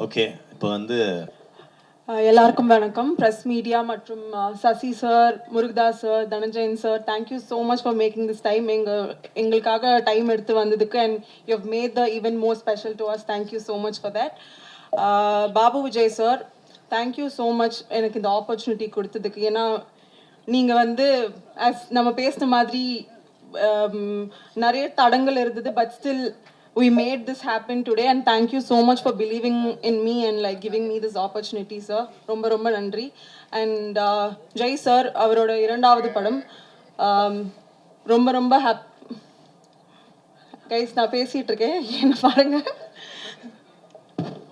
Okay, இப்போ வந்து எல்லாருக்கும் வணக்கம். ப்ரெஸ் மீடியா மற்றும் Sasi sir, Murugadoss sir, Dhananjayan sir, thank you so much for making this time. எங்களுக்காக டைம் எடுத்து வந்ததுக்கு and you have made the event more special to us. Thank you so much for that. Babu Vijay sir, thank you so much எனக்கு இந்த opportunity கொடுத்ததுக்கு. ஏன்னா நீங்கள் வந்து நம்ம பேசின மாதிரி நிறைய தடங்கள் இருந்தது, but still we made this happen today and thank you so much for believing in me and like giving me this opportunity sir. ரொம்ப ரொம்ப நன்றி. and ஜெய் சார் அவரோட இரண்டாவது படம் ரொம்ப ரொம்ப கைஸ் நான் பேசிட்டு இருக்கேன், என்ன பாருங்க.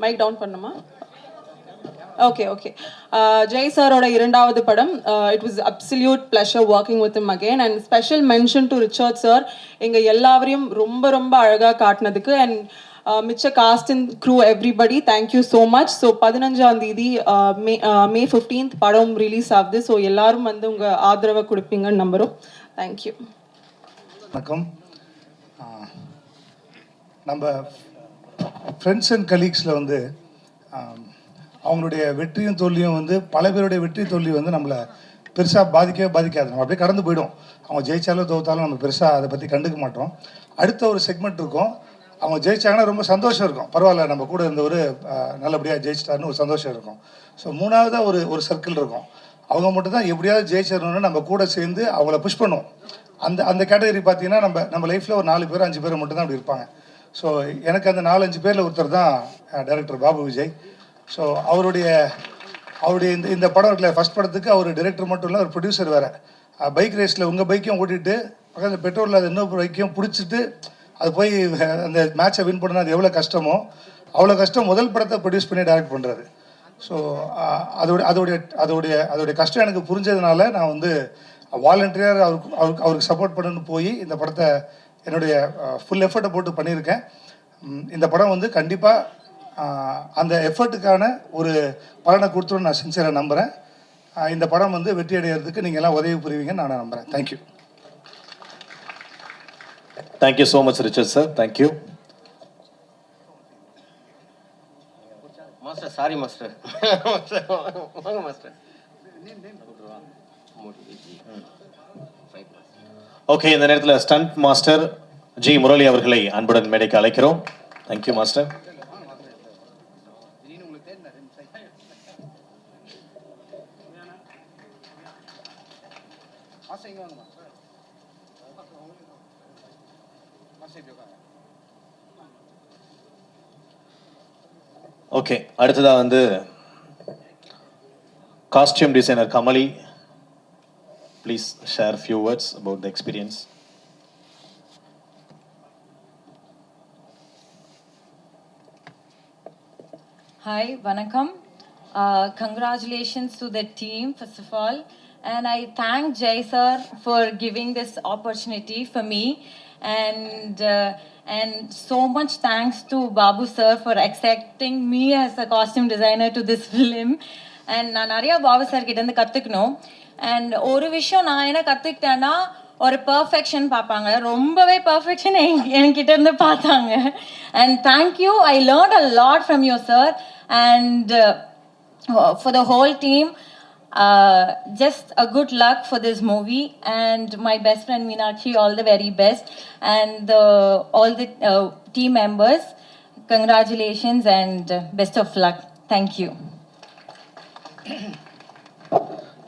மைக் டவுன் பண்ணுமா? Okay okay. ஜெய் சாரோட இரண்டாவது படம், it was absolute pleasure working with him again. And special mention to Richard sir, எங்கள் எல்லாரையும் ரொம்ப ரொம்ப அழகாக காட்டினதுக்கு. அண்ட் மிச்ச cast and crew everybody, thank you so much. So 15ஆம் தேதி மே 15th படம் ரிலீஸ் ஆகுது. ஸோ எல்லாரும் வந்து உங்கள் ஆதரவை கொடுப்பீங்கன்னு நம்புகிறோம். தேங்க்யூ. வணக்கம். நம்ம ஃப்ரெண்ட்ஸ் அண்ட் கலீக்ஸில் வந்து அவங்களுடைய வெற்றியும் தோல்வியும் வந்து பல பேருடைய வெற்றி தோல்வி வந்து நம்மளை பெருசாக பாதிக்காது. நம்ம அப்படியே கடந்து போயிடும். அவங்க ஜெயிச்சாலும் தோத்தாலும் நம்ம பெருசாக அதை பற்றி கண்டுக்க மாட்டோம். அடுத்த ஒரு செக்மெண்ட் இருக்கும், அவங்க ஜெயிச்சாங்கன்னா ரொம்ப சந்தோஷம் இருக்கும், பரவாயில்ல நம்ம கூட இருந்த ஒரு நல்லபடியாக ஜெயிச்சிட்டாருன்னு ஒரு சந்தோஷம் இருக்கும். ஸோ மூணாவதாக ஒரு சர்க்கிள் இருக்கும், அவங்க மட்டும் தான் எப்படியாவது ஜெயிச்சிடணும்னு நம்ம கூட சேர்ந்து அவங்கள புஷ் பண்ணுவோம். அந்த கேட்டகரி பார்த்தீங்கன்னா நம்ம லைஃப்பில் ஒரு 4 பேர் 5 பேர் மட்டும் தான் அப்படி இருப்பாங்க. ஸோ எனக்கு அந்த 4-5 பேரில் ஒருத்தர் தான் டைரக்டர் பாபு விஜய். ஸோ அவருடைய இந்த படம் இருக்குல்ல, ஃபஸ்ட் படத்துக்கு அவர் டைரக்டர் மட்டும் இல்லை, ஒரு ப்ரொடியூசர் வேறு. பைக் ரேஸில் உங்கள் பைக்கையும் ஓட்டிகிட்டு பக்கத்தில் பெட்ரோலில் அது இன்னொரு பைக்கையும் பிடிச்சிட்டு அது போய் அந்த மேட்சை வின் பண்ணணும், அது எவ்வளோ கஷ்டமோ அவ்வளோ கஷ்டம் முதல் படத்தை ப்ரொடியூஸ் பண்ணி டைரக்ட் பண்ணுறாரு. ஸோ அதோடைய கஷ்டம் எனக்கு புரிஞ்சதுனால நான் வந்து வாலண்டியர் அவருக்கு சப்போர்ட் பண்ணணுன்னு போய் இந்த படத்தை என்னுடைய ஃபுல் எஃபர்ட்டை போட்டு பண்ணியிருக்கேன். இந்த படம் வந்து கண்டிப்பாக அந்த எஃபர்ட்டுக்கான ஒரு பலனை கொடுத்துருன்னு நான் சின்சியராக நம்புகிறேன். இந்த படம் வந்து வெற்றி அடைகிறதுக்கு நீங்கள் எல்லாம் உதவி புரிவீங்கன்னு நான் நம்புகிறேன். Thank you. Thank you so much Richard sir. Thank you master. Sorry master. வாங்க மாஸ்டர். ஓகே, இந்த நேரத்தில் ஸ்டண்ட் மாஸ்டர் ஜி முரளி அவர்களை அன்புடன் மேடைக்கு அழைக்கிறோம். Thank you master. ஓகே, அடுத்ததாக வந்து costume designer Kamali, please share few words about the experience. Hi, Vanakkam. Congratulations to the team, first of all. And I thank Jay sir for giving this opportunity for me. And so much thanks to Babu sir for accepting me as a costume designer to this film. And நான் நிறைய Babu sir கிட்டேருந்து கற்றுக்கணும். And ஒரு விஷயம் நான் என்ன கற்றுக்கிட்டேன்னா, ஒரு perfection பார்ப்பாங்க, ரொம்பவே பர்ஃபெக்ஷன் என்கிட்ட இருந்து பார்த்தாங்க. And thank you, I learnt a lot from you sir. And for the whole team, just a good luck for this movie. And my best friend Meenakshi, all the very best. And all the team members, congratulations and best of luck. Thank you.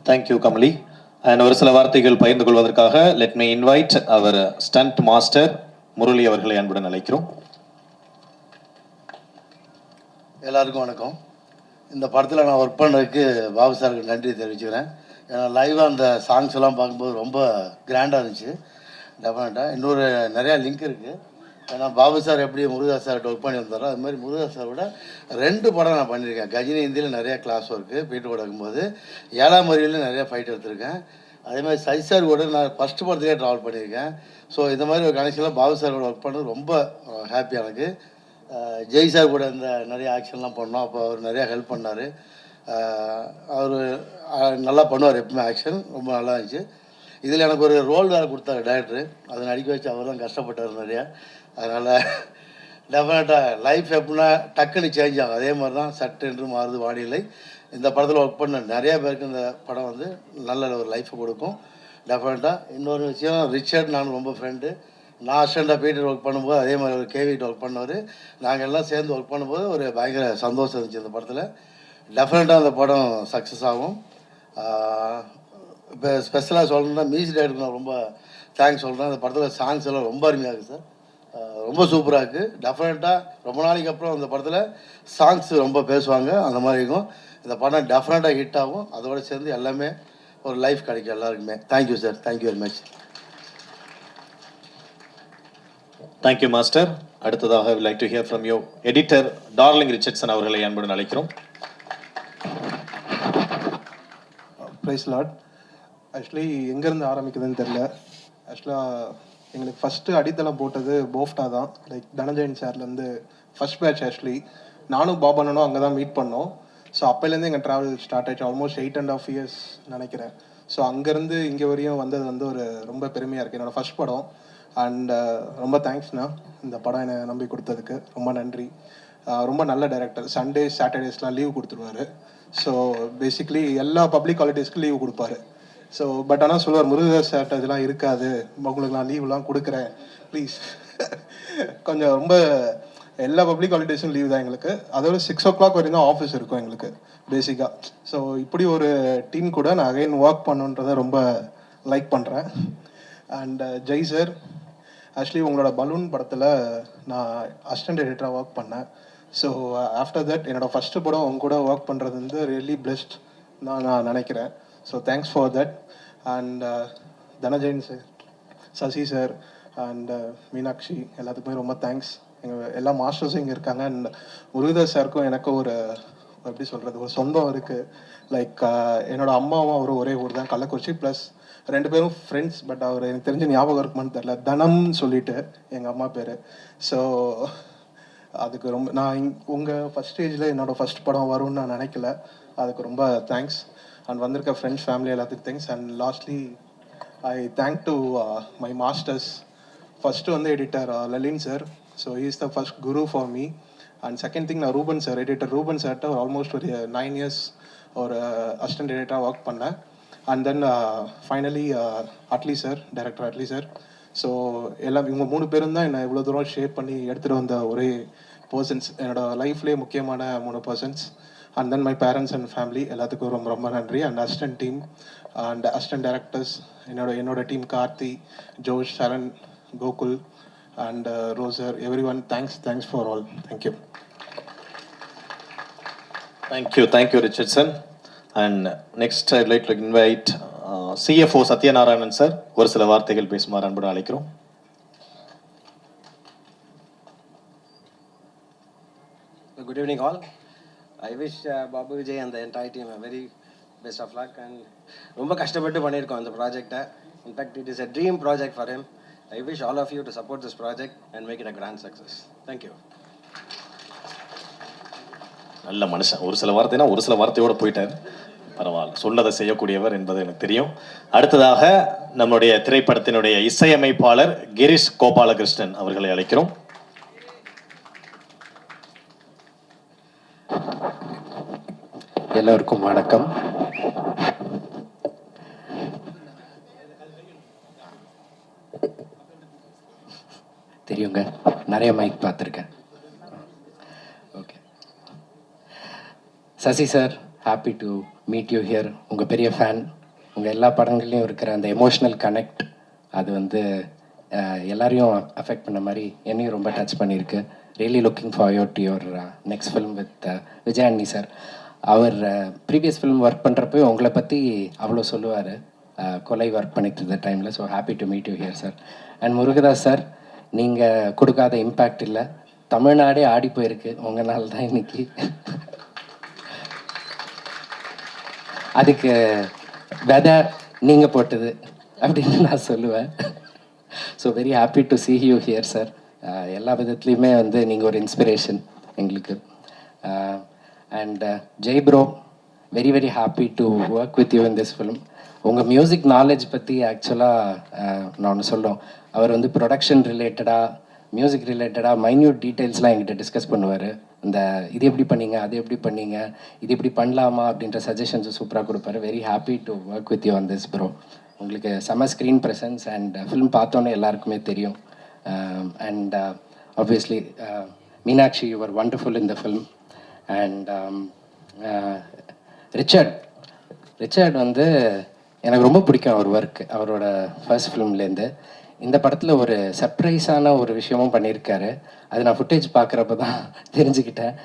Thank you Kamali. And ஒரு சில வார்த்தைகள் பகிர்ந்து கொள்வதற்காக let me invite அவர் stunt master Murali அவர்களை அன்புடன் அழைக்கிறோம். எல்லாருக்கும் வணக்கம். இந்த படத்தில் நான் ஒர்க் பண்ணதுக்கு பாபு சாருக்கு நன்றி தெரிவிச்சுக்கிறேன். ஏன்னா லைவாக அந்த சாங்ஸ் எல்லாம் பார்க்கும்போது ரொம்ப கிராண்டாக இருந்துச்சு. டெஃபினட்டாக இன்னொரு நிறையா லிங்க் இருக்குது. ஏன்னா பாபு சார் எப்படி முருகதாஸ் சார் ஒர்க் பண்ணி வந்தாரோ அது மாதிரி முருகதாஸ் சாரோட 2 படம் நான் பண்ணியிருக்கேன். கஜினி ஹிந்தியில் நிறையா கிளாஸ் ஒர்க்கு பீட்டு கூட இருக்கும்போது, 7ஆம் அறிவியில் நிறையா ஃபைட் எடுத்திருக்கேன். அதே மாதிரி சசி சார் கூட நான் ஃபஸ்ட்டு படத்துலேயே ட்ராவல் பண்ணியிருக்கேன். ஸோ இந்த மாதிரி ஒரு கனெக்ஷனில் பாபு சாரோட ஒர்க் பண்ணது ரொம்ப ஹாப்பி எனக்கு. ஜெய் சார் கூட இந்த நிறைய ஆக்ஷன்லாம் பண்ணோம். அப்போ அவர் நிறையா ஹெல்ப் பண்ணார். அவர் நல்லா பண்ணுவார் எப்பவுமே, ஆக்ஷன் ரொம்ப நல்லா இருந்துச்சு. இதில் எனக்கு ஒரு ரோல் வேறு கொடுத்தாரு டைரக்டரு, அதை நடிக்க வச்சு அவர் தான் கஷ்டப்பட்டார் நிறையா. அதனால் டெஃபினட்டாக லைஃப் எப்படின்னா டக்குன்னு சேஞ்ச் ஆகும். அதே மாதிரி தான் சட்டென்று மாறுது வானிலை. இந்த படத்தில் ஒர்க் பண்ண நிறைய பேருக்கு இந்த படம் வந்து நல்ல ஒரு லைஃப்பை கொடுக்கும். டெஃபினட்டாக இன்னொரு விஷயம், ரிச்சர்ட் நான் ரொம்ப ஃப்ரெண்டு. நான் அசிஸ்டண்டாக பீட்டர் ஒர்க் பண்ணும்போது அதே மாதிரி ஒரு கேவிட்டு ஒர்க் பண்ணவர். நாங்கள் எல்லாம் சேர்ந்து ஒர்க் பண்ணும்போது ஒரு பயங்கர சந்தோஷம் இருந்துச்சு இந்த படத்தில். டெஃபினட்டாக அந்த படம் சக்ஸஸ் ஆகும். இப்போ ஸ்பெஷலாக சொல்லணும்னா மியூசிக் டைரக்டருக்கு நான் ரொம்ப தேங்க்ஸ் சொல்கிறேன். அந்த படத்தில் சாங்ஸ் எல்லாம் ரொம்ப அருமையாக இருக்குது சார், ரொம்ப சூப்பராக இருக்குது. டெஃபினட்டாக ரொம்ப நாளைக்கு அப்புறம் அந்த படத்தில் சாங்ஸ் ரொம்ப பேசுவாங்க, அந்த மாதிரி இருக்கும். இந்த படம் டெஃபினட்டாக ஹிட் ஆகும். அதோடு சேர்ந்து எல்லாமே ஒரு லைஃப் கிடைக்கும் எல்லாருக்குமே. Thank you sir, thank you very much. Thank you master. அடுத்ததாக will like to hear from you editor Darling Richardson அவர்களை அன்புடன் அழைக்கிறோம். Price lot. ஆக்சுவலி எங்கேருந்து ஆரம்பிக்குதுன்னு தெரில. ஆக்சுவலாக எங்களுக்கு ஃபஸ்ட்டு அடித்தளம் போட்டது போஃப்டா தான். லைக் தனஞ்சயன் சார்லேருந்து ஃபஸ்ட் பேட்ச். ஆக்சுவலி நானும் பாபானனும் அங்கே தான் மீட் பண்ணோம். ஸோ அப்போலேருந்து எங்கள் ட்ராவல் ஸ்டார்ட் ஆகிடுச்சு. ஆல்மோஸ்ட் 8.5 years நினைக்கிறேன். ஸோ அங்கேருந்து இங்கே வரையும் வந்தது வந்து ஒரு ரொம்ப பெருமையாக இருக்குது. என்னோடய ஃபஸ்ட் படம். அண்ட் ரொம்ப தேங்க்ஸ்ண்ணா இந்த படம் என்னை நம்பி கொடுத்ததுக்கு ரொம்ப நன்றி. ரொம்ப நல்ல டைரக்டர். சண்டே சாட்டர்டேஸ்லாம் லீவ் கொடுத்துருவாரு. ஸோ பேசிக்லி எல்லா பப்ளிக் ஹாலிடேஸ்க்கும் லீவ் கொடுப்பாரு. ஸோ பட் ஆனால் சொல்லுவார், முருகதாஸ் சார்ட்ட இதெல்லாம் இருக்காது, உங்களுக்கு நான் லீவ்லாம் கொடுக்குறேன் ப்ளீஸ். கொஞ்சம் ரொம்ப எல்லா பப்ளிக் ஹாலிடேஸும் லீவ் தான் எங்களுக்கு. அதோட 6 o'clock வரையும் தான் ஆஃபீஸ் இருக்கும் எங்களுக்கு பேசிக்காக. ஸோ இப்படி ஒரு டீம் கூட நான் அகைன் ஒர்க் பண்ணுன்றதை ரொம்ப லைக் பண்ணுறேன். அண்ட் ஜெய் சார், ஆக்சுவலி உங்களோட பலூன் படத்தில் நான் அசிஸ்டன்ட் எடிட்டராக ஒர்க் பண்ணேன். ஸோ ஆஃப்டர் தட் என்னோடய ஃபஸ்ட்டு படம் உங்க கூட ஒர்க் பண்ணுறது வந்து ரியலி பிளெஸ்ட் தான் நான் நினைக்கிறேன். So thanks for that. And Dhananjayan sir, Sasi sir and Meenakshi எல்லாத்துக்குமே ரொம்ப தேங்க்ஸ். எங்கள் எல்லா மாஸ்டர்ஸும் இங்கே இருக்காங்க. அண்ட் முருகதாஸ் சாருக்கும் எனக்கும் ஒரு எப்படி சொல்கிறது, ஒரு சொந்தம் இருக்குது. லைக் என்னோட அம்மாவும் அவரும் ஒரே ஊர் தான், கள்ளக்குறிச்சி. ப்ளஸ் 2 பேரும் ஃப்ரெண்ட்ஸ். பட் அவர் எனக்கு தெரிஞ்ச ஞாபகம் இருக்குமான்னு தெரில, தனம்னு சொல்லிட்டு எங்கள் அம்மா பேர். ஸோ அதுக்கு ரொம்ப நான் உங்கள் ஃபஸ்ட் ஸ்டேஜில் என்னோடய ஃபஸ்ட் படம் வரும்னு நான் நினைக்கல. அதுக்கு ரொம்ப தேங்க்ஸ். அண்ட் வந்திருக்க ஃப்ரெண்ட்ஸ் ஃபேமிலி எல்லாத்துக்கும் thanks. And lastly I thank to my masters. First வந்து editor Lalin sir. So he is the first guru for me. And second thing, நான் ரூபன் சார், எடிட்டர் ரூபன் சார்கிட்ட ஒரு ஆல்மோஸ்ட் ஒரு 9 years ஒரு அசிஸ்டன்ட் எடிட்டராக ஒர்க் பண்ணேன். And then finally Atlee sir, director Atlee sir. So எல்லாம் இவங்க 3 பேரும் தான் என்னை இவ்வளோ தூரம் ஷேப் பண்ணி எடுத்துகிட்டு வந்த ஒரே பர்சன்ஸ், என்னோடய லைஃப்லேயே முக்கியமான 3 persons. And then my parents and family எல்லாத்துக்கும் ரொம்ப ரொம்ப நன்றி. And assistant team and assistant directors, என்னோட team Karthi, Josh, Saran, Gokul and Roser, everyone, thanks for all. Thank you. Thank you Richardson. And next I'd like to invite CFO Satyanarayanan sir ஒரு சில வார்த்தைகள் பேசுமாறு அன்புடன் அழைக்கிறோம். Good evening all. I wish Babu Vijay and the entire team a very best of luck. And ரொம்ப கஷ்டப்பட்டு பண்ணியிருக்கோம் அந்த ப்ராஜெக்டை. In fact, it is a dream project for him. I wish all of you to support this project and make it a grand success. Thank you. நல்ல மனுஷன். ஒரு சில வார்த்தையோட போயிட்டார். பரவாயில்ல, சொன்னதை செய்யக்கூடியவர் என்பது எனக்கு தெரியும். அடுத்ததாக நம்முடைய திரைப்படத்தினுடைய இசையமைப்பாளர் கிரீஷ் கோபாலகிருஷ்ணன் அவர்களை அழைக்கிறோம். எல்லோருக்கும் வணக்கம். தெரியுங்க, நிறைய மைக் பார்த்துருக்கேன். Okay, Sasi sir, happy to meet you here. உங்கள் பெரிய ஃபேன். உங்கள் எல்லா படங்கள்லையும் இருக்கிற அந்த எமோஷ்னல் கனெக்ட், அது வந்து எல்லாரையும் அஃபெக்ட் பண்ண மாதிரி என்னையும் ரொம்ப டச் பண்ணியிருக்கு. Really looking forward to your next film with Vijayani sir. அவர் ப்ரீவியஸ் ஃபிலிம் ஒர்க் பண்ணுறப்போ உங்களை பற்றி அவ்வளோ சொல்லுவார், கொலை ஒர்க் பண்ணிட்டு இருந்த டைமில். So happy to meet you here sir. And Murugadoss sir, நீங்கள் கொடுக்காத இம்பேக்ட் இல்லை, தமிழ்நாடே ஆடி போயிருக்கு உங்களால் தான் இன்னைக்கு. அதுக்கு வெதை நீங்கள் போட்டது அப்படின்னு நான் சொல்லுவேன். So very happy to see you here sir. எல்லா விதத்துலேயுமே வந்து நீங்கள் ஒரு இன்ஸ்பிரேஷன் எங்களுக்கு. And Jai bro, very very happy to work with you in this film. உங்கள் மியூசிக் நாலேஜ் பற்றி ஆக்சுவலாக நான் ஒன்று சொல்கிறோம். அவர் வந்து ப்ரொடக்ஷன் ரிலேட்டடாக மியூசிக் ரிலேட்டடாக மைன்யூட் டீட்டெயில்ஸ்லாம் என்கிட்ட டிஸ்கஸ் பண்ணுவார். இந்த இது எப்படி பண்ணீங்க, அது எப்படி பண்ணீங்க, இது இப்படி பண்ணலாமா அப்படின்ற சஜஷன்ஸை சூப்பராக கொடுப்பாரு. Very happy to work with you on this bro. உங்களுக்கு செம ஸ்க்ரீன் ப்ரெசன்ஸ் அண்ட் ஃபிலிம் பார்த்தோன்னே எல்லாருக்குமே தெரியும். And obviously Meenakshi, you are wonderful in the film. And Richard வந்து எனக்கு ரொம்ப பிடிக்கும் அவர் ஒர்க். அவரோட ஃபர்ஸ்ட் ஃபிலிம்லேருந்து இந்த படத்தில் ஒரு சர்ப்ரைஸான ஒரு விஷயமும் பண்ணியிருக்காரு. அது நான் ஃபுட்டேஜ் பார்க்குறப்ப தான் தெரிஞ்சுக்கிட்டேன்.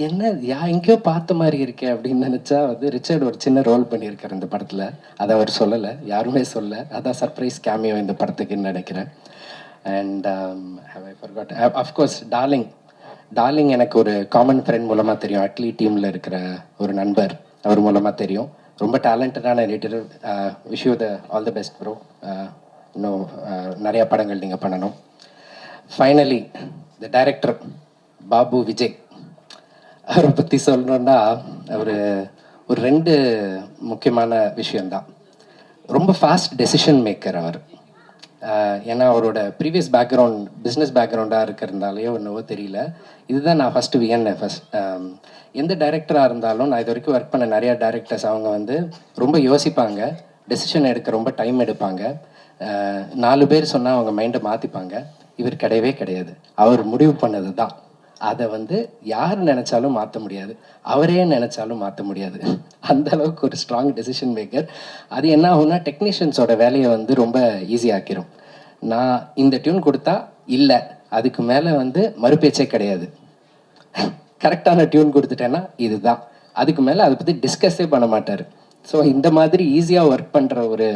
என்ன எங்கேயோ பார்த்த மாதிரி இருக்கே அப்படின்னு நினச்சா வந்து ரிச்சர்ட் ஒரு சின்ன ரோல் பண்ணியிருக்காரு இந்த படத்தில். அதை அவர் சொல்லலை, யாருமே சொல்ல. அதான் சர்ப்ரைஸ் கேமியோ இந்த படத்துக்குன்னு நினைக்கிறேன். And I forgot of course darling எனக்கு ஒரு காமன் ஃப்ரெண்ட் மூலமாக தெரியும். அட்லி டீமில் இருக்கிற ஒரு நண்பர், அவர் மூலமாக தெரியும். ரொம்ப டேலண்டடான editor. Wish you all the best bro. இன்னும் நிறையா படங்கள் நீங்கள் பண்ணணும். Finally the director Babu Vijay, அவரை பற்றி சொல்லணுன்னா அவர் ஒரு 2 முக்கியமான விஷயந்தான். ரொம்ப ஃபாஸ்ட் டெசிஷன் மேக்கர் அவர். ஏன்னா அவரோட ப்ரீவியஸ் பேக்ரவுண்ட் பிஸ்னஸ் பேக்ரவுண்டாக இருக்கிறதுனாலையோ என்னவோ தெரியல, இதுதான் நான் ஃபஸ்ட்டு வியன்னேன். எந்த டைரக்டராக இருந்தாலும், நான் இது வரைக்கும் ஒர்க் பண்ண நிறையா டைரக்டர்ஸ், அவங்க வந்து ரொம்ப யோசிப்பாங்க, டெசிஷன் எடுக்க ரொம்ப டைம் எடுப்பாங்க. 4 பேர் சொன்னால் அவங்க மைண்டை மாற்றிப்பாங்க. இவர் கிடையவே கிடையாது. அவர் முடிவு பண்ணது தான். அதை வந்து யார் நினச்சாலும் மாற்ற முடியாது, அவரே நினச்சாலும் மாற்ற முடியாது. அந்த அளவுக்கு ஒரு ஸ்ட்ராங் டெசிஷன் மேக்கர். அது என்ன ஆகும்னா டெக்னீஷியன்ஸோட வேலையை வந்து ரொம்ப ஈஸியாக்கிரும். நான் இந்த டியூன் கொடுத்தா இல்லை, அதுக்கு மேலே வந்து மறுபேச்சே கிடையாது. கரெக்டான டியூன் கொடுத்துட்டேன்னா இதுதான், அதுக்கு மேலே அதை பற்றி டிஸ்கஸே பண்ண மாட்டார். ஸோ இந்த மாதிரி ஈஸியாக ஒர்க் பண்ணுற ஒரு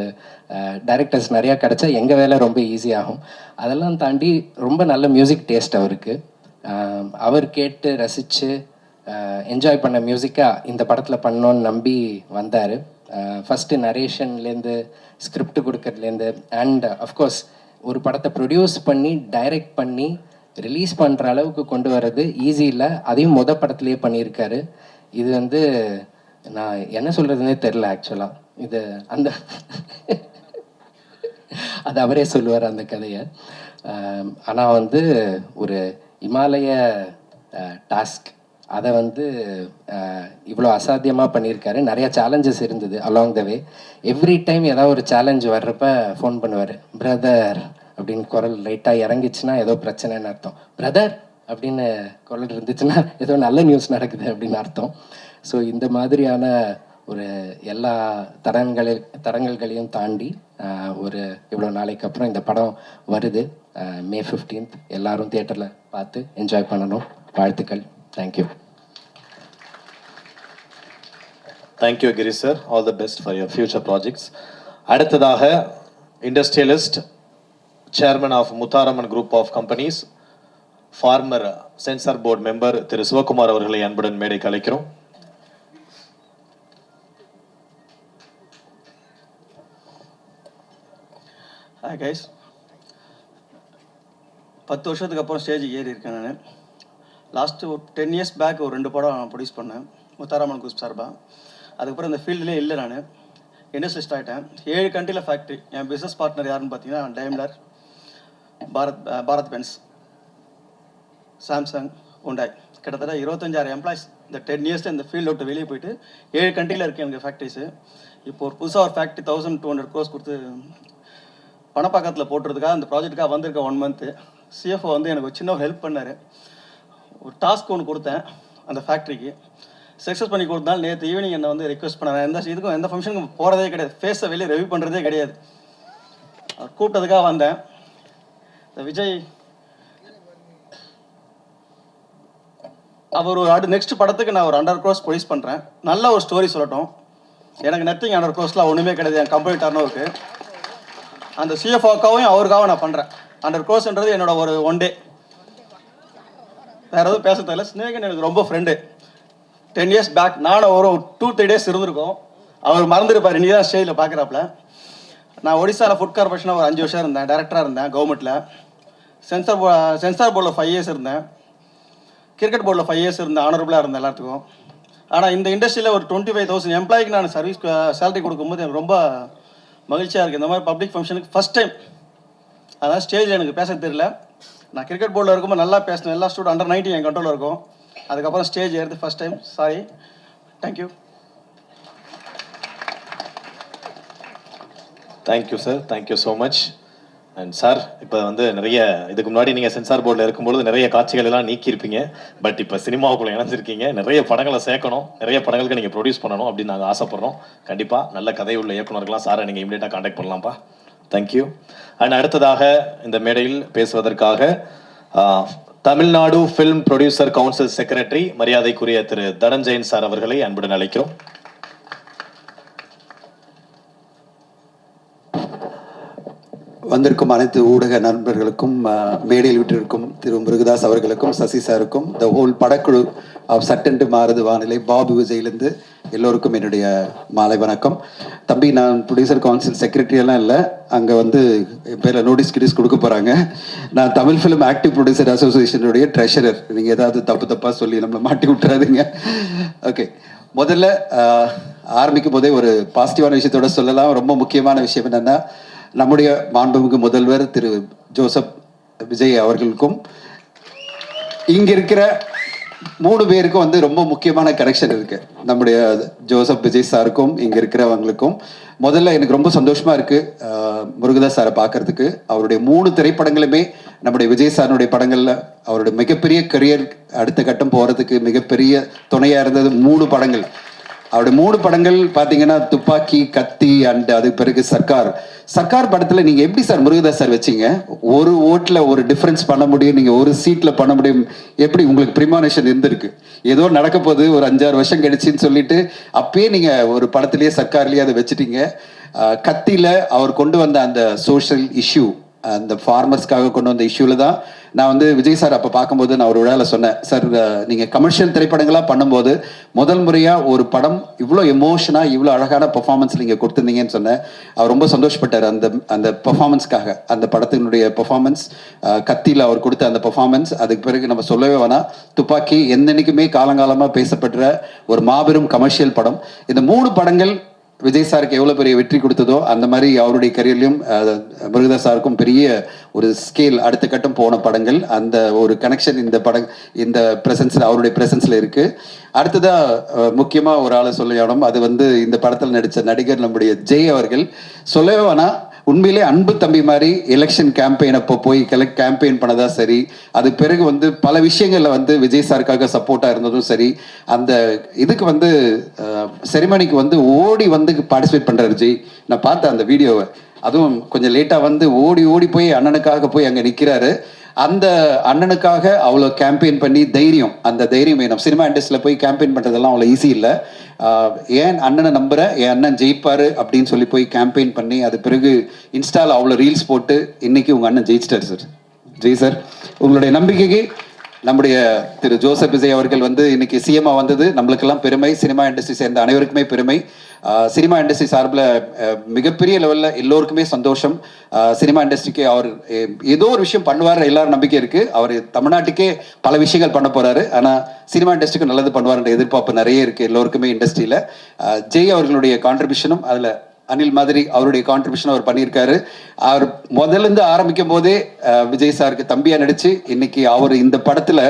டைரக்டர்ஸ் நிறையா கிடச்சா எங்கள் வேலை ரொம்ப ஈஸியாகும். அதெல்லாம் தாண்டி ரொம்ப நல்ல மியூசிக் டேஸ்ட் அவருக்கு. அவர் கேட்டு ரசித்து என்ஜாய் பண்ண மியூசிக்காக இந்த படத்தில் பண்ணோன்னு நம்பி வந்தார். ஃபஸ்ட்டு நரேஷன்லேருந்து ஸ்கிரிப்ட் கொடுக்கறதுலேருந்து அண்ட் அஃப்கோர்ஸ் ஒரு படத்தை ப்ரொடியூஸ் பண்ணி டைரக்ட் பண்ணி ரிலீஸ் பண்ணுற அளவுக்கு கொண்டு வர்றது ஈஸி இல்லை. அதையும் படத்துலேயே பண்ணியிருக்காரு. இது வந்து நான் என்ன சொல்கிறதுனே தெரில ஆக்சுவலாக. இது அந்த அது அவரே சொல்லுவார் அந்த கதையை. ஆனால் வந்து ஒரு இமாலய டாஸ்க், அதை வந்து இவ்வளோ அசாத்தியமாக பண்ணியிருக்காரு. நிறையா சேலஞ்சஸ் இருந்தது along the way. Every time ஏதாவது ஒரு சேலஞ்ச் வர்றப்ப ஃபோன் பண்ணுவார். பிரதர் அப்படின்னு குரல் லைட்டாக இறங்கிச்சுன்னா ஏதோ பிரச்சனைன்னு அர்த்தம். பிரதர் அப்படின்னு குரல் இருந்துச்சுன்னா ஏதோ நல்ல நியூஸ் நடக்குது அப்படின்னு அர்த்தம். ஸோ இந்த மாதிரியான ஒரு எல்லா தடங்கல்களையும் தாண்டி ஒரு இவ்வளோ நாளைக்கு அப்புறம் இந்த படம் வருது. May 15th எல்லாரும் தியேட்டரில் பார்த்து என்ஜாய் பண்ணணும். வாழ்த்துக்கள். Thank you. Thank you Girish sir. All the best for your future projects. அடுத்ததாக industrialist, chairman of Mutharamman group of companies, former censor board member Thiru Sivakumar அவர்களை அன்புடன் மேடைக்கு அழைக்கிறோம். Hi guys. 10 வருஷத்துக்கு அப்புறம் ஸ்டேஜுக்கு ஏறி இருக்கேன் நான். லாஸ்ட்டு ஒரு 10 இயர்ஸ் பேக் ஒரு 2 படம் ப்ரொடியூஸ் பண்ணேன் முத்தாரம்மன் குரூப் சார்பாக. அதுக்கப்புறம் இந்த ஃபீல்டுலேயே இல்லை. நான் இண்டஸ்ட்ரியலிஸ்ட் ஆகிட்டேன். 7 கண்ட்ரியில் ஃபேக்ட்ரி. என் பிஸ்னஸ் பார்ட்னர் யாருன்னு பார்த்தீங்கன்னா டைம்லர், பாரத் பென்ஸ், சாம்சங், உண்டாய். கிட்டத்தட்ட 25,000 எம்ப்ளாயிஸ் இந்த 10 இயர்ஸில் இந்த ஃபீல்டு விட்டு வெளியே போயிட்டு 7 கண்ட்ரியில் இருக்குது எனக்கு ஃபேக்ட்ரிஸு. இப்போ ஒரு புதுசாக ஒரு ஃபேக்ட்ரி 1200 crores கொடுத்து பணப்பாக்கத்தில் போட்டுறதுக்காக அந்த ப்ராஜெக்ட்டுக்காக வந்திருக்க 1 month. சிஎஃப்ஓ வந்து எனக்கு ஒரு சின்ன ஹெல்ப் பண்ணார். ஒரு டாஸ்க் ஒன்று கொடுத்தேன் அந்த ஃபேக்ட்ரிக்கு. சக்ஸஸ் பண்ணி கொடுத்தாலும் நேற்று ஈவினிங் என்னை வந்து ரெக்வஸ்ட் பண்ணார். எந்த ஃபங்க்ஷனுக்கும் போகிறதே கிடையாது, ஃபேஸை வெளியே ரிவ்யூ பண்ணுறதே கிடையாது. அவர் கூப்பிட்டதுக்காக வந்தேன். இந்த விஜய் அவர் ஒரு நெக்ஸ்ட் படத்துக்கு நான் ஒரு 100 crores ப்ரொடியூஸ் பண்ணுறேன். நல்ல ஒரு ஸ்டோரி சொல்லட்டும். எனக்கு நத்திங் 100 crores ஒன்றுமே கிடையாது. என் கம்பெனி டர்ன் ஓவருக்கு அந்த சிஎஃப்ஓக்காகவும் அவருக்காக நான் பண்ணுறேன். 100 crores என்னோட ஒரு 1 day. வேறு எதுவும் பேச தெரியல. ஸ்னேகன் எனக்கு ரொம்ப ஃப்ரெண்டு. 10 years பேக் நானும் ஒரு 2-3 days இருந்திருக்கோம். அவர் மறந்துருப்பார், இன்றைக்கி தான் ஸ்டேஜில் பார்க்குறாப்புல. நான் ஒடிசாவில் ஃபுட் கார்பரேஷனாக ஒரு 5 வருஷம் இருந்தேன், டைரக்டராக இருந்தேன் கவர்மெண்ட்டில். சென்சார் போர்டில் 5 years இருந்தேன். கிரிக்கெட் போர்டில் 5 years இருந்தேன், ஆனரபுளாக இருந்தேன் எல்லாத்துக்கும். ஆனால் இந்த இண்டஸ்ட்ரியில் ஒரு 25,000 எம்ப்ளாய்க்கு நான் சர்வீஸ் சேலரி கொடுக்கும்போது எனக்கு ரொம்ப மகிழ்ச்சியாக இருக்குது. இந்த மாதிரி பப்ளிக் ஃபங்க்ஷனுக்கு ஃபஸ்ட் டைம். அதனால் ஸ்டேஜில் எனக்கு பேச தெரியல. நான் கிரிக்கெட் போர்டில் இருக்கும்போது நல்லா பேசணும், எல்லா ஸ்டூடெண்ட் அண்டர் 19 என் கண்ட்ரோலில் இருக்கும். அதுக்கப்புறம் ஸ்டேஜ் ஏறுது first time, sorry. Thank you. Thank you sir, thank you so much. And sir, இப்போ வந்து நிறைய இதுக்கு முன்னாடி நீங்கள் சென்சார் போர்டில் இருக்கும்பொழுது நிறைய காட்சிகள் எல்லாம் நீக்கியிருப்பீங்க. பட் இப்போ சினிமாவுக்குள்ளே இணைஞ்சிருக்கீங்க, நிறைய படங்களை சேர்க்கணும், நிறைய படங்களுக்கு நீங்கள் ப்ரொடியூஸ் பண்ணணும் அப்படின்னு நாங்கள் ஆசைப்பட்றோம். கண்டிப்பாக நல்ல கதை உள்ள இயக்குனர்களாம் சாரை நீங்கள் இமீடியட்டாக காண்டாக்ட் பண்ணலாம்ப்பா. தேங்க்யூ. அண்ட் அடுத்ததாக இந்த மேடையில் பேசுவதற்காக Tamil Nadu film producer council secretary மரியாதைக்குரிய திரு தனஞ்சயன் சார் அவர்களை அன்புடன் அழைக்கிறோம். வந்திருக்கும் அனைத்து ஊடக நண்பர்களுக்கும், மேடையில் விட்டிருக்கும் திரு முருகதாஸ் அவர்களுக்கும், சசி சாருக்கும், த ஹோல் படக்குழு ஆஃப் சட்டென்று மாறுது வானிலை, பாபு விஜயிலேருந்து எல்லோருக்கும் என்னுடைய மாலை வணக்கம். தம்பி, நான் ப்ரொடியூசர் கவுன்சில் செக்ரட்டரியெல்லாம் இல்லை, அங்கே வந்து என் பேரில் நோட்டீஸ் கொடுக்க போகிறாங்க. நான் தமிழ் ஃபிலிம் ஆக்டிவ் ப்ரொடியூசர் அசோசியேஷனுடைய ட்ரெஷரர். நீங்கள் ஏதாவது தப்பாக சொல்லி நம்மளை மாட்டி விட்டுறாதீங்க. ஓகே, முதல்ல ஆரம்பிக்கும் போதே ஒரு பாசிட்டிவான விஷயத்தோட சொல்லலாம். ரொம்ப முக்கியமான விஷயம் என்னென்னா, நம்முடைய மாண்புமிகு முதல்வர் திரு ஜோசப் விஜய் அவர்களுக்கும் இங்க இருக்கிற 3 பேருக்கும் வந்து ரொம்ப முக்கியமான கனெக்ஷன் இருக்கு. நம்முடைய ஜோசப் விஜய் சாருக்கும் இங்க இருக்கிறவங்களுக்கும் முதல்ல எனக்கு ரொம்ப சந்தோஷமா இருக்கு முருகதாஸ் சாரை பார்க்கறதுக்கு. அவருடைய 3 திரைப்படங்களுமே நம்முடைய விஜய் சாருடைய படங்கள்ல அவருடைய மிகப்பெரிய கரியர் அடுத்த கட்டம் போறதுக்கு மிகப்பெரிய துணையா இருந்தது 3 படங்கள். அவருடைய 3 படங்கள் பார்த்தீங்கன்னா துப்பாக்கி, கத்தி அண்ட் அதுக்கு பிறகு சர்க்கார் படத்தில் நீங்கள் எப்படி சார் முருகதாஸ் சார் வச்சிங்க? ஒரு ஓட்டில் ஒரு டிஃப்ரென்ஸ் பண்ண முடியும், நீங்கள் ஒரு சீட்டில் பண்ண முடியும். எப்படி உங்களுக்கு ப்ரிமானேஷன் இருந்திருக்கு? ஏதோ நடக்க போகுது ஒரு 5-6 வருஷம் கழிச்சின்னு சொல்லிட்டு அப்பயே நீங்கள் ஒரு படத்துலேயே சர்க்கார்லேயே அதை வச்சுட்டீங்க. கத்தியில் அவர் கொண்டு வந்த அந்த சோஷியல் இஷ்யூ, அந்த ஃபார்மர்ஸ்க்காக கொண்டு வந்த இஷ்யூவில் தான் நான் வந்து விஜய் சார் அப்போ பார்க்கும்போது நான் ஒரு விழாவில் சொன்னேன், சார் நீங்கள் கமர்ஷியல் திரைப்படங்களாக பண்ணும்போது முதல் முறையாக ஒரு படம் இவ்வளோ எமோஷனாக இவ்வளோ அழகான பெர்ஃபார்மன்ஸ் நீங்கள் கொடுத்துருந்தீங்கன்னு சொன்னேன். அவர் ரொம்ப சந்தோஷப்பட்டார் அந்த பெர்ஃபார்மன்ஸ்க்காக. அந்த படத்தினுடைய பெர்ஃபார்மன்ஸ், கத்தியில் அவர் கொடுத்த அந்த பெர்ஃபார்மன்ஸ், அதுக்கு பிறகு நம்ம சொல்லவே வேணாம், துப்பாக்கி என்னைக்குமே காலங்காலமாக பேசப்படுற ஒரு மாபெரும் கமர்ஷியல் படம். இந்த 3 படங்கள் விஜய் சாருக்கு எவ்வளோ பெரிய வெற்றி கொடுத்ததோ அந்த மாதிரி அவருடைய கரியர்லையும் முருகதாஸ் சாருக்கும் பெரிய ஒரு ஸ்கேல் அடுத்த கட்டம் போன படங்கள். அந்த ஒரு கனெக்ஷன் இந்த ப்ரெசன்ஸில், அவருடைய ப்ரெசன்ஸில் இருக்குது. அடுத்ததாக முக்கியமாக ஒரு ஆளை சொல்லணும், அது வந்து இந்த படத்தில் நடித்த நடிகர் நம்முடைய ஜெய் அவர்கள். சொல்லவே வேணாம், உண்மையிலே அன்பு தம்பி மாதிரி எலெக்ஷன் கேம்பெயின் அப்போ போய் கேம்பெயின் பண்ணதா சரி, அது பிறகு வந்து பல விஷயங்களில் வந்து விஜய் சாருக்காக சப்போர்ட்டாக இருந்ததும் சரி, அந்த இதுக்கு வந்து செரிமனிக்கு வந்து ஓடி வந்து பார்ட்டிசிபேட் பண்ணுறாரு ஜெய். நான் பார்த்தேன் அந்த வீடியோவை, அதுவும் கொஞ்சம் லேட்டாக வந்து ஓடி போய் அண்ணனுக்காக போய் அங்கே நிற்கிறாரு. அந்த அண்ணனுக்காக அவ்வளோ கேம்பெயின் பண்ணி அந்த தைரியம் வேணும். சினிமா இண்டஸ்ட்ரியில் போய் கேம்பெயின் பண்ணுறதெல்லாம் அவ்வளோ ஈஸி இல்லை. ஏன் அண்ணனை நம்புகிறேன், என் அண்ணன் ஜெயிப்பார் அப்படின்னு சொல்லி போய் கேம்பெயின் பண்ணி அது பிறகு இன்ஸ்டாவில் அவ்வளோ ரீல்ஸ் போட்டு இன்னைக்கு உங்கள் அண்ணன் ஜெயிச்சிட்டார் சார். ஜெய் சார், உங்களுடைய நம்பிக்கைக்கு நம்முடைய திரு ஜோசப் விஜய் அவர்கள் வந்து இன்னைக்கு சிஎம்மா வந்தது நம்மளுக்கெல்லாம் பெருமை, சினிமா இண்டஸ்ட்ரி சேர்ந்த அனைவருக்குமே பெருமை. சினிமா இண்டஸ்ட்ரி சார்பில் மிகப்பெரிய லெவலில் எல்லோருக்குமே சந்தோஷம். சினிமா இண்டஸ்ட்ரிக்கு அவர் ஏதோ ஒரு விஷயம் பண்ணுவார், எல்லாரும் நம்பிக்கை இருக்குது. அவர் தமிழ்நாட்டுக்கே பல விஷயங்கள் பண்ண போகிறாரு, ஆனால் சினிமா இண்டஸ்ட்ரிக்கு நல்லது பண்ணுவார்ன்ற எதிர்பார்ப்பு நிறைய இருக்குது எல்லோருக்குமே இண்டஸ்ட்ரியில். ஜெய் அவர்களுடைய கான்ட்ரிபியூஷனும் அதில் அனில் மாதிரி அவருடைய கான்ட்ரிபியூஷன் அவர் பண்ணியிருக்காரு. அவர் முதல்லேருந்து ஆரம்பிக்கும் போதே விஜய் சாருக்கு தம்பியாக நடித்து இன்னைக்கு அவர் இந்த படத்தில்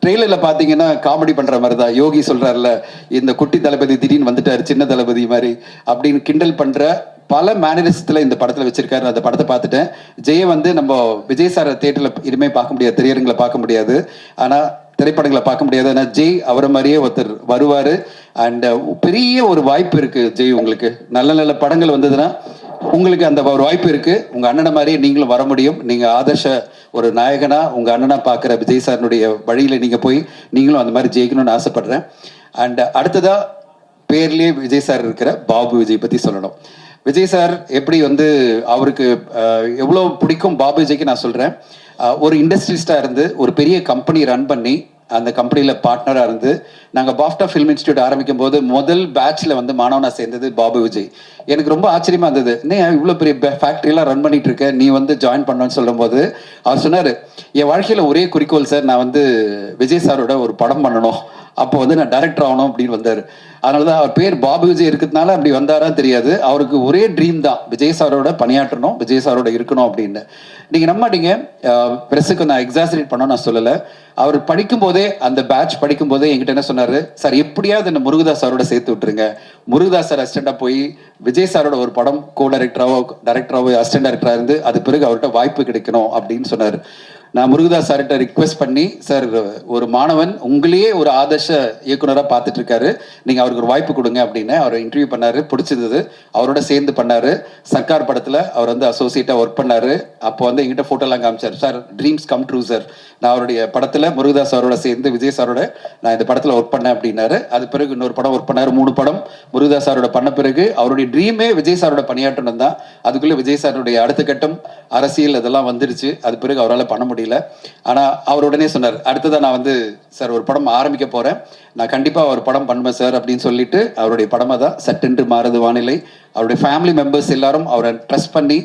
ட்ரெய்லரில் பார்த்தீங்கன்னா காமெடி பண்ணுற மாதிரி தான். யோகி சொல்கிறார்ல, இந்த குட்டி தளபதி திடீர்னு வந்துட்டார் சின்ன தளபதி மாதிரி அப்படின்னு கிண்டல் பண்ணுற பல மேனரிசத்தில் இந்த படத்தில் வச்சிருக்காரு. அந்த படத்தை பார்த்துட்டேன். ஜெய வந்து நம்ம விஜய் சார் தேட்டரில் இனிமேல் பார்க்க முடியாது, திரையரங்களை பார்க்க முடியாது, ஆனால் திரைப்படங்களை பார்க்க முடியாது. ஆனால் ஜெய் அவரை மாதிரியே ஒருத்தர் வருவார். அண்ட் பெரிய ஒரு வாய்ப்பு இருக்குது ஜெய், உங்களுக்கு நல்ல படங்கள் வந்ததுன்னா உங்களுக்கு அந்த ஒரு வாய்ப்பு இருக்குது. உங்கள் அண்ணனை மாதிரியே நீங்களும் வர முடியும். நீங்கள் ஆதர்ஷ ஒரு நாயகனாக உங்கள் அண்ணனாக பார்க்குற விஜய் சாரினுடைய வழியில் நீங்கள் போய் நீங்களும் அந்த மாதிரி ஜெயிக்கணும்னு ஆசைப்படுறேன். அண்ட் அடுத்ததாக பேர்லேயே விஜய் சார் இருக்கிற பாபு விஜய் பற்றி சொல்லணும். விஜய் சார் எப்படி வந்து அவருக்கு எவ்வளோ பிடிக்கும் பாபு விஜய்க்கு நான் சொல்கிறேன். ஒரு இண்டஸ்ட்ரிஸ்டாக இருந்து ஒரு பெரிய கம்பெனி ரன் பண்ணி அந்த கம்பெனியில் பார்ட்னராக இருந்து நாங்கள் பாஃப்டா ஃபிலிம் இன்ஸ்டியூட் ஆரம்பிக்கும் போது முதல் பேட்சில் வந்து மாணவனாக சேர்ந்தது பாபு விஜய். எனக்கு ரொம்ப ஆச்சரியமாக இருந்தது, நீ இவ்வளோ பெரிய ஃபேக்ட்ரியெலாம் ரன் பண்ணிட்டு இருக்க, நீ வந்து ஜாயின் பண்ணணும்னு சொல்லும்போது அவர் சொன்னார், என் வாழ்க்கையில் ஒரே குறிக்கோள் சார், நான் வந்து விஜய் சாரோட ஒரு படம் பண்ணணும் அப்போ வந்து நான் டைரக்டர் ஆகணும் அப்படின்னு வந்தார். அதனால தான் அவர் பேர் பாபு விஜய் இருக்கிறதுனால அப்படி வந்தாரான்னு தெரியாது. அவருக்கு ஒரே ட்ரீம் தான், விஜய் சாரோட பணியாற்றணும், விஜய் சாரோட இருக்கணும் அப்படின்னு. நீங்கள் நம்ப மாட்டீங்க, ப்ரெஸ்ஸுக்கு நான் எக்ஸாசரேட் பண்ண நான் சொல்லலை. அவர் படிக்கும்போதே, அந்த பேட்ச் படிக்கும்போதே என்கிட்ட என்ன சொன்னார், சார் எப்படியாவது என்ன முருகதாஸ் சாரோட சேர்த்து விட்டுருங்க. முருகதாஸ் சார் அசிஸ்டண்டாக போய் விஜய் சாரோட ஒரு படம் கோ டைரக்டராகவோ அசிஸ்டன்ட் டைரக்டராக இருந்து அது பிறகு அவர்கிட்ட வாய்ப்பு கிடைக்கணும் அப்படின்னு சொன்னார். நான் முருகதாஸ் சார்கிட்ட ரிக்வெஸ்ட் பண்ணி, சார் ஒரு மாணவன் உங்களையே ஒரு ஆதர்ஷ இயக்குனராக பார்த்துட்டு இருக்காரு, நீங்கள் அவருக்கு ஒரு வாய்ப்பு கொடுங்க அப்படின்னு அவர் இன்டர்வியூ பண்ணார். பிடிச்சிருந்தது, அவரோட சேர்ந்து பண்ணார். சர்க்கார் படத்தில் அவர் வந்து அசோசியேட்டாக ஒர்க் பண்ணார். அப்போ வந்து எங்கிட்ட ஃபோட்டோலாம் காமிச்சார். Sir dreams come true sir, நான் அவருடைய படத்தில் முருகதாஸ் சாரோட சேர்ந்து விஜய் சாரோட நான் இந்த படத்தில் ஒர்க் பண்ணேன் அப்படின்னாரு. அது பிறகு இன்னொரு படம் ஒர்க் பண்ணார். 3 படம் முருகதாஸ் சாரோட பண்ண பிறகு அவருடைய ட்ரீமே விஜய் சாரோட பணியாற்றணும் தான். அதுக்குள்ளே விஜய் சாரோடைய அடுத்த கட்டம் அரசியல் அதெல்லாம் வந்துருச்சு. அது பிறகு அவரால் பண்ண முடியல. ஆனால் அவர் உடனே சொன்னார், அடுத்ததான் நான் வந்து சார் ஒரு படம் ஆரம்பிக்க போகிறேன், நான் கண்டிப்பாக ஒரு படம் பண்ணுவேன் சார் அப்படின்னு சொல்லிட்டு அவருடைய படமாக தான் சட்டென்று மாறுது வானிலை. அவருடைய ஃபேமிலி மெம்பர்ஸ் எல்லாரும் அவரை ட்ரஸ்ட் பண்ணி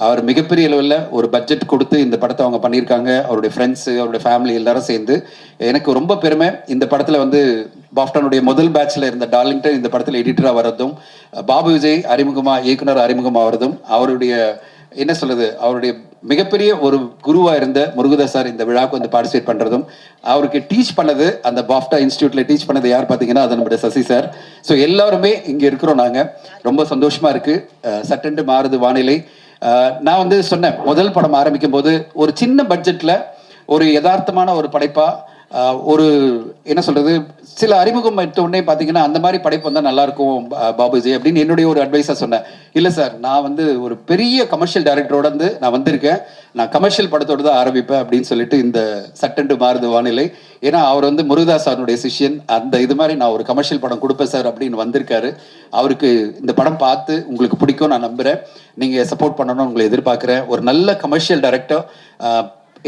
அவர் மிகப்பெரிய அளவில் ஒரு பட்ஜெட் கொடுத்து இந்த படத்தை அவங்க பண்ணியிருக்காங்க. அவருடைய ஃப்ரெண்ட்ஸு, அவருடைய ஃபேமிலி எல்லாரும் சேர்ந்து. எனக்கு ரொம்ப பெருமை, இந்த படத்தில் வந்து பாஃப்டனுடைய முதல் பேட்சில் இருந்த டார்லிங்டன் இந்த படத்தில் எடிட்டராக வர்றதும், பாபு விஜய் இயக்குனர் அறிமுகமாகிறதும், அவருடைய என்ன சொல்றது, அவருடைய மிகப்பெரிய ஒரு குருவாக இருந்த முருகதாஸ் சார் இந்த விழாவுக்கு வந்து பார்ட்டிசிபேட் பண்ணுறதும், அவருக்கு டீச் பண்ணது, அந்த பாஃப்டா இன்ஸ்டியூட்டில் டீச் பண்ணது யார் பார்த்தீங்கன்னா அது நம்முடைய சசி சார். ஸோ எல்லாருமே இங்கே இருக்கிறோம். நாங்கள் ரொம்ப சந்தோஷமாக இருக்குது. சட்டென்று மாறுது வானிலை. நான் வந்து சொன்னேன், முதல் படம் ஆரம்பிக்கும் போது ஒரு சின்ன பட்ஜெட்டில் ஒரு யதார்த்தமான ஒரு படைப்பாக, ஒரு என்ன சொல்கிறது, சில அறிமுகம் எடுத்த உடனே பார்த்தீங்கன்னா அந்த மாதிரி படைப்பு வந்தால் நல்லாயிருக்கும் பாபுஜி அப்படின்னு என்னுடைய ஒரு அட்வைஸாக சொன்னேன். இல்லை சார், நான் வந்து ஒரு பெரிய கமர்ஷியல் டைரக்டரோட வந்து நான் வந்திருக்கேன், நான் கமர்ஷியல் படத்தோடு தான் ஆரம்பிப்பேன் அப்படின்னு சொல்லிட்டு இந்த சட்டென்று மாறுது வானிலை. ஏன்னா அவர் வந்து முருகதாஸ் சாருடைய சிஷ்யன், அந்த இது மாதிரி நான் ஒரு கமர்ஷியல் படம் கொடுப்பேன் சார் அப்படின்னு வந்திருக்காரு. அவருக்கு இந்த படம் பார்த்து உங்களுக்கு பிடிக்கும் நான் நம்புகிறேன். நீங்கள் சப்போர்ட் பண்ணணும்னு உங்களை எதிர்பார்க்குறேன். ஒரு நல்ல கமர்ஷியல் டைரக்டர்,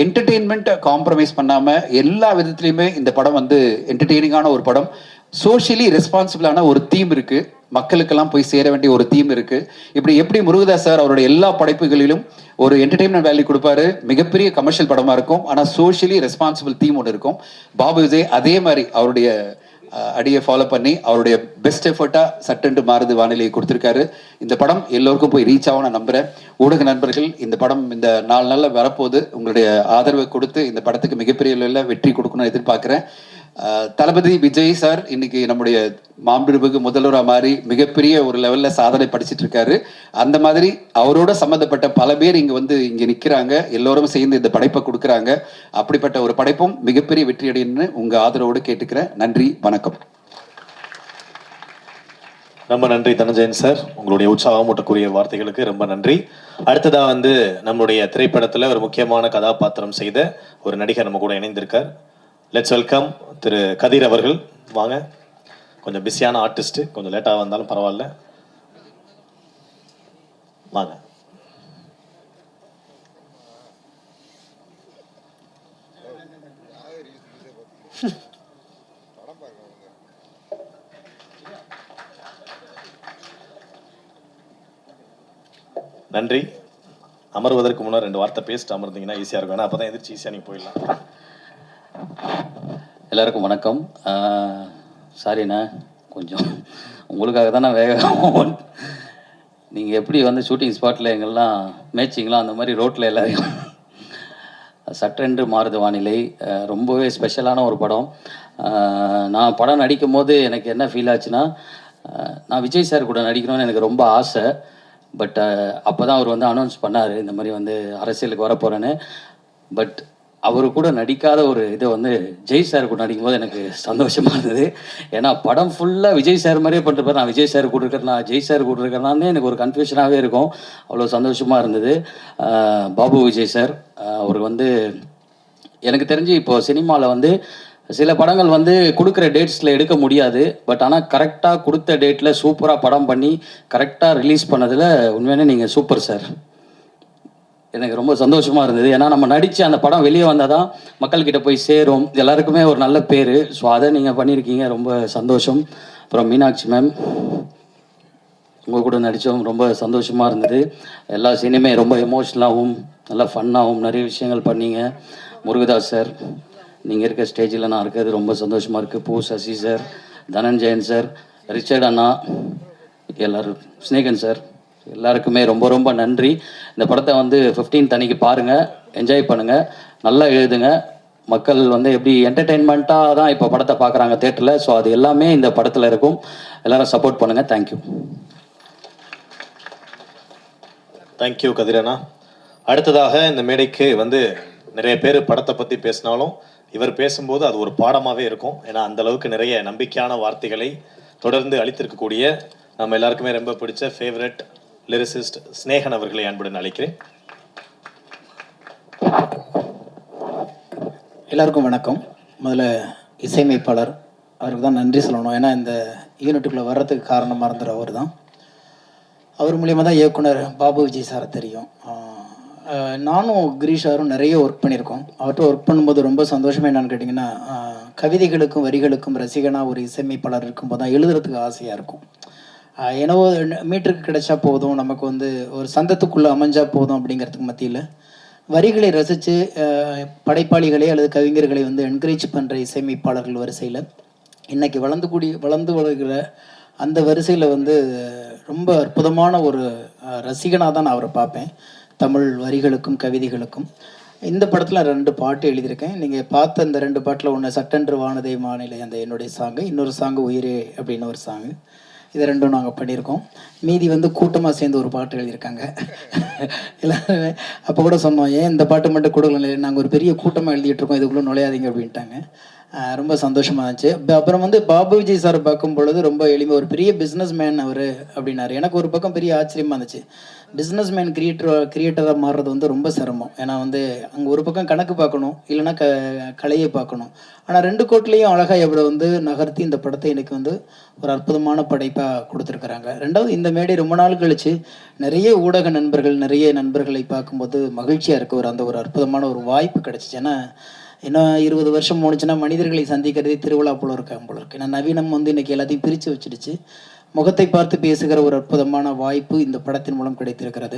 என்டர்டெயின்மெண்ட்டை காம்ப்ரமைஸ் பண்ணாமல் எல்லா விதத்துலையுமே இந்த படம் வந்து என்டர்டெய்னிங்கான ஒரு படம். சோஷியலி ரெஸ்பான்சிபிளான ஒரு தீம் இருக்குது, மக்களுக்கெல்லாம் போய் சேர வேண்டிய ஒரு தீம் இருக்குது. எப்படி முருகதாஸ் சார் அவருடைய எல்லா படைப்புகளிலும் ஒரு என்டர்டெயின்மெண்ட் வேல்யூ கொடுப்பாரு, மிகப்பெரிய கமர்ஷியல் படமாக இருக்கும், ஆனால் சோஷியலி ரெஸ்பான்சிபிள் தீம் ஒன்று இருக்கும். பாபு விஜய் அதே மாதிரி அவருடைய அடியை ஃபாலோ பண்ணி அவருடைய பெஸ்ட் எஃபர்ட்டாக சட்டென்று மாறுது வானிலையை கொடுத்துருக்காரு. இந்த படம் எல்லோருக்கும் போய் ரீச் ஆகும் நான் நம்புகிறேன். ஊடக நண்பர்கள், இந்த படம் இந்த 4 நாளில் வரப்போது, உங்களுடைய ஆதரவை கொடுத்து இந்த படத்துக்கு மிகப்பெரிய அளவில் வெற்றி கொடுக்கணும்னு எதிர்பார்க்குறேன். தளபதி விஜய் சார் இன்னைக்கு நம்முடைய மாண்புமிகு முதல்வராக மாறி மிகப்பெரிய ஒரு லெவலில் சாதனை படிச்சுட்டு இருக்காரு. அந்த மாதிரி அவரோட சம்மந்தப்பட்ட பல பேர் இங்கே நிற்கிறாங்க, எல்லோரும் சேர்ந்து இந்த படைப்பை கொடுக்குறாங்க. அப்படிப்பட்ட ஒரு படைப்பும் மிகப்பெரிய வெற்றி அடையணும்னு உங்கள் ஆதரவோடு கேட்டுக்கிறேன். நன்றி, வணக்கம். ரொம்ப நன்றி தனஞ்சயன் சார், உங்களுடைய உற்சாகமூட்டக்கூடிய வார்த்தைகளுக்கு ரொம்ப நன்றி. அடுத்ததாக வந்து நம்மளுடைய திரைப்படத்தில் ஒரு முக்கியமான கதாபாத்திரம் செய்த ஒரு நடிகர் நம்ம கூட இணைந்திருக்கார். லெட்ஸ் வெல்கம் திரு கதிர் அவர்கள். வாங்க, கொஞ்சம் பிஸியான ஆர்டிஸ்ட், கொஞ்சம் லேட்டாக வந்தாலும் பரவாயில்ல, வாங்க. நன்றி. அமர்வதற்கு முன்னாடி 2 வார்த்தை பேசிட்டு அமர்ந்தீங்கன்னா ஈஸியாக இருக்கும். ஏன்னா அப்போ தான் எதிர்த்து ஈஸியாக நீங்கள் போயிடலாம். எல்லாருக்கும் வணக்கம். சாரிண்ணா, கொஞ்சம் உங்களுக்காக தான் நான் வேகம். நீங்கள் எப்படி வந்து ஷூட்டிங் ஸ்பாட்டில் எங்கெல்லாம் மேட்சிங்லாம் அந்த மாதிரி ரோட்டில் எல்லாரையும் சட்டென்று மாறுது வானிலை ரொம்பவே ஸ்பெஷலான ஒரு படம். நான் படம் நடிக்கும் போது எனக்கு என்ன ஃபீல் ஆச்சுன்னா, நான் விஜய் சார் கூட நடிக்கணும்னு எனக்கு ரொம்ப ஆசை. பட் அப்போ தான் அவர் வந்து அனௌன்ஸ் பண்ணார், இந்த மாதிரி வந்து அரசியலுக்கு வரப்போகிறேன்னு. பட் அவர் கூட நடிக்காத ஒரு இதை வந்து ஜெய் சார் கூட நடிக்கும்போது எனக்கு சந்தோஷமாக இருந்தது. ஏன்னா படம் ஃபுல்லாக விஜய் சார் மாதிரியே பண்ணிருப்பார். நான் விஜய் சார் கூட இருக்கிறேன்னா ஜெய் சார் கூட இருக்கிறனாலே எனக்கு ஒரு கன்ஃபியூஷனாகவே இருக்கும். அவ்வளோ சந்தோஷமாக இருந்தது. பாபு விஜய் சார் அவர் வந்து எனக்கு தெரிஞ்சு இப்போது சினிமாவில் வந்து சில படங்கள் வந்து கொடுக்குற டேட்ஸில் எடுக்க முடியாது. பட் ஆனால் கரெக்டாக கொடுத்த டேட்டில் சூப்பராக படம் பண்ணி கரெக்டாக ரிலீஸ் பண்ணதில் உண்மையான நீங்கள் சூப்பர் சார். எனக்கு ரொம்ப சந்தோஷமாக இருந்தது. ஏன்னா நம்ம நடித்து அந்த படம் வெளியே வந்தால் தான் மக்கள்கிட்ட போய் சேரும், எல்லாருக்குமே ஒரு நல்ல பேர். ஸோ அதை நீங்கள் பண்ணியிருக்கீங்க, ரொம்ப சந்தோஷம். அப்புறம் மீனாட்சி மேம், உங்கள் கூட நடித்தோம், ரொம்ப சந்தோஷமாக இருந்தது. எல்லா சீனுமே ரொம்ப எமோஷ்னலாகவும் நல்லா ஃபன்னாகவும் நிறைய விஷயங்கள் பண்ணீங்க. முருகதாஸ் சார், நீங்கள் இருக்க ஸ்டேஜில் நான் இருக்கிறது ரொம்ப சந்தோஷமாக இருக்குது. பூ, சசி சார், தனஞ்சயன் சார், ரிச்சர்ட் அண்ணா, எல்லோரும், ஸ்னேகன் சார், எல்லாருக்குமே ரொம்ப ரொம்ப நன்றி. இந்த படத்தை வந்து 15th அன்னைக்கு பாருங்கள், என்ஜாய் பண்ணுங்கள், நல்லா எழுதுங்க. மக்கள் வந்து எப்படி என்டர்டெயின்மெண்ட்டாக தான் இப்போ படத்தை பார்க்குறாங்க தேட்டரில். ஸோ அது எல்லாமே இந்த படத்தில் இருக்கும். எல்லோரும் சப்போர்ட் பண்ணுங்கள். தேங்க்யூ. தேங்க்யூ கதிரண்ணா. அடுத்ததாக இந்த மேடைக்கு வந்து நிறைய பேர் படத்தை பற்றி பேசினாலும் இவர் பேசும்போது அது ஒரு பாடமாகவே இருக்கும். ஏன்னா அந்த அளவுக்கு நிறைய நம்பிக்கையான வார்த்தைகளை தொடர்ந்து அளித்திருக்கக்கூடிய நம்ம எல்லாருக்குமே ரொம்ப பிடிச்ச ஃபேவரட் லிரிசிஸ்ட் ஸ்னேகன் அவர்களை அன்புடன் அழைக்கிறேன். எல்லாருக்கும் வணக்கம். முதல்ல இசையமைப்பாளர் அவருக்கு தான் நன்றி சொல்லணும். ஏன்னா இந்த யூனிட்டுக்குள்ளே வர்றதுக்கு காரணமாக இருந்தார் அவர் தான். அவர் மூலியமாக தான் இயக்குனர் பாபு விஜய் சாரை தெரியும். நானும் கிரீஷாரும் நிறைய ஒர்க் பண்ணியிருக்கோம். அவர்கிட்ட ஒர்க் பண்ணும்போது ரொம்ப சந்தோஷமாக என்னென்னு கேட்டிங்கன்னா, கவிதைகளுக்கும் வரிகளுக்கும் ரசிகனாக ஒரு இசையமைப்பாளர் இருக்கும்போது தான் எழுதுறதுக்கு ஆசையாக இருக்கும். ஏன்னா மீட்டருக்கு கிடைச்சா போதும், நமக்கு வந்து ஒரு சந்தத்துக்குள்ளே அமைஞ்சால் போதும் அப்படிங்கிறதுக்கு மத்தியில் வரிகளை ரசித்து படைப்பாளிகளே அல்லது கவிஞர்களை வந்து என்கரேஜ் பண்ணுற இசையமைப்பாளர்கள் வரிசையில் இன்றைக்கி வளர்ந்து வருகிற அந்த வரிசையில் வந்து ரொம்ப அற்புதமான ஒரு ரசிகனாக தான் நான் அவரை பார்ப்பேன். தமிழ் வரிகளுக்கும் கவிதைகளுக்கும். இந்த படத்தில் 2 பாட்டு எழுதியிருக்கேன். நீங்கள் பார்த்த இந்த 2 பாட்டில் ஒன்று சட்டென்று வானதை மாநிலை அந்த என்னுடைய சாங்கு, இன்னொரு சாங்கு உயிரே அப்படின்னு ஒரு சாங்கு. இது 2ம் நாங்கள் பண்ணியிருக்கோம். மீதி வந்து கூட்டமாக சேர்ந்து ஒரு பாட்டு எழுதியிருக்காங்க எல்லாருமே. அப்போ கூட சொன்னோம், ஏன் இந்த பாட்டு மட்டும் கொடுக்கல, நாங்கள் ஒரு பெரிய கூட்டமாக எழுதிட்டு இருக்கோம், இதுக்குள்ளே நுழையாதீங்க அப்படின்ட்டாங்க. ரொம்ப சந்தோஷமாக இருந்துச்சு. அப்புறம் வந்து பாபு விஜய் சாரை பார்க்கும் பொழுது ரொம்ப எளிமை, ஒரு பெரிய பிஸ்னஸ் மேன் அவர் அப்படின்னாரு. எனக்கு ஒரு பக்கம் பெரிய ஆச்சரியமாக இருந்துச்சு. பிஸ்னஸ் மேன் கிரியேட்டராக மாறுறது வந்து ரொம்ப சிரமம். ஏன்னா வந்து அங்கே ஒரு பக்கம் கணக்கு பார்க்கணும், இல்லைன்னா கலையை பார்க்கணும். ஆனால் 2 கோட்லேயும் அழகாக எவ்வளோ வந்து நகர்த்தி இந்த படத்தை எனக்கு வந்து ஒரு அற்புதமான படைப்பாக கொடுத்துருக்குறாங்க. 2வது இந்த மேடை ரொம்ப நாள் கழித்து நிறைய ஊடக நண்பர்கள், நிறைய நண்பர்களை பார்க்கும்போது மகிழ்ச்சியாக இருக்க அந்த ஒரு அற்புதமான ஒரு வாய்ப்பு கிடச்சிச்சு. ஏன்னா இன்னும் 20 வருஷம் முடிச்சுன்னா மனிதர்களை சந்திக்கிறதே திருவிழா போல இருக்கு. ஏன்னா நவீனம் வந்து இன்றைக்கி எல்லாத்தையும் பிரித்து வச்சிடுச்சு. முகத்தை பார்த்து பேசுகிற ஒரு அற்புதமான வாய்ப்பு இந்த படத்தின் மூலம் கிடைத்திருக்கிறது.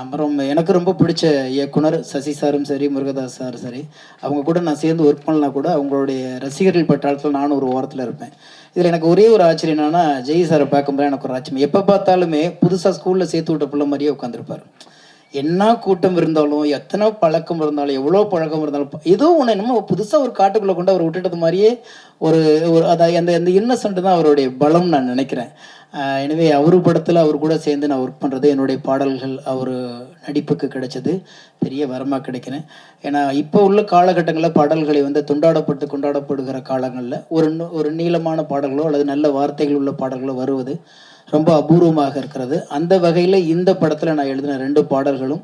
அப்புறம் எனக்கு ரொம்ப பிடிச்ச இயக்குனர் சசி சாரும் சரி, முருகதாஸ் சாரும் சரி, அவங்க கூட நான் சேர்ந்து ஒர்க் பண்ணலாம் கூட அவங்களுடைய ரசிகர்கள் பட்டாளத்தில் நானும் ஒரு ஓரத்தில் இருப்பேன். இதில் எனக்கு ஒரே ஒரு ஆச்சரியம் என்னன்னா, ஜெய் சாரை பார்க்கும்போது எனக்கு ஒரு ஆச்சரியம், எப்போ பார்த்தாலுமே புதுசாக ஸ்கூலில் சேர்த்து விட்ட பிள்ளை மாதிரியே உட்காந்துருப்பார். என்ன கூட்டம் இருந்தாலும், எத்தனை பழக்கம் இருந்தாலும், எவ்வளோ பழக்கம் இருந்தாலும், ஏதோ ஒன்று என்னமோ புதுசாக ஒரு காட்டுக்குள்ளே கொண்டு அவர் விட்டுட்டது மாதிரியே ஒரு அந்த இன்னசென்ட் தான் அவருடைய பலம் நான் நினைக்கிறேன். எனவே அவர் படத்தில் அவர் கூட சேர்ந்து நான் ஒர்க் பண்ணுறது, என்னுடைய பாடல்கள் அவர் நடிப்புக்கு கிடைச்சது பெரிய வரமாக கிடைக்கிறேன். ஏன்னா இப்போ உள்ள காலகட்டங்களில் பாடல்களை வந்து கொண்டாடப்படுகிற காலங்களில் ஒரு நீளமான பாடல்களோ அல்லது நல்ல வார்த்தைகள் உள்ள பாடல்களோ வருவது ரொம்ப அபூர்வமாக இருக்கிறது. அந்த வகையில் இந்த படத்தில் நான் எழுதின 2 பாடல்களும்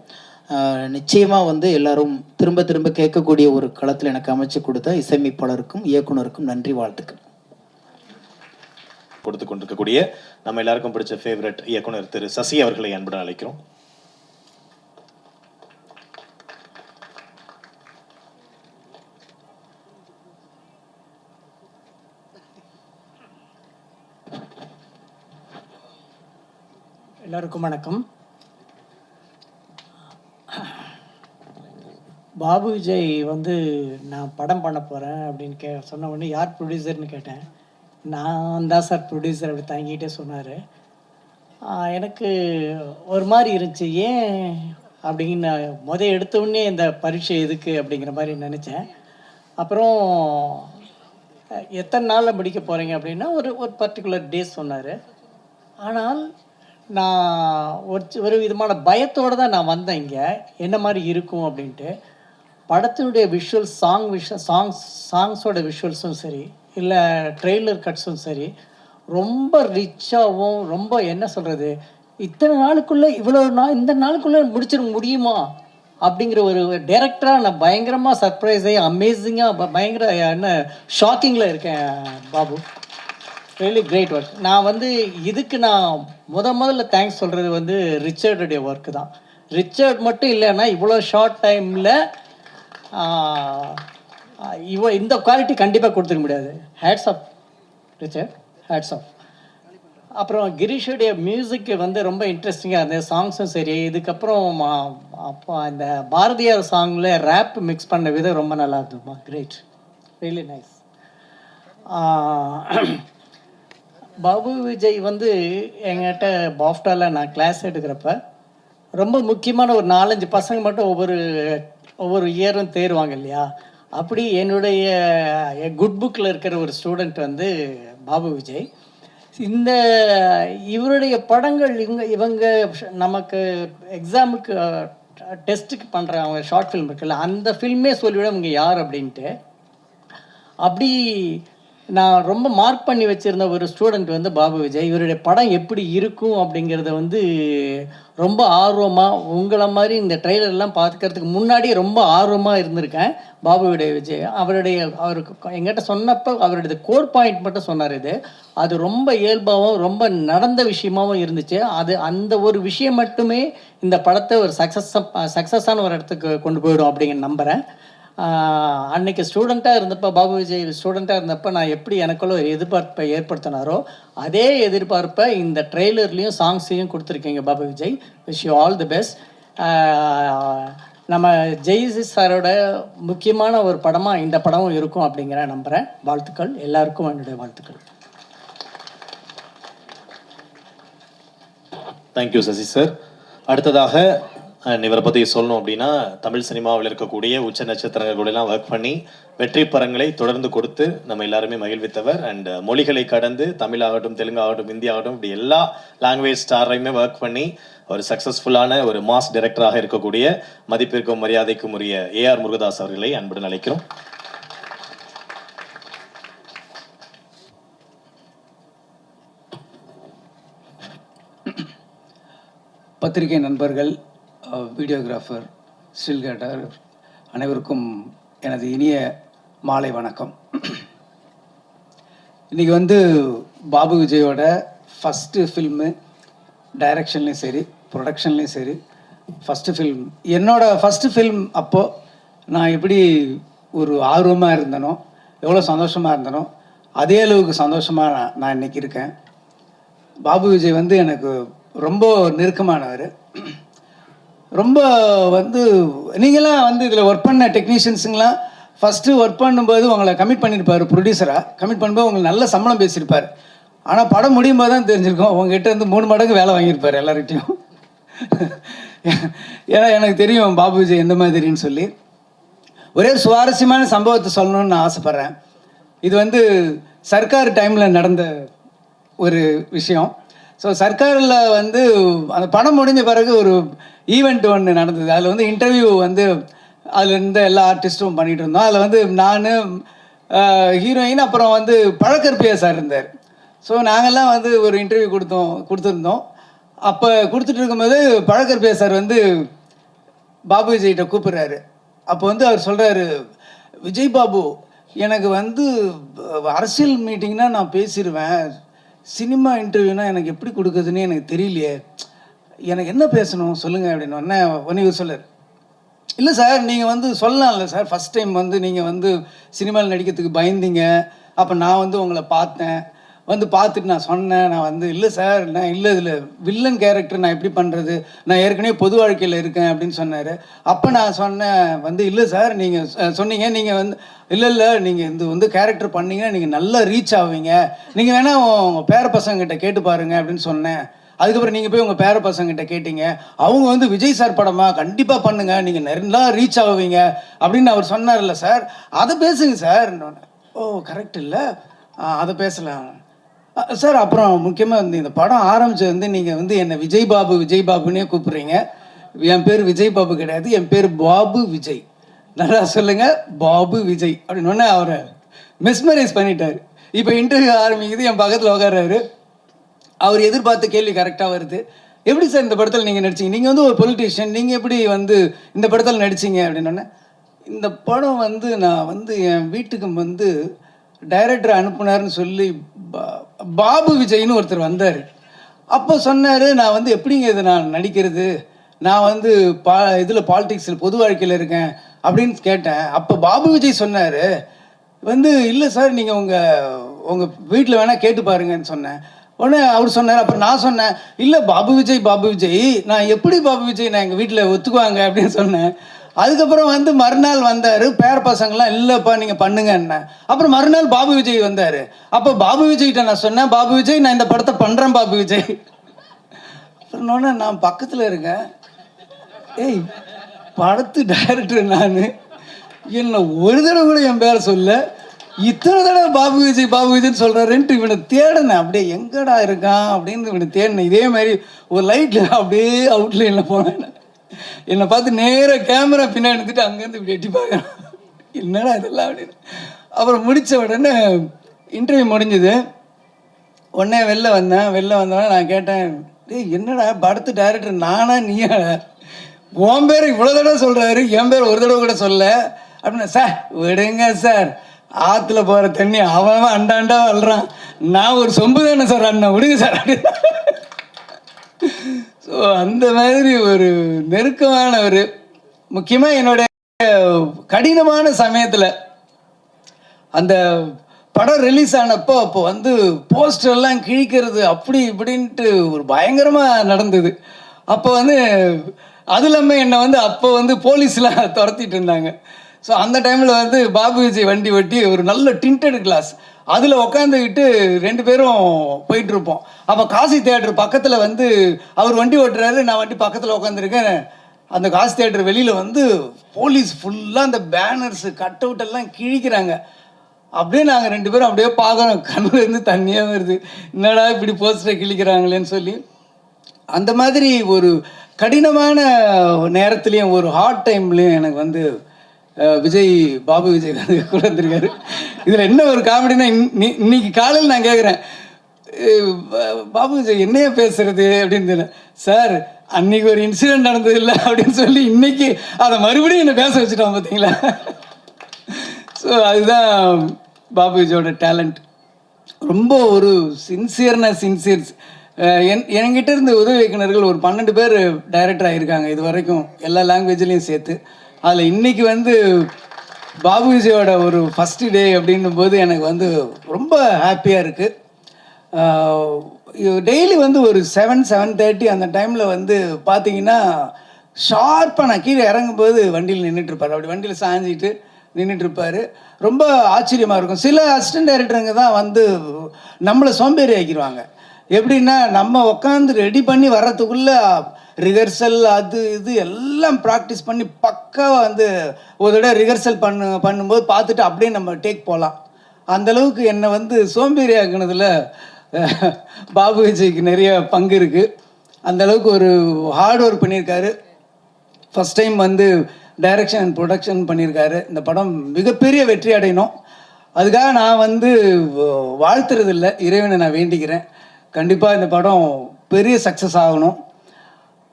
நிச்சயமாக வந்து எல்லாரும் திரும்ப திரும்ப கேட்கக்கூடிய ஒரு களத்தில் எனக்கு அமைச்சு கொடுத்த இசையமைப்பாளருக்கும் இயக்குனருக்கும் நன்றி, வாழ்த்துக்கள். கொடுத்து கொண்டிருக்கக்கூடிய நம்ம எல்லாருக்கும் பிடிச்ச ஃபேவரட் இயக்குனர் திரு சசி அவர்களை அன்புடன் அழைக்கிறோம். எல்லாருக்கும் வணக்கம். பாபு விஜய் வந்து நான் படம் பண்ண போகிறேன் அப்படின்னு சொன்ன உடனே யார் ப்ரொடியூசர்னு கேட்டேன். நான் தான் சார் ப்ரொடியூசர் அப்படி தாங்கிட்டே சொன்னார். எனக்கு ஒரு மாதிரி இருந்துச்சு, ஏன் அப்படின்னு எடுத்த உடனே இந்த பரீட்சை எதுக்கு அப்படிங்கிற மாதிரி நினச்சேன். அப்புறம் எத்தனை நாளில் முடிக்க போகிறீங்க அப்படின்னா ஒரு பர்டிகுலர் டேஸ் சொன்னார். ஆனால் நான் ஒரு விதமான பயத்தோடு தான் நான் வந்தேன் இங்கே, என்ன மாதிரி இருக்கும் அப்படின்ட்டு. படத்தினுடைய சாங்ஸோட விஷுவல்ஸும் சரி, இல்லை ட்ரெய்லர் கட்ஸும் சரி, ரொம்ப ரிச்சாகவும் ரொம்ப என்ன சொல்கிறது, இத்தனை நாளுக்குள்ளே இந்த நாளுக்குள்ளே முடிச்சிட முடியுமா அப்படிங்கிற ஒரு டைரக்டராக நான் பயங்கரமாக சர்ப்ரைஸாகி அமேசிங்காக பயங்கர ஷாக்கிங்கில் இருக்கேன் பாபு. Really great work. நான் இதுக்கு நான் முதல்ல தேங்க்ஸ் சொல்கிறது ரிச்சர்டுடைய ஒர்க்கு தான். ரிச்சர்ட் மட்டும் இல்லைன்னா இவ்வளோ ஷார்ட் டைமில் இந்த குவாலிட்டி கண்டிப்பாக கொடுத்துக்க முடியாது. Hats off Richard, hats off. அப்புறம் கிரீஷுடைய மியூசிக்கு வந்து ரொம்ப இன்ட்ரெஸ்டிங்காக இருந்தது, சாங்ஸும் சரி. இதுக்கப்புறம் அப்போ அந்த பாரதியார் சாங்கில் ரேப் மிக்ஸ் பண்ண விதம் ரொம்ப நல்லா இருந்ததுமா. Great, really nice. Babu Vijay வந்து எங்கிட்ட பாஃப்டாவில் நான் கிளாஸ் எடுக்கிறப்ப ரொம்ப முக்கியமான ஒரு 4-5 பசங்க மட்டும் ஒவ்வொரு இயரும் தேருவாங்க இல்லையா, அப்படி என்னுடைய குட் புக்கில் இருக்கிற ஒரு ஸ்டூடெண்ட் வந்து பாபு விஜய். இவருடைய படங்கள் இவங்க நமக்கு எக்ஸாமுக்கு டெஸ்ட்டுக்கு பண்ணுற அவங்க ஷார்ட் ஃபில்ம் இருக்குல்ல, அந்த ஃபில்மே சொல்லிவிட இவங்க யார் அப்படின்ட்டு. அப்படி நான் ரொம்ப மார்க் பண்ணி வச்சுருந்த ஒரு ஸ்டூடெண்ட் வந்து பாபு விஜய். இவருடைய படம் எப்படி இருக்கும் அப்படிங்கிறத வந்து ரொம்ப ஆர்வமாக, உங்களை மாதிரி இந்த ட்ரெய்லர்லாம் பார்த்துக்கிறதுக்கு முன்னாடி ரொம்ப ஆர்வமாக இருந்திருக்கேன். பாபுவுடைய விஜய் அவருக்கு எங்கிட்ட சொன்னப்போ அவருடைய கோர் பாயிண்ட் மட்டும் சொன்னார். அது ரொம்ப இயல்பாகவும் ரொம்ப நடந்த விஷயமாகவும் இருந்துச்சு. அந்த ஒரு விஷயம் மட்டுமே இந்த படத்தை ஒரு சக்ஸஸான ஒரு இடத்துக்கு கொண்டு போயிடும் அப்படிங்கிற நம்புகிறேன். அன்னைக்கு ஸ்டூடெண்ட்டாக இருந்தப்போ, பாபு விஜய் ஸ்டூடெண்ட்டாக இருந்தப்போ நான் எப்படி எனக்குள்ள ஒரு எதிர்பார்ப்பை ஏற்படுத்தினாரோ அதே எதிர்பார்ப்பை இந்த ட்ரெய்லர்லேயும் சாங்ஸையும் கொடுத்துருக்கீங்க Babu Vijay. Wish you all the best. நம்ம ஜெய்சி சாரோட முக்கியமான ஒரு படமாக இந்த படமும் இருக்கும் அப்படிங்கிற நம்புகிறேன். வாழ்த்துக்கள், எல்லாருக்கும் என்னுடைய வாழ்த்துக்கள். Thank you Sasi sir. அடுத்ததாக இவரை பற்றி சொல்லணும் அப்படின்னா, தமிழ் சினிமாவில் இருக்கக்கூடிய உச்ச நட்சத்திரங்களெல்லாம் ஒர்க் பண்ணி வெற்றி படங்களை தொடர்ந்து கொடுத்து நம்ம எல்லாருமே மகிழ்வித்தவர். அண்ட் மொழிகளை கடந்து தமிழாகட்டும், தெலுங்காகட்டும், ஹிந்தி ஆகட்டும், இப்படி எல்லா லாங்குவேஜ் ஸ்டாரையுமே ஒர்க் பண்ணி ஒரு சக்ஸஸ்ஃபுல்லான ஒரு மாஸ் டைரக்டராக இருக்கக்கூடிய மதிப்பிற்கும் மரியாதைக்கும் உரிய ஏஆர் முருகதாஸ் அவர்களை அன்புடன் அழைக்கிறோம். பத்திரிகை நண்பர்கள், வீடியோகிராஃபர், ஸ்டில் கேட்டர் அனைவருக்கும் எனது இனிய மாலை வணக்கம். இன்றைக்கி வந்து பாபு விஜயோட ஃபஸ்ட்டு ஃபில்மு, டைரக்ஷன்லேயும் சரி ப்ரொடக்ஷன்லேயும் சரி ஃபஸ்ட்டு ஃபில்ம். என்னோடய ஃபஸ்ட்டு ஃபில்ம் அப்போது நான் எப்படி ஒரு ஆர்வமாக இருந்தனோ, எவ்வளோ சந்தோஷமாக இருந்தனோ, அதே அளவுக்கு சந்தோஷமாக நான் இன்றைக்கி இருக்கேன். பாபு விஜய் வந்து எனக்கு ரொம்ப நெருக்கமானவர். ரொம்ப வந்து நீங்களாம் வந்து இதில் ஒர்க் பண்ண டெக்னீஷியன்ஸுங்களாம் ஃபஸ்ட்டு ஒர்க் பண்ணும்போது உங்களை கமிட் பண்ணியிருப்பார். ப்ரொடியூசராக கமிட் பண்ணும்போது உங்களுக்கு நல்ல சம்பளம் பேசியிருப்பார். ஆனால் படம் முடியும் போது தான் தெரிஞ்சிருக்கோம் உங்ககிட்ட இருந்து 3 மடங்கு வேலை வாங்கியிருப்பார் எல்லார்கிட்டையும். ஏன்னா எனக்கு தெரியும் பாபு விஜய் எந்த மாதிரின்னு சொல்லி. ஒரே சுவாரஸ்யமான சம்பவத்தை சொல்லணும்னு நான் ஆசைப்பட்றேன். இது வந்து சர்க்கார் டைமில் நடந்த ஒரு விஷயம். ஸோ சர்க்காரில் வந்து அந்த படம் முடிஞ்ச பிறகு ஒரு ஈவெண்ட் ஒன்று நடந்தது. அதில் வந்து இன்டர்வியூ வந்து அதில் இருந்த எல்லா ஆர்டிஸ்ட்டும் பண்ணிகிட்டு இருந்தோம். அதில் வந்து நான், ஹீரோயின், அப்புறம் வந்து பழக்கற்பியா சார் இருந்தார். ஸோ நாங்கள்லாம் வந்து ஒரு இன்டர்வியூ கொடுத்துருந்தோம். அப்போ கொடுத்துட்டு இருக்கும்போது பழக்கற்பியா சார் வந்து பாபு விஜய்கிட்ட கூப்பிட்றாரு. அப்போ வந்து அவர் சொல்கிறாரு, விஜய் பாபு, எனக்கு வந்து அரசியல் மீட்டிங்னா நான் பேசிடுவேன், சினிமா இன்டர்வியூனா எனக்கு எப்படி கொடுக்குதுன்னு எனக்கு தெரியலையே, எனக்கு என்ன பேசணும் சொல்லுங்கள் அப்படின்னு. ஒன்று இவர் சொல்லார், இல்லை சார் நீங்கள் வந்து சொல்லலாம்ல சார், ஃபஸ்ட் டைம் வந்து நீங்கள் வந்து சினிமாவில் நடிக்கிறதுக்கு பயந்தீங்க, அப்போ நான் வந்து உங்களை பார்த்தேன், வந்து பார்த்துட்டு நான் சொன்னேன், நான் வந்து இல்லை சார், நான் இல்லை இதில் வில்லன் கேரக்டர் நான் எப்படி பண்ணுறது, நான் ஏற்கனவே பொது வாழ்க்கையில் இருக்கேன் அப்படின்னு சொன்னார். அப்போ நான் சொன்னேன் வந்து, இல்லை சார் நீங்கள் சொன்னீங்க, நீங்கள் வந்து இல்லை நீங்கள் இந்த வந்து கேரக்டர் பண்ணீங்கன்னா நீங்கள் நல்லா ரீச் ஆவீங்க, நீங்கள் வேணால் உங்கள் பேர பசங்கிட்ட கேட்டு பாருங்க அப்படின்னு சொன்னேன். அதுக்கப்புறம் நீங்கள் போய் உங்கள் பேர பசங்கிட்ட கேட்டீங்க, அவங்க வந்து விஜய் சார் படமா கண்டிப்பாக பண்ணுங்க, நீங்கள் நல்லா ரீச் ஆவீங்க அப்படின்னு அவர் சொன்னார்ல சார், அதை பேசுங்க சார். ஓ கரெக்ட் இல்லை, அதை பேசலாம் சார். அப்புறம் முக்கியமாக வந்து இந்த படம் ஆரம்பித்தது வந்து நீங்கள் வந்து என்னை விஜய் பாபுன்னே கூப்பிட்றீங்க. என் பேர் விஜய் பாபு கிடையாது, என் பேர் பாபு விஜய். நல்லா சொல்லுங்கள், பாபு விஜய் அப்படின்னு அவரை மெஸ்மரைஸ் பண்ணிட்டார். இப்போ இன்டர்வியூ ஆரம்பிக்குது, என் பக்கத்தில் உட்கார்றாரு. அவர் எதிர்பார்த்த கேள்வி கரெக்டாக வருது. எப்படி சார் இந்த படத்தில் நீங்கள் நடிச்சிங்க, நீங்கள் வந்து ஒரு பொலிட்டீஷியன், நீங்கள் எப்படி வந்து இந்த படத்தில் நடிச்சிங்க அப்படின்னோடனே, இந்த படம் வந்து நான் வந்து என் வீட்டுக்கு வந்து டைரக்டர் அனுப்புனார்னு சொல்லி பாபு விஜய்னு ஒருத்தர் வந்தார். அப்போ சொன்னார், நான் வந்து எப்படிங்க இதை நான் நடிக்கிறது, நான் வந்து இதில் பாலிடிக்ஸில் பொது வாழ்க்கையில் இருக்கேன் அப்படின்னு கேட்டேன். அப்போ பாபு விஜய் சொன்னார் வந்து, இல்லை சார் நீங்கள் உங்கள் வீட்டில் வேணால் கேட்டு பாருங்கன்னு சொன்னேன். உடனே அவர் சொன்னார். அப்புறம் நான் சொன்னேன், இல்லை பாபு விஜய் நான் எப்படி பாபு விஜய் நான் எங்கள் வீட்டில் ஒத்துக்குவாங்க அப்படின்னு சொன்னேன். அதுக்கப்புறம் வந்து மறுநாள் வந்தார், பேர பசங்களாம் இல்லைப்பா நீங்கள் பண்ணுங்கன்னு. அப்புறம் மறுநாள் பாபு விஜய் வந்தார். அப்போ பாபு விஜய்கிட்ட நான் சொன்னேன், பாபு விஜய் நான் இந்த படத்தை பண்ணுறேன் பாபு விஜய். சொன்னோன்னே நான் பக்கத்தில் இருக்கேன், ஏய் படத்து டைரக்டர் நான், என்ன ஒரு தடவை கூட என் பேரை சொல்ல, இத்தனை தடவை பாபு விஜய்ன்னு சொல்கிறாருன்ட்டு இவனை தேடினேன். அப்படியே எங்கடா இருக்கான் அப்படின்னு இவனை தேடினேன். இதே மாதிரி ஒரு லைட்டில் அப்படியே அவுட்லைனில் போனேன். என்னை பார்த்து நேராக கேமரா பின்னாடி எடுத்துட்டு அங்கேருந்து இப்படி எட்டி பார்க்குறேன், என்னடா இதெல்லாம் அப்படின்னு. அப்புறம் முடித்த உடனே இன்டர்வியூ முடிஞ்சுது. உடனே வெளில வந்தோடனே நான் கேட்டேன், டேய் என்னடா படத்து டைரக்டர் நானா நீயா, உன் பேர் இவ்வளோ தடவை சொல்கிறாரு, என் பேர் ஒரு தடவை கூட சொல்ல அப்படின்னா. சார் விடுங்க சார், ஆற்றுல போகிற தண்ணி அவன் அண்டாண்டா வளரான், நான் ஒரு சொம்பு தானே சார் அண்ணன், விடுங்க சார் அப்படின்னு. ஸோ அந்த மாதிரி ஒரு நெருக்கமானவர். முக்கியமாக என்னுடைய கடினமான சமயத்தில் அந்த படம் ரிலீஸ் ஆனப்போ அப்போ வந்து போஸ்டர்லாம் கிழிக்கிறது அப்படி இப்படின்ட்டு ஒரு பயங்கரமாக நடந்தது. அப்போ வந்து அது இல்லாமல் என்னை வந்து அப்போ வந்து போலீஸ்லாம் துரத்திட்டு இருந்தாங்க. ஸோ அந்த டைமில் வந்து பாபு விஜய் வண்டி ஓட்டி ஒரு நல்ல டிண்டட் கிளாஸ் அதில் உட்காந்துக்கிட்டு 2 பேரும் போயிட்டுருப்போம். அப்போ காசி தியேட்டர் பக்கத்தில் வந்து அவர் வண்டி ஓட்டுறாரு, நான் வண்டி பக்கத்தில் உட்காந்துருக்கேன். அந்த காசி தியேட்டர் வெளியில் வந்து போலீஸ் ஃபுல்லாக அந்த பேனர்ஸு கட் அவுட் எல்லாம் கிழிக்கிறாங்க. அப்படியே நாங்கள் 2 பேரும் அப்படியே பார்க்குறோம், கண்ணுலேருந்து தண்ணியாக வருது, என்னடா இப்படி போஸ்டரை கிழிக்கிறாங்களேன்னு சொல்லி. அந்த மாதிரி ஒரு கடினமான நேரத்துலேயும் ஒரு ஹார்ட் டைம்லேயும் எனக்கு வந்து பாபு விஜய் வந்து கூட வந்திருக்காரு. இதில் என்ன ஒரு காமெடினா, இன்னைக்கு காலையில் நான் கேட்குறேன், பாபு விஜய் என்னையா பேசுறது அப்படின்னு தெரியல. சார் அன்னைக்கு ஒரு இன்சிடென்ட் நடந்தது இல்லை அப்படின்னு சொல்லி இன்னைக்கு அதை மறுபடியும் என்னை பேச வச்சுட்டோம் பார்த்தீங்களா. ஸோ அதுதான் பாபு விஜயோட டேலண்ட். ரொம்ப ஒரு சின்சியர் என்கிட்ட இருந்து உதவி இயக்குனர்கள் ஒரு 12 பேர் டைரக்டர் ஆகியிருக்காங்க இது வரைக்கும், எல்லா லாங்குவேஜ்லேயும் சேர்த்து. அதில் இன்றைக்கி வந்து பாபு விஜயோட ஒரு ஃபஸ்ட்டு டே அப்படின்னும் போது எனக்கு வந்து ரொம்ப ஹாப்பியாக இருக்குது. டெய்லி வந்து ஒரு 7:30 அந்த டைமில் வந்து பார்த்தீங்கன்னா ஷார்ப்பாக நான் கீழே இறங்கும்போது வண்டியில் நின்றுட்டுருப்பார், அப்படி வண்டியில் சாஞ்சிட்டு நின்றுட்டுருப்பார். ரொம்ப ஆச்சரியமாக இருக்கும். சில அசிஸ்டன்ட் டைரக்டருங்க தான் வந்து நம்மளை சோம்பேறி ஆக்கிடுவாங்க. எப்படின்னா நம்ம உட்காந்து ரெடி பண்ணி வர்றதுக்குள்ளே ரிஹர்சல் அது இது எல்லாம் ப்ராக்டிஸ் பண்ணி பக்காவாக வந்து ஒரு தடவை ரிஹர்சல் பண்ணும்போது பார்த்துட்டு அப்படியே நம்ம டேக் போகலாம். அந்தளவுக்கு என்னை வந்து சோம்பேறி ஆக்குனதில் பாபு விஜய்க்கு நிறைய பங்கு இருக்குது. அந்தளவுக்கு ஒரு ஹார்ட் ஒர்க் பண்ணியிருக்காரு. ஃபஸ்ட் டைம் வந்து டைரக்ஷன் அண்ட் ப்ரொடக்ஷன் பண்ணியிருக்காரு. இந்த படம் மிகப்பெரிய வெற்றி அடையணும், அதுக்காக நான் வந்து வாழ்த்துறதில்லை, இறைவனை நான் வேண்டிக்கிறேன். கண்டிப்பாக இந்த படம் பெரிய சக்ஸஸ் ஆகணும்.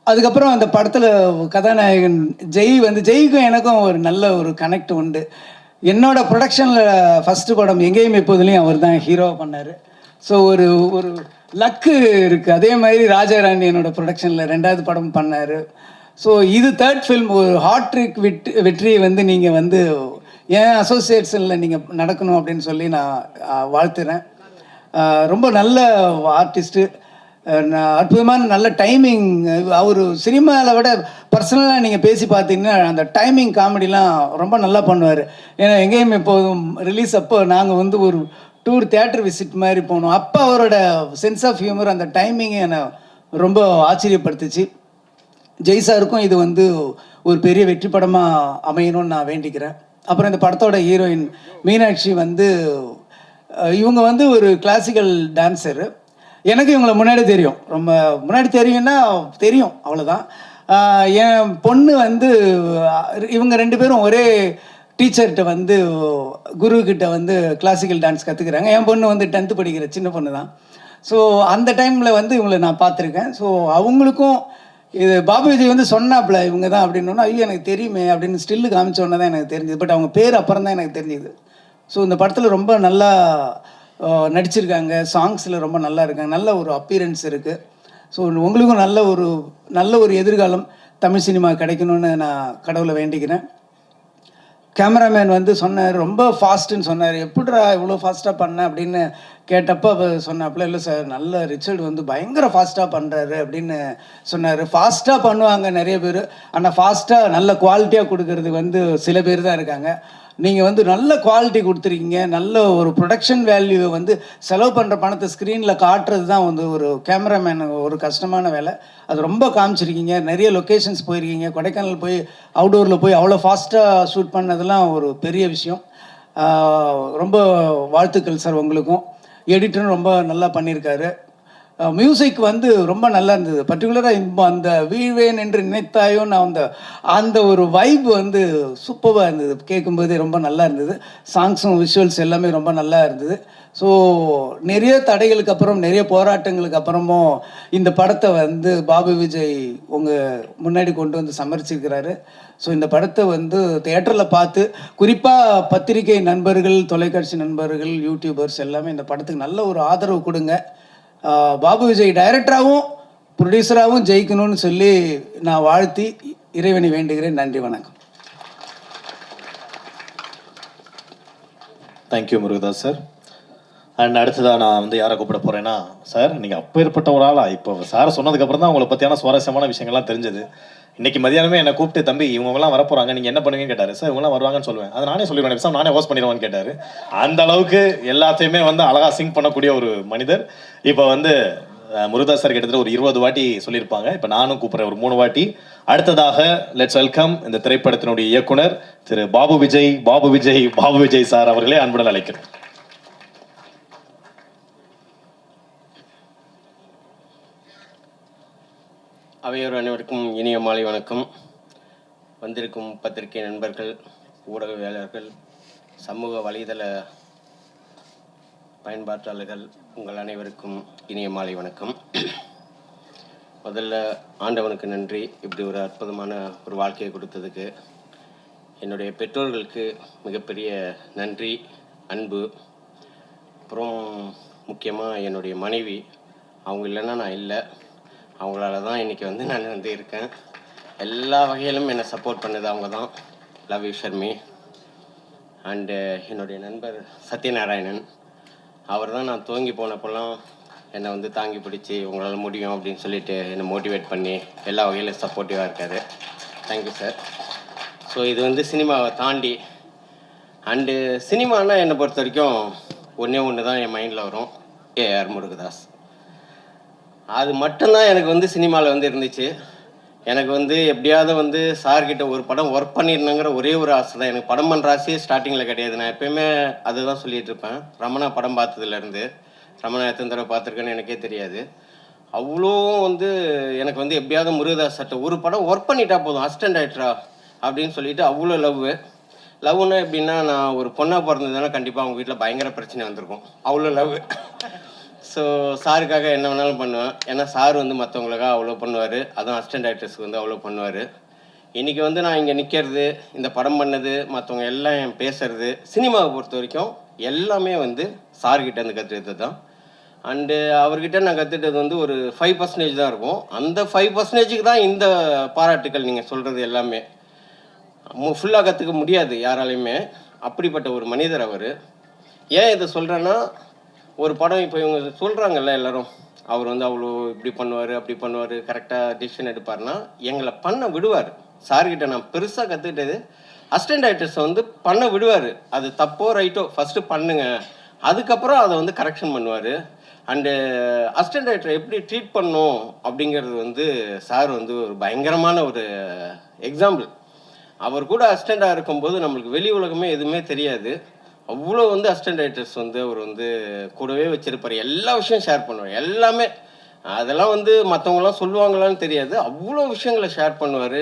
அதுக்கப்புறம் அந்த படத்தில் கதாநாயகன் ஜெய்க்கும் எனக்கும் ஒரு நல்ல ஒரு கனெக்ட் உண்டு. என்னோடய ப்ரொடக்ஷனில் ஃபஸ்ட்டு படம் எங்கேயும் எப்போதுலேயும் அவர் தான் ஹீரோவாக பண்ணார். ஸோ ஒரு ஒரு லக்கு இருக்குது. அதே மாதிரி ராஜாராணி என்னோடய ப்ரொடக்ஷனில் 2வது படம் பண்ணார். ஸோ இது 3rd ஃபில்ம். ஒரு ஹாட்ரிக் வெற்றியை வந்து நீங்கள் வந்து என் அசோசியேட்ஸனில் நீங்கள் நடக்கணும் அப்படின்னு சொல்லி நான் வாழ்த்துறேன். ரொம்ப நல்ல ஆர்டிஸ்ட்டு, அற்புதமான நல்ல டைமிங். அவர் சினிமாவில் விட பர்சனலாக நீங்கள் பேசி பார்த்தீங்கன்னா அந்த டைமிங் காமெடிலாம் ரொம்ப நல்லா பண்ணுவார். ஏன்னா எங்கேயும் எப்போதும் ரிலீஸ் அப்போ நாங்கள் வந்து ஒரு டூர் தியேட்டர் விசிட் மாதிரி போனோம். அப்போ அவரோட சென்ஸ் ஆஃப் ஹியூமர் அந்த டைமிங்கை என்னை ரொம்ப ஆச்சரியப்படுத்துச்சு. ஜெய் சாருக்கும் இது வந்து ஒரு பெரிய வெற்றி படமாக அமையணும்னு நான் வேண்டிக்கிறேன். அப்புறம் இந்த படத்தோட ஹீரோயின் மீனாட்சி வந்து இவங்க வந்து ஒரு கிளாசிக்கல் டான்ஸரு. எனக்கு இவங்களை முன்னாடி தெரியும், ரொம்ப முன்னாடி தெரியும்னா தெரியும் அவ்வளோதான். என் பொண்ணு வந்து இவங்க 2 பேரும் ஒரே டீச்சர்கிட்ட வந்து குருக்கிட்ட வந்து கிளாசிக்கல் டான்ஸ் கற்றுக்குறாங்க. என் பொண்ணு வந்து 10th படிக்கிற சின்ன பொண்ணு தான். ஸோ அந்த டைமில் வந்து இவங்களை நான் பார்த்துருக்கேன். ஸோ அவங்களுக்கும் இது பாபு விஜய் வந்து சொன்னாப்புல இவங்க தான் அப்படின்னா, ஐயோ எனக்கு தெரியுமே அப்படின்னு ஸ்டில்லு காமிச்சோன்னே தான் எனக்கு தெரிஞ்சுது. பட் அவங்க பேர் அப்புறம் தான் எனக்கு தெரிஞ்சுது. ஸோ இந்த படத்தில் ரொம்ப நல்லா நடிச்சிருக்காங்க, சாங்ஸில் ரொம்ப நல்லா இருக்காங்க, நல்ல ஒரு அப்பீரன்ஸ் இருக்குது. ஸோ உங்களுக்கும் நல்ல ஒரு எதிர்காலம் தமிழ் சினிமா கிடைக்கணும்னு நான் கடவுளை வேண்டிக்கிறேன். கேமராமேன் வந்து சொன்னார், ரொம்ப ஃபாஸ்ட்டுன்னு சொன்னார். எப்படிடா இவ்வளோ ஃபாஸ்ட்டாக பண்ண அப்படின்னு கேட்டப்போ அவர் சொன்னாப்புல, இல்லை சார் நல்ல ரிச்சர்டு வந்து பயங்கர ஃபாஸ்ட்டாக பண்ணுறாரு அப்படின்னு சொன்னார். ஃபாஸ்ட்டாக பண்ணுவாங்க நிறைய பேர், ஆனால் ஃபாஸ்ட்டாக நல்ல குவாலிட்டியாக கொடுக்கறது வந்து சில பேர் தான் இருக்காங்க. நீங்கள் வந்து நல்ல குவாலிட்டி கொடுத்துருக்கீங்க. நல்ல ஒரு ப்ரொடக்ஷன் வேல்யூவை வந்து செலவு பண்ணுற பணத்தை ஸ்க்ரீனில் காட்டுறது தான் வந்து ஒரு கேமராமேன் ஒரு கஷ்டமான வேலை. அது ரொம்ப காமிச்சிருக்கீங்க. நிறைய லொக்கேஷன்ஸ் போயிருக்கீங்க. கொடைக்கானல் போய் அவுடோரில் போய் அவ்வளோ ஃபாஸ்ட்டாக ஷூட் பண்ணதெல்லாம் ஒரு பெரிய விஷயம். ரொம்ப வாழ்த்துக்கள் சார் உங்களுக்கும். எடிட்டரும் ரொம்ப நல்லா பண்ணியிருக்காரு. மியூசிக் வந்து ரொம்ப நல்லா இருந்தது. பர்டிகுலராக இப்போ அந்த வீழ்வேன் என்று நினைத்தாயோ நான் அந்த ஒரு வைப் வந்து சூப்பராக இருந்தது. கேட்கும்போதே ரொம்ப நல்லா இருந்தது. சாங்ஸும் விஷுவல்ஸ் எல்லாமே ரொம்ப நல்லா இருந்தது. ஸோ நிறைய தடைகளுக்கு அப்புறம் நிறைய போராட்டங்களுக்கு அப்புறமும் இந்த படத்தை வந்து பாபு விஜய் உங்கள் முன்னாடி கொண்டு வந்து சமர்ப்பிச்சிருக்கிறாரு. ஸோ இந்த படத்தை வந்து தியேட்டரில் பார்த்து, குறிப்பாக பத்திரிகை நண்பர்கள், தொலைக்காட்சி நண்பர்கள், யூடியூபர்ஸ் எல்லாமே இந்த படத்துக்கு நல்ல ஒரு ஆதரவு கொடுங்க. பாபு விஜய் டைரக்டராகவும் ப்ரொடியூசராகவும் ஜெயிக்கணும்னு சொல்லி நான் வாழ்த்தி இறைவனை வேண்டுகிறேன். நன்றி, வணக்கம். Thank you Murugadoss sir. அண்ட் அடுத்ததாக நான் வந்து யாரை கூப்பிட போகிறேன்னா, சார் நீங்கள் அப்பேற்பட்ட ஒரு ஆளா? இப்போ சார் சொன்னதுக்கப்புறம் தான் உங்களை பற்றியான சுவாரஸ்யமான விஷயங்கள்லாம் தெரிஞ்சது. இன்னைக்கு மதியானமே என்னை கூப்பிட்டு, தம்பி இவங்கெல்லாம் வரப்போகிறாங்க, நீங்கள் என்ன பண்ணுவீங்கன்னு கேட்டார். சார் இவங்கெல்லாம் வருவாங்கன்னு சொல்லுவேன், அதை நானே சொல்லிடுவேன், எக்ஸாம் நானே ஹோஸ்ட் பண்ணிடுவான்னு கேட்டார். அந்த அளவுக்கு எல்லாத்தையுமே வந்து அழகாக சிங்க் பண்ணக்கூடிய ஒரு மனிதர். இப்போ வந்து முருகதாஸ் சார் கிட்டத்தட்ட ஒரு 20 வாட்டி சொல்லியிருப்பாங்க. இப்போ நானும் கூப்பிட்றேன் ஒரு 3 வாட்டி. அடுத்ததாக லெட்ஸ் வெல்கம் இந்த திரைப்படத்தினுடைய இயக்குனர் திரு பாபு விஜய் சார் அவர்களே அன்புடன் அழைக்கிறேன். அவையோர் அனைவருக்கும் இனிய மாலை வணக்கம். வந்திருக்கும் பத்திரிகை நண்பர்கள், ஊடகவியலாளர்கள், சமூக வலைதள பயன்பாட்டாளர்கள், உங்கள் அனைவருக்கும் இனிய மாலை வணக்கம். முதல்ல ஆண்டவனுக்கு நன்றி, இப்படி ஒரு அற்புதமான ஒரு வாழ்க்கையை கொடுத்ததுக்கு. என்னுடைய பெற்றோர்களுக்கு மிகப்பெரிய நன்றி, அன்பு. அப்புறம் முக்கியமாக என்னுடைய மனைவி, அவங்க இல்லைன்னா நான் இல்லை. அவங்களால தான் இன்றைக்கி வந்து நான் வந்து இருக்கேன். எல்லா வகையிலும் என்னை சப்போர்ட் பண்ணது அவங்க தான். Love you Sharmi. அண்டு என்னுடைய நண்பர் சத்யநாராயணன், அவர் தான் நான் தூங்கி போனப்போலாம் என்னை வந்து தாங்கி பிடிச்சி உங்களால் முடியும் அப்படின்னு சொல்லிட்டு என்னை மோட்டிவேட் பண்ணி எல்லா வகையிலும் சப்போர்ட்டிவாக இருக்கார். Thank you sir. ஸோ இது வந்து சினிமாவை தாண்டி, அண்டு சினிமானா என்னை பொறுத்த வரைக்கும் ஒன்று தான் என் மைண்டில் வரும், ஏஆர் முருகதாஸ். அது மட்டும்தான் எனக்கு வந்து சினிமாவில் வந்து இருந்துச்சு. எனக்கு வந்து எப்படியாவது வந்து சார்கிட்ட ஒரு படம் ஒர்க் பண்ணிடணுங்கிற ஒரே ஒரு ஆசை தான். எனக்கு படம் பண்ணுற ஆசையே ஸ்டார்டிங்கில் கிடையாது. நான் எப்போயுமே அதுதான் சொல்லிகிட்டு இருப்பேன். ரமணா படம் பார்த்ததுலேருந்து, ரமணா எத்தனை தடவை பார்த்துருக்கேன்னு எனக்கே தெரியாது. அவ்வளோ வந்து எனக்கு வந்து எப்படியாவது முருகதாஸ் சட்டை ஒரு படம் ஒர்க் பண்ணிட்டா போதும், அசிஸ்டன்ட் டைரக்டரா அப்படின்னு சொல்லிட்டு அவ்வளோ லவ்னா எப்படின்னா, நான் ஒரு பொண்ணாக பிறந்ததுன்னா கண்டிப்பாக அவங்க வீட்டில் பயங்கர பிரச்சனை வந்திருக்கும். அவ்வளோ லவ். ஸோ சாருக்காக என்ன வேணாலும் பண்ணுவேன். ஏன்னா சார் வந்து மற்றவங்களுக்காக அவ்வளோ பண்ணுவார். அதுவும் அசிஸ்டன்ட் டைரக்டர்ஸ்க்கு வந்து அவ்வளோ பண்ணுவார். இன்றைக்கி வந்து நான் இங்கே நிற்கிறது, இந்த படம் பண்ணது, மற்றவங்க எல்லாம் என் பேசுறது, சினிமாவை பொறுத்த வரைக்கும் எல்லாமே வந்து சார்கிட்டேருந்து கற்றுக்கிட்டது தான். அண்டு அவர்கிட்ட நான் கற்றுக்கிட்டது வந்து ஒரு 5% தான் இருக்கும். அந்த 5%க்கு தான் இந்த பாராட்டுக்கள் நீங்கள் சொல்கிறது எல்லாமே. ஃபுல்லாக கற்றுக்க முடியாது யாராலையுமே. அப்படிப்பட்ட ஒரு மனிதர் அவர். ஏன் இதை சொல்கிறேன்னா, ஒரு படம் இப்போ இவங்க சொல்கிறாங்கல்ல எல்லோரும், அவர் வந்து அவ்வளோ இப்படி பண்ணுவார், அப்படி பண்ணுவார், கரெக்டாக டிசிஷன் எடுப்பார்னா எங்களை பண்ண விடுவார். சார்கிட்ட நான் பெருசாக கற்றுக்கிட்டது, அசிஸ்டன்ட் டைரக்டர்ஸை வந்து பண்ண விடுவார். அது தப்போ ரைட்டோ ஃபஸ்ட்டு பண்ணுங்க, அதுக்கப்புறம் அதை வந்து கரெக்ஷன் பண்ணுவார். அண்டு அசிஸ்டன்ட் டைரக்டரை எப்படி ட்ரீட் பண்ணணும் அப்படிங்கிறது வந்து சார் வந்து ஒரு பயங்கரமான ஒரு எக்ஸாம்பிள். அவர் கூட அசிஸ்டண்ட்டாக இருக்கும்போது நம்மளுக்கு வெளி உலகமே எதுவுமே தெரியாது. அவ்வளோ வந்து அசிஸ்டன்ட் டைரக்டர்ஸ் வந்து அவர் வந்து கூடவே வச்சுருப்பார். எல்லா விஷயம் ஷேர் பண்ணுவார், எல்லாமே. அதெல்லாம் வந்து மற்றவங்களாம் சொல்லுவாங்களான்னு தெரியாது, அவ்வளோ விஷயங்களை ஷேர் பண்ணுவார்.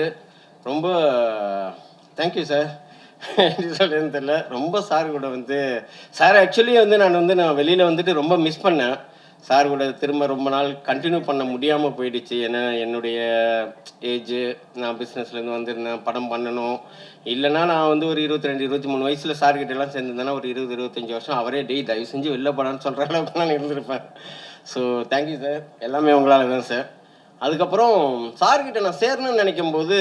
ரொம்ப தேங்க்யூ சார். எப்படி சொல்கிறதுன்னு தெரியல. ரொம்ப சார் கூட வந்து சார் ஆக்சுவலி வந்து நான் வெளியில் வந்துட்டு ரொம்ப மிஸ் பண்ணேன். சார் கூட திரும்ப ரொம்ப நாள் கண்டினியூ பண்ண முடியாமல் போயிடுச்சு. ஏன்னா என்னுடைய ஏஜு, நான் பிஸ்னஸ்லேருந்து வந்திருந்தேன், படம் பண்ணணும். இல்லைனா நான் வந்து ஒரு 22-23 வயசில் சார்கிட்டலாம் சேர்ந்துருந்தேன்னா ஒரு 20-25 வருஷம் அவரே தயவு செஞ்சு வெளில படம்னு சொல்கிற அளவுக்கு நான் இருந்திருப்பேன். ஸோ தேங்க்யூ சார், எல்லாமே உங்களால் தான் சார். அதுக்கப்புறம் சார்கிட்ட நான் சேரணும்னு நினைக்கும் போது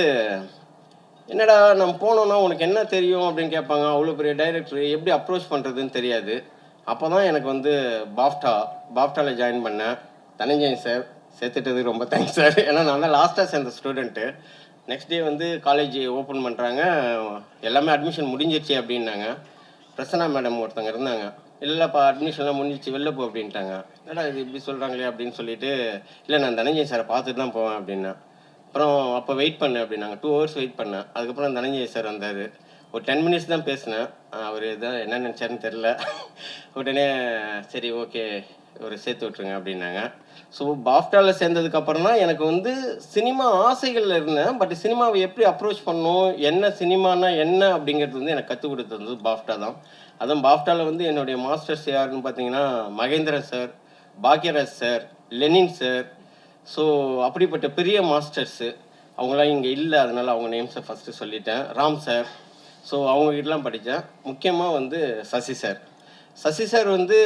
என்னடா நம்ம போனோன்னா உனக்கு என்ன தெரியும் அப்படின்னு கேட்பாங்க. அவ்வளோ பெரிய டைரக்டர் எப்படி அப்ரோச் பண்ணுறதுன்னு தெரியாது. அப்போ தான் எனக்கு வந்து பாஃப்டாவில் ஜாயின் பண்ணேன். தனஞ்சயன் சார் சேர்த்துட்டது ரொம்ப தேங்க்ஸ் சார். ஏன்னா நான் தான் லாஸ்ட்டாக சேர்ந்த ஸ்டூடெண்ட்டு. நெக்ஸ்ட் டே வந்து காலேஜ் ஓப்பன் பண்ணுறாங்க, எல்லாமே அட்மிஷன் முடிஞ்சிருச்சு அப்படின்னாங்க. பிரசன்னா மேடம் ஒருத்தங்க இருந்தாங்க, இல்லைப்பா அட்மிஷன்லாம் முடிஞ்சிச்சு வெளில போ அப்படின்ட்டாங்க. என்னடா இது இப்படி சொல்கிறாங்களே அப்படின்னு சொல்லிட்டு, இல்லை நான் தனஞ்சயன் சாரை பார்த்துட்டு தான் போவேன் அப்படின்னா. அப்புறம் அப்போ வெயிட் பண்ணேன் அப்படின்னாங்க. 2 hours வெயிட் பண்ணேன். அதுக்கப்புறம் தனஞ்சயன் சார் வந்தார். ஒரு 10 minutes தான் பேசினேன். அவர் எதாவது என்ன நினச்சாருன்னு தெரில. உடனே சரி ஓகே ஒரு சேர்த்து விட்ருங்க அப்படின்னாங்க. ஸோ பாஃப்டாவில் சேர்ந்ததுக்கப்புறம் தான் எனக்கு வந்து சினிமா ஆசைகளில் இருந்தேன். பட் சினிமாவை எப்படி அப்ரோச் பண்ணணும், என்ன சினிமானா என்ன அப்படிங்கிறது வந்து எனக்கு கற்றுக் கொடுத்தது பாஃப்டா தான். அதுவும் பாஃப்டாவில் வந்து என்னுடைய மாஸ்டர்ஸ் யாருன்னு பார்த்தீங்கன்னா Mahendran sir, Bhagyaraj sir, Lenin sir. So அப்படிப்பட்ட பெரிய மாஸ்டர்ஸு அவங்களாம் இங்கே இல்லை, அதனால் அவங்க நேம்ஸை ஃபஸ்ட்டு சொல்லிட்டேன். ராம் சார், ஸோ அவங்ககிட்டலாம் படித்தேன். முக்கியமாக வந்து சசி சார் வந்து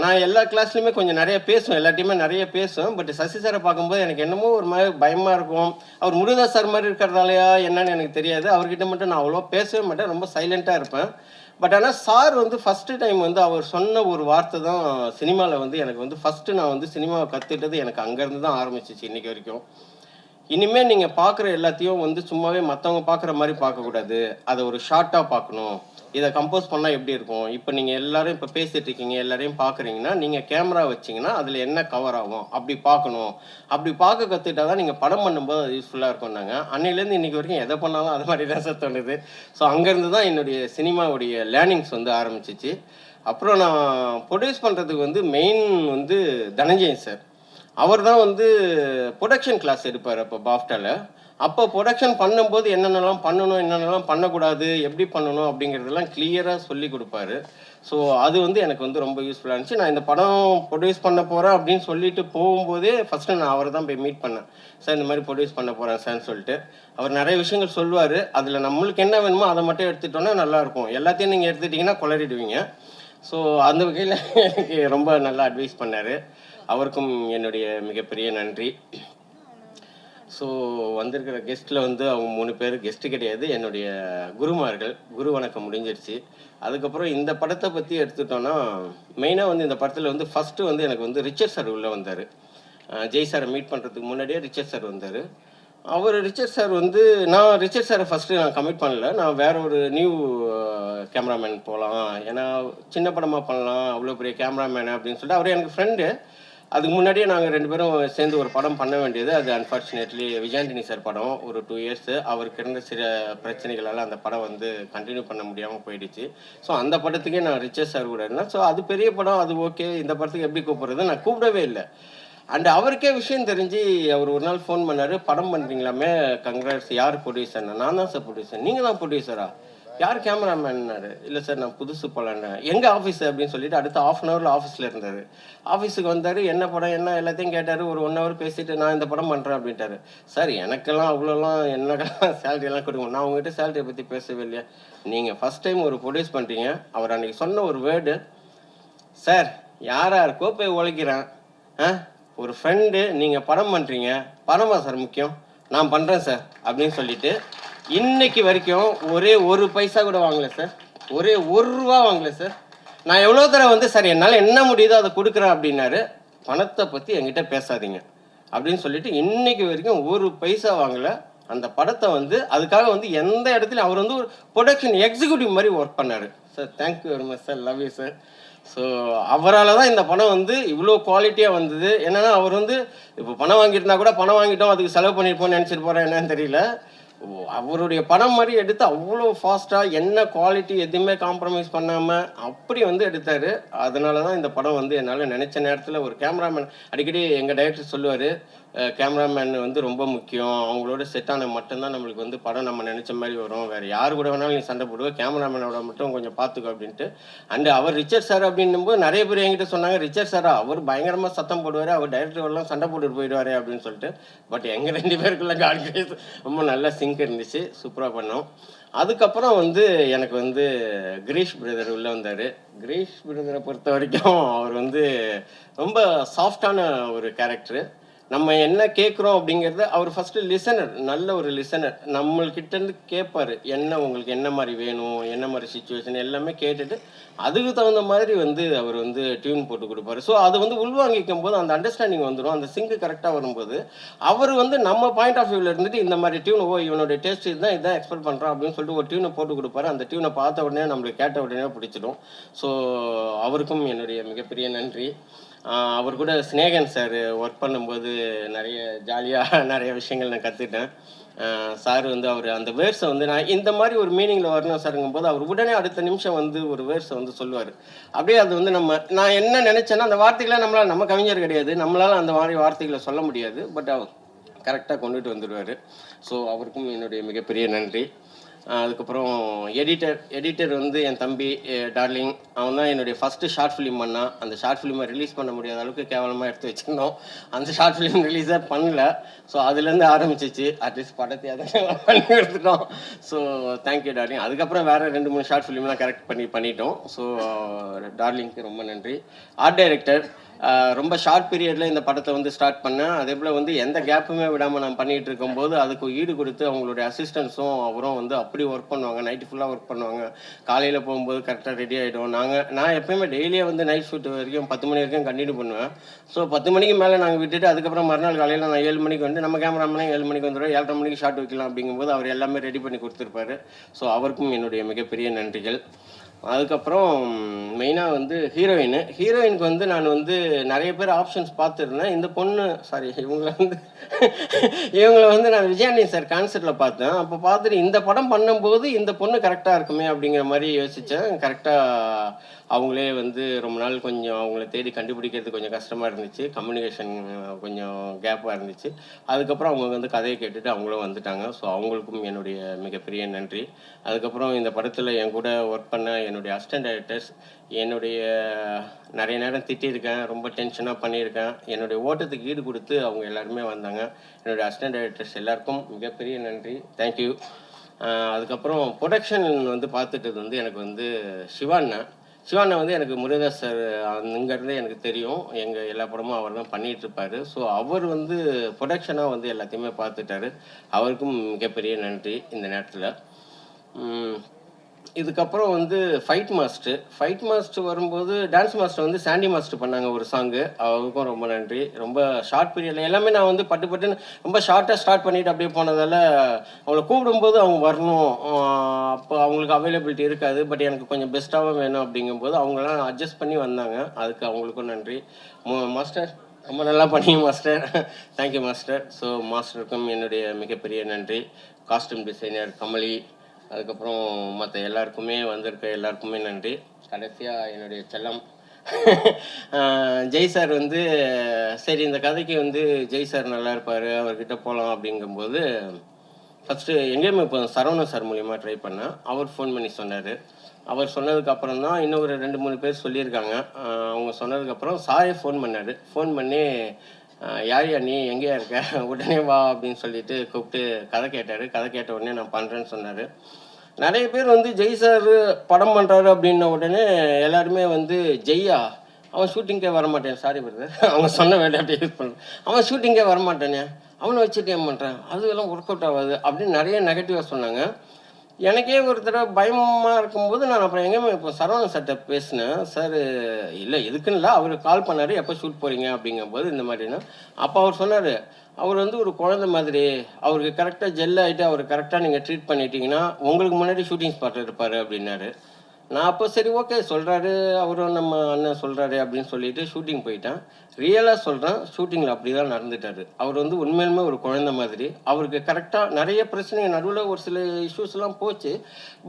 நான் எல்லா கிளாஸ்லையுமே கொஞ்சம் நிறைய பேசுவேன், எல்லாத்தையுமே நிறைய பேசுவேன். பட் சசி சாரை பார்க்கும்போது எனக்கு என்னமோ ஒரு மாதிரி பயமாக இருக்கும். அவர் முருகதாஸ் சார் மாதிரி இருக்கிறதாலையா என்னன்னு எனக்கு தெரியாது. அவர்கிட்ட மட்டும் நான் அவ்வளோவா பேசவே மாட்டேன், ரொம்ப சைலண்ட்டாக இருப்பேன். பட் ஆனால் சார் வந்து ஃபஸ்ட்டு டைம் வந்து அவர் சொன்ன ஒரு வார்த்தை தான் சினிமாவில் வந்து எனக்கு வந்து ஃபஸ்ட்டு நான் வந்து சினிமாவை கற்றுக்கிட்டது எனக்கு அங்கேருந்து தான் ஆரம்பிச்சிச்சு இன்றைக்கி வரைக்கும். இனிமேல் நீங்கள் பார்க்குற எல்லாத்தையும் வந்து சும்மாவே மற்றவங்க பார்க்குற மாதிரி பார்க்கக்கூடாது, அதை ஒரு ஷார்ட்டாக பார்க்கணும். இதை கம்போஸ் பண்ணால் எப்படி இருக்கும், இப்போ நீங்கள் எல்லோரும் இப்போ பேசிகிட்டு இருக்கீங்க, எல்லாரையும் பார்க்குறீங்கன்னா நீங்கள் கேமரா வச்சிங்கன்னா அதில் என்ன கவர் ஆகும் அப்படி பார்க்கணும். அப்படி பார்க்க கற்றுக்கிட்டா தான் நீங்கள் படம் பண்ணும்போது அது யூஸ்ஃபுல்லாக இருக்கும்னாங்க. அன்னையிலேருந்து இன்றைக்கி வரைக்கும் எதை பண்ணாலும் அது மாதிரி தான் சார் தோணுது. ஸோ அங்கேருந்து தான் என்னுடைய சினிமாவுடைய லேர்னிங்ஸ் வந்து ஆரம்பிச்சிச்சு. அப்புறம் நான் ப்ரொடியூஸ் பண்ணுறதுக்கு வந்து மெயின் வந்து தனஞ்சயன் சார். அவர் தான் வந்து ப்ரொடக்ஷன் கிளாஸ் எடுப்பார் அப்போ பாஃப்டாவில். அப்போ ப்ரொடக்ஷன் பண்ணும்போது என்னென்னலாம் பண்ணணும், என்னென்னலாம் பண்ணக்கூடாது, எப்படி பண்ணணும் அப்படிங்கிறதெல்லாம் கிளியராக சொல்லி கொடுப்பாரு. ஸோ அது வந்து எனக்கு வந்து ரொம்ப யூஸ்ஃபுல்லாக இருந்துச்சு. நான் இந்த படம் ப்ரொடியூஸ் பண்ண போகிறேன் அப்படின்னு சொல்லிட்டு போகும்போதே ஃபஸ்ட்டு நான் அவரை தான் போய் மீட் பண்ணேன். சார் இந்த மாதிரி ப்ரொடியூஸ் பண்ண போகிறேன் சார்ன்னு சொல்லிட்டு அவர் நிறைய விஷயங்கள் சொல்லுவார். அதில் நம்மளுக்கு என்ன வேணுமோ அதை மட்டும் எடுத்துட்டோன்னா நல்லாயிருக்கும். எல்லாத்தையும் நீங்கள் எடுத்துட்டிங்கன்னா குளறிடுவீங்க. ஸோ அந்த வகையில் எனக்கு ரொம்ப நல்லா அட்வைஸ் பண்ணார். அவருக்கும் என்னுடைய மிகப்பெரிய நன்றி. ஸோ வந்திருக்கிற கெஸ்ட்டில் வந்து அவங்க 3 பேர் கெஸ்ட்டு கிடையாது, என்னுடைய குருமார்கள். குரு வணக்கம் முடிஞ்சிருச்சு. அதுக்கப்புறம் இந்த படத்தை பற்றி எடுத்துட்டோன்னா மெயினாக வந்து இந்த படத்தில் வந்து ஃபஸ்ட்டு வந்து எனக்கு வந்து ரிச்சர்ட் சார் உள்ளே வந்தார். ஜெய் சாரை மீட் பண்ணுறதுக்கு முன்னாடியே ரிச்சர்ட் சார் வந்தார். ரிச்சர்ட் சார் வந்து நான் ரிச்சர்ட் சாரை ஃபஸ்ட்டு நான் கமிட் பண்ணல. நான் வேற ஒரு நியூ கேமராமேன் போகலாம், ஏன்னா சின்ன படமாக பண்ணலாம், அவ்வளோ பெரிய கேமராமேனு அப்படின்னு சொல்லிட்டு அவர் எனக்கு ஃப்ரெண்டு. அதுக்கு முன்னாடியே நாங்கள் 2 பேரும் சேர்ந்து ஒரு படம் பண்ண வேண்டியது. அது அன்ஃபார்ச்சுனேட்லி விஜயாண்டனி சார் படம் ஒரு 2 years அவருக்கு இருந்த சில பிரச்சனைகளால் அந்த படம் வந்து கண்டினியூ பண்ண முடியாமல் போயிடுச்சு. ஸோ அந்த படத்துக்கே நான் ரிச்சர்ட் சார் கூட இருந்தேன். ஸோ அது பெரிய படம், அது ஓகே. இந்த படத்துக்கு எப்படி கூப்பிட்றது, நான் கூப்பிடவே இல்லை. அண்ட் அவருக்கே விஷயம் தெரிஞ்சு அவர் ஒரு நாள் ஃபோன் பண்ணார், படம் பண்ணுறீங்களாமே, கங்க்ராட்ஸ், யார் ப்ரொடியூசர்னா. நான் தான் சார் ப்ரொடியூசர். நீங்கள் தான் ப்ரொடியூசரா, யார் கேமராமேன்னாரு. இல்லை சார் நான் புதுசு போகலான்னு. எங்கே ஆஃபீஸ் அப்படின்னு சொல்லிட்டு அடுத்த 1/2 hour ஆஃபீஸில் இருந்தார். ஆஃபீஸுக்கு வந்தார், என்ன படம் என்ன எல்லாத்தையும் கேட்டார். ஒரு 1 hour பேசிட்டு நான் இந்த படம் பண்ணுறேன் அப்படின்ட்டாரு. சார் எனக்கெல்லாம் அவ்வளோலாம் என்னக்கெல்லாம் சேலரியெல்லாம் கொடுங்க, நான் உங்ககிட்ட சேலரியை பற்றி பேசவே இல்லையா. நீங்கள் ஃபஸ்ட் டைம் ஒரு ப்ரொடியூஸ் பண்ணுறீங்க. அவர் அன்றைக்கி சொன்ன ஒரு வேர்டு, சார் யாராருக்கோ போய் உழைக்கிறேன், ஒரு ஃப்ரெண்டு, நீங்கள் படம் பண்ணுறீங்க, படமா சார் முக்கியம், நான் பண்ணுறேன் சார் அப்படின்னு சொல்லிட்டு இன்னைக்கு வரைக்கும் ஒரே 1 பைசா கூட வாங்கலை சார், ஒரே 1 ரூபா வாங்கலை சார். நான் எவ்வளோ தடவை வந்து சார் என்னால் என்ன முடியுதோ அதை கொடுக்குறேன் அப்படின்னாரு. பணத்தை பற்றி என்கிட்ட பேசாதீங்க அப்படின்னு சொல்லிட்டு இன்னைக்கு வரைக்கும் 1 பைசா வாங்கலை. அந்த படத்தை வந்து அதுக்காக வந்து எந்த இடத்துலையும் அவர் வந்து ஒரு ப்ரொடக்ஷன் எக்ஸிக்யூட்டிவ் மாதிரி ஒர்க் பண்ணார். Sir thank you very much sir, love you sir. So அவரால் தான் இந்த படம் வந்து இவ்வளோ குவாலிட்டியாக வந்தது. என்னென்னா அவர் வந்து இப்போ பணம் வாங்கியிருந்தா கூட பணம் வாங்கிட்டோம் அதுக்கு செலவு பண்ணியிருப்போம்னு நினச்சிட்டு போகிறேன், என்னன்னு தெரியல. அவருடைய படம் மாதிரி எடுத்து அவ்வளோ ஃபாஸ்ட்டாக என்ன குவாலிட்டி எதுவுமே காம்ப்ரமைஸ் பண்ணாமல் அப்படி வந்து எடுத்தார். அதனால தான் இந்த படம் வந்து என்னால் நினச்ச நேரத்தில் ஒரு கேமராமேன், அடிக்கடி எங்கள் டைரக்டர் சொல்லுவார், கேமராமேன் வந்து ரொம்ப முக்கியம், அவங்களோட செட்டான மட்டும்தான் நம்மளுக்கு வந்து படம் நம்ம நினச்ச மாதிரி வரும், வேறு யார் கூட வேணாலும் நீ சண்டை போடுவ, கேமராமேனோட மட்டும் கொஞ்சம் பார்த்துக்கோ அப்படின்ட்டு. அண்டு அவர் ரிச்சர்ட் சார் அப்படின்னும்போது நிறைய பேர் என்கிட்ட சொன்னாங்க, ரிச்சர்ட் சாரா அவர் பயங்கரமாக சத்தம் போடுவார், அவர் டைரக்டர்லாம் சண்டை போட்டுட்டு போயிடுவார் அப்படின்னு சொல்லிட்டு. பட் எங்கள் 2 பேருக்குள்ள காட் கிரேஸ் ரொம்ப நல்லா சிங்க் இருந்துச்சு, சூப்பராக பண்ணோம். அதுக்கப்புறம் வந்து எனக்கு வந்து கிரீஷ் பிரதர் உள்ளே வந்தார். கிரீஷ் பிரதரை பொறுத்த வரைக்கும் அவர் வந்து ரொம்ப சாஃப்டான ஒரு கேரக்டரு. நம்ம என்ன கேட்குறோம் அப்படிங்கிறது அவர் ஃபஸ்ட்டு லிசனர், நல்ல ஒரு லிசனர். நம்மள்கிட்டேருந்து கேட்பார், என்ன உங்களுக்கு என்ன மாதிரி வேணும், என்ன மாதிரி சுச்சுவேஷன் எல்லாமே கேட்டுட்டு அதுக்கு தகுந்த மாதிரி வந்து அவர் வந்து டியூன் போட்டு கொடுப்பாரு. ஸோ அது வந்து உள்வாங்கிக்கும் போது அந்த அண்டர்ஸ்டாண்டிங் வந்துடும், அந்த சிங்கு கரெக்டாக வரும்போது அவர் வந்து நம்ம பாயிண்ட் ஆஃப் வியூவில் இருந்துட்டு இந்த மாதிரி டியூன், ஓ இவனுடைய டேஸ்ட் இதுதான், இதான் எக்ஸ்பெக்ட் பண்ணுறான் அப்படின்னு சொல்லிட்டு ஒரு டியூனை போட்டு கொடுப்பாரு. அந்த டியூனை பார்த்த உடனே நம்மளுக்கு கேட்ட உடனே பிடிச்சிடும். ஸோ அவருக்கும் என்னுடைய மிகப்பெரிய நன்றி. அவர் கூட ஸ்னேகன் சார் ஒர்க் பண்ணும்போது நிறைய ஜாலியாக நிறைய விஷயங்கள் நான் கற்றுக்கிட்டேன். சார் வந்து அவர் அந்த வேர்ஸை வந்து நான் இந்த மாதிரி ஒரு மீனிங்கில் வரணும் சாருங்கும் போது அவர் உடனே அடுத்த நிமிஷம் வந்து ஒரு வேர்ஸை வந்து சொல்லுவார். அப்படியே அது வந்து நான் என்ன நினச்சேன்னா அந்த வார்த்தைகளை நம்ம கவிஞர் கிடையாது, நம்மளால் அந்த மாதிரி வார்த்தைகளை சொல்ல முடியாது. பட் அவர் கரெக்டாக கொண்டுட்டு வந்துடுவார். ஸோ அவருக்கும் என்னுடைய மிகப்பெரிய நன்றி. அதுக்கப்புறம் எடிட்டர் வந்து என் தம்பி டார்லிங், அவன் தான் என்னுடைய ஃபஸ்ட்டு ஷார்ட் ஃபிலிம் பண்ணான். அந்த ஷார்ட் ஃபிலிமை ரிலீஸ் பண்ண முடியாத அளவுக்கு கேவலமாக எடுத்து வச்சுருந்தோம். அந்த ஷார்ட் ஃபிலிம் ரிலீஸே பண்ணல. ஸோ அதுலேருந்து ஆரம்பிச்சிச்சு. அட்லீஸ்ட் படத்தை அதை பண்ணி எடுத்துட்டோம். So thank you darling. அதுக்கப்புறம் வேறு 2-3 ஷார்ட் ஃபிலிம்லாம் கரெக்ட் பண்ணிட்டோம். ஸோ டார்லிங்க்கு ரொம்ப நன்றி. ஆர்ட் டைரக்டர், ரொம்ப ஷார்ட் பீரியடில் இந்த படத்தை வந்து ஸ்டார்ட் பண்ணேன். அதே போல் வந்து எந்த கேப்புமே விடாமல் நான் பண்ணிகிட்டு இருக்கும்போது அதுக்கு ஈடு கொடுத்து அவங்களுடைய அசிஸ்டன்ஸும் அவரும் வந்து அப்படி ஒர்க் பண்ணுவாங்க. நைட்டு ஃபுல்லாக ஒர்க் பண்ணுவாங்க. காலையில் போகும்போது கரெக்டாக ரெடி ஆகிடும். நான் எப்போயுமே டெய்லியே வந்து நைட் ஷூட் வரைக்கும் 10 மணி வரைக்கும் கண்டினியூ பண்ணுவேன். ஸோ 10 மணிக்கு மேலே நாங்கள் விட்டுட்டு அதுக்கப்புறம் மறுநாள் காலையில் நான் 7 மணிக்கு வந்து நம்ம கேமராமேனே 7 மணிக்கு வந்துடுவோம். 7:30 மணிக்கு ஷார்ட் வைக்கலாம் அப்படிங்கும்போது அவர் எல்லாமே ரெடி பண்ணி கொடுத்துருப்பாரு. ஸோ அவருக்கும் என்னுடைய மிகப்பெரிய நன்றிகள். அதுக்கப்புறம் மெயினாக வந்து ஹீரோயினுக்கு வந்து நான் வந்து நிறைய பேர் ஆப்ஷன்ஸ் பார்த்துருந்தேன். இந்த பொண்ணு இவங்களை வந்து நான் விஜயானி சார் கான்சர்ட்டில் பார்த்தேன். அப்போ பார்த்துட்டு இந்த படம் பண்ணும்போது இந்த பொண்ணு கரெக்டாக இருக்குமே அப்படிங்கிற மாதிரி யோசித்தேன். கரெக்டாக அவங்களே வந்து ரொம்ப நாள் கொஞ்சம் அவங்கள தேடி கண்டுபிடிக்கிறது கொஞ்சம் கஷ்டமாக இருந்துச்சு. கம்யூனிகேஷன் கொஞ்சம் கேப்பாக இருந்துச்சு. அதுக்கப்புறம் அவங்க வந்து கதையை கேட்டுட்டு அவங்களும் வந்துட்டாங்க. ஸோ அவங்களுக்கும் என்னுடைய மிகப்பெரிய நன்றி. அதுக்கப்புறம் இந்த படத்தில் என் கூட ஒர்க் பண்ண என்னுடைய அசிஸ்டன்ட் டைரக்டர்ஸ், என்னுடைய நிறைய நேரம் திட்டியிருக்கேன், ரொம்ப டென்ஷனாக பண்ணியிருக்கேன். என்னுடைய ஓட்டத்துக்கு ஈடு கொடுத்து அவங்க எல்லாருமே வந்தாங்க. என்னுடைய அசிஸ்டன்ட் டைரக்டர்ஸ் எல்லாருக்கும் மிகப்பெரிய நன்றி. தேங்க்யூ. அதுக்கப்புறம் ப்ரொடக்ஷன் வந்து பார்த்துட்டது வந்து எனக்கு வந்து சிவாண்ணா வந்து எனக்கு முருகதாஸ் சார் அங்கேருந்தே எனக்கு தெரியும். எங்கள் எல்லா படமும் அவர் தான் பண்ணிகிட்ருப்பார். ஸோ அவர் வந்து ப்ரொடக்ஷனாக வந்து எல்லாத்தையுமே பார்த்துட்டாரு. அவருக்கும் மிகப்பெரிய நன்றி இந்த நேரத்தில். இதுக்கப்புறம் வந்து ஃபைட் மாஸ்டர் வரும்போது டான்ஸ் மாஸ்டர் வந்து சாண்டி மாஸ்டர் பண்ணாங்க ஒரு சாங்கு. அவருக்கும் ரொம்ப நன்றி. ரொம்ப ஷார்ட் பீரியடில் எல்லாமே நான் வந்து பட்டுன்னு ரொம்ப ஷார்ட்டாக ஸ்டார்ட் பண்ணிவிட்டு அப்படியே போனதால் அவங்கள கூப்பிடும்போது அவங்க வரணும், அப்போ அவங்களுக்கு அவைலபிலிட்டி இருக்காது. பட் எனக்கு கொஞ்சம் பெஸ்ட்டாகவும் வேணும் அப்படிங்கும்போது அவங்களாம் அட்ஜஸ்ட் பண்ணி வந்தாங்க. அதுக்கு அவங்களுக்கும் நன்றி. மாஸ்டர் ரொம்ப நல்லா பண்ணீங்க மாஸ்டர். Thank you master. ஸோ மாஸ்டருக்கும் என்னுடைய மிகப்பெரிய நன்றி. காஸ்டியூம் டிசைனர் கமலி, அதுக்கப்புறம் மற்ற எல்லாருக்குமே வந்திருக்க எல்லாருக்குமே நன்றி. கடைசியாக என்னுடைய செல்லம் ஜெய் சார் வந்து சரி இந்த கதைக்கு வந்து ஜெய் சார் நல்லா இருப்பார், அவர்கிட்ட போகலாம் அப்படிங்கும்போது ஃபஸ்ட்டு எங்கேயுமே இப்போ சரவணன் சார் மூலிமா ட்ரை பண்ணேன். அவர் ஃபோன் பண்ணி சொன்னார். அவர் சொன்னதுக்கப்புறம் தான் இன்னும் ஒரு 2-3 பேர் சொல்லியிருக்காங்க. அவங்க சொன்னதுக்கப்புறம் சாரே ஃபோன் பண்ணி யாரையா நீ எங்கேயா இருக்க, உடனே வா அப்படின்னு சொல்லிட்டு கூப்பிட்டு கதை கேட்டார். கதை கேட்ட உடனே நான் பண்ணுறேன்னு சொன்னார். நிறைய பேர் வந்து ஜெய் சார் படம் பண்ணுறாரு அப்படின்ன உடனே எல்லாருமே வந்து ஜெய்யா அவன் ஷூட்டிங்கே வரமாட்டேன், சாரி பிரதர் அவங்க சொன்ன வேலை அப்படியே யூஸ் பண்ணுறேன், அவன் ஷூட்டிங்கே வரமாட்டேனே, அவனை வச்சுட்டு ஏன் பண்ணுறேன், அதுவெல்லாம் ஒர்க் அவுட் ஆகாது அப்படின்னு நிறைய நெகட்டிவாக சொன்னாங்க. எனக்கே ஒரு தடவை பயமாக இருக்கும்போது நான் அப்புறம் எங்கேயுமே இப்போ சரவணன் சார்கிட்ட பேசினேன். சார் இல்லை எதுக்குன்னு இல்லை, அவர் கால் பண்ணார், எப்போ ஷூட் போகிறீங்க அப்படிங்கும்போது இந்த மாதிரினா அப்போ அவர் சொன்னார், அவர் வந்து ஒரு குழந்தை மாதிரி, அவருக்கு கரெக்டாக ஜெல் ஆகிட்டு அவர் கரெக்டாக நீங்கள் ட்ரீட் பண்ணிட்டீங்கன்னா உங்களுக்கு முன்னாடி ஷூட்டிங் ஸ்பாட்டில் இருப்பார் அப்படின்னாரு. நான் அப்போ சரி ஓகே சொல்கிறாரு அவரும் நம்ம அண்ணன் சொல்கிறாரு அப்படின்னு சொல்லிட்டு ஷூட்டிங் போயிட்டேன். ரியலாக சொல்கிறேன், ஷூட்டிங்கில் அப்படி தான் நடந்துட்டார். அவர் வந்து உண்மையிலுமே ஒரு குழந்தை மாதிரி. அவருக்கு கரெக்டாக நிறைய பிரச்சனைகள் நடுவில் ஒரு சில இஷ்யூஸ்லாம் போச்சு.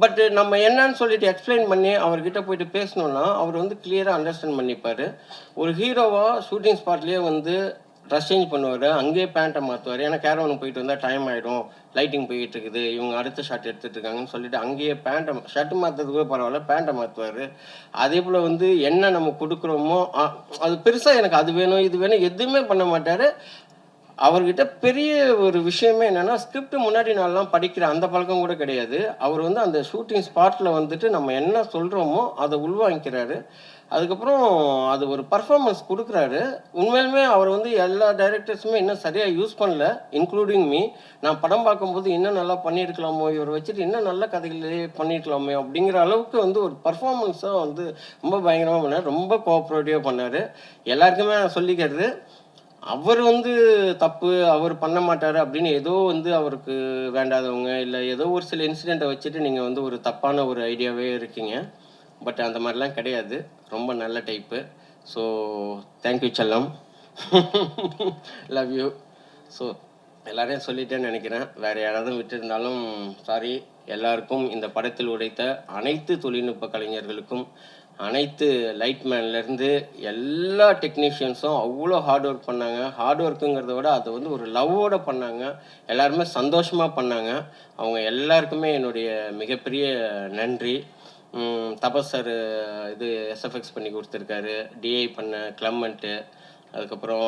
பட் நம்ம என்னன்னு சொல்லிட்டு எக்ஸ்பிளைன் பண்ணி அவர்கிட்ட போயிட்டு பேசணுன்னா அவர் வந்து கிளியராக அண்டர்ஸ்டாண்ட் பண்ணிப்பார். ஒரு ஹீரோவாக ஷூட்டிங் ஸ்பாட்லேயே வந்து ட்ரெஸ் சேஞ்ச் பண்ணுவார், அங்கேயே பேண்ட்டை மாற்றுவார். ஏன்னா கேரவனுக்கு போயிட்டு வந்தால் டைம் ஆகிடும், லைட்டிங் போயிட்டு இருக்குது, இவங்க அடுத்த ஷாட் எடுத்துகிட்டு இருக்காங்கன்னு சொல்லிட்டு அங்கேயே ஷர்ட்டு மாற்றுறதுக்கு பரவாயில்ல பேண்ட்டை மாற்றுவார். அதே போல் வந்து என்ன நம்ம கொடுக்குறோமோ அது பெருசாக எனக்கு அது வேணும் இது வேணும் எதுவுமே பண்ண மாட்டார். அவர்கிட்ட பெரிய ஒரு விஷயமே என்னென்னா, ஸ்கிரிப்ட் முன்னாடி நாள்லாம் படிக்கிற அந்த பழக்கம் கூட கிடையாது. அவர் வந்து அந்த ஷூட்டிங் ஸ்பாட்டில் வந்துட்டு நம்ம என்ன சொல்கிறோமோ அதை உள்வாங்கிக்கிறாரு. அதுக்கப்புறம் அது ஒரு பர்ஃபார்மன்ஸ் கொடுக்குறாரு. உண்மையிலுமே அவர் வந்து எல்லா டைரக்டர்ஸுமே இன்னும் சரியாக யூஸ் பண்ணல, இன்க்ளூடிங் மீ. நான் படம் பார்க்கும்போது இன்னும் நல்லா பண்ணியிருக்கலாமோ, இவர் வச்சுட்டு இன்னும் நல்ல கதைகளே பண்ணியிருக்கலாமோ அப்படிங்கிற அளவுக்கு வந்து ஒரு பர்ஃபார்மன்ஸாக வந்து ரொம்ப பயங்கரமாக பண்ணார். ரொம்ப கோஆப்ரேட்டிவாக பண்ணார். எல்லாருக்குமே நான் சொல்லிக்கிறது, அவர் வந்து தப்பு, அவர் பண்ண மாட்டார் அப்படின்னு ஏதோ வந்து அவருக்கு வேண்டாதவங்க, இல்லை ஏதோ ஒரு சில இன்சிடெண்ட்டை வச்சுட்டு நீங்கள் வந்து ஒரு தப்பான ஒரு ஐடியாவே இருக்கீங்க. பட் அந்த மாதிரிலாம் கிடையாது. ரொம்ப நல்ல டைப்பு. ஸோ தேங்க்யூ செல்லம். Love you. ஸோ எல்லாரையும் சொல்லிட்டேன்னு நினைக்கிறேன். வேறு யாராவது விட்டுருந்தாலும் சாரி. எல்லாருக்கும், இந்த படத்தில் உடைத்த அனைத்து தொழில்நுட்ப கலைஞர்களுக்கும், அனைத்து லைட்மேன்லேருந்து எல்லா டெக்னீஷியன்ஸும் அவ்வளோ ஹார்ட் ஒர்க் பண்ணாங்க. ஹார்ட் ஒர்க்குங்கிறத விட அதை வந்து ஒரு லவ்வோடு பண்ணாங்க. எல்லாருமே சந்தோஷமாக பண்ணாங்க. அவங்க எல்லாருக்குமே என்னுடைய மிகப்பெரிய நன்றி. தபஸ் சார் இது எஸ்எஃப்எக்ஸ் பண்ணி கொடுத்துருக்காரு. டிஐ பண்ண கிளமெண்ட்டு, அதுக்கப்புறம்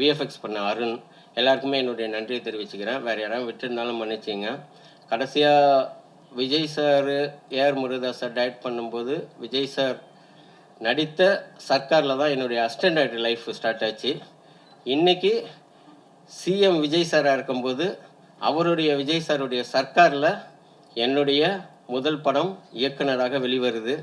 விஎஃப்எக்ஸ் பண்ண அருண், எல்லாருக்குமே என்னுடைய நன்றியை தெரிவிச்சுக்கிறேன். வேறு யாராவது விட்டுருந்தாலும் மன்னிச்சிங்க. கடைசியாக Vijay sir, AR Murugadoss sir direct பண்ணும்போது விஜய் சார் நடித்த சர்க்காரில் தான் என்னுடைய அசிஸ்டன்ட் டைரக்டர் லைஃப் ஸ்டார்ட் ஆச்சு. இன்றைக்கி சிஎம் விஜய் சாராக இருக்கும்போது அவருடைய விஜய் சாருடைய சர்க்காரில் என்னுடைய முதல் படம் இயக்குனராக வெளிவருது.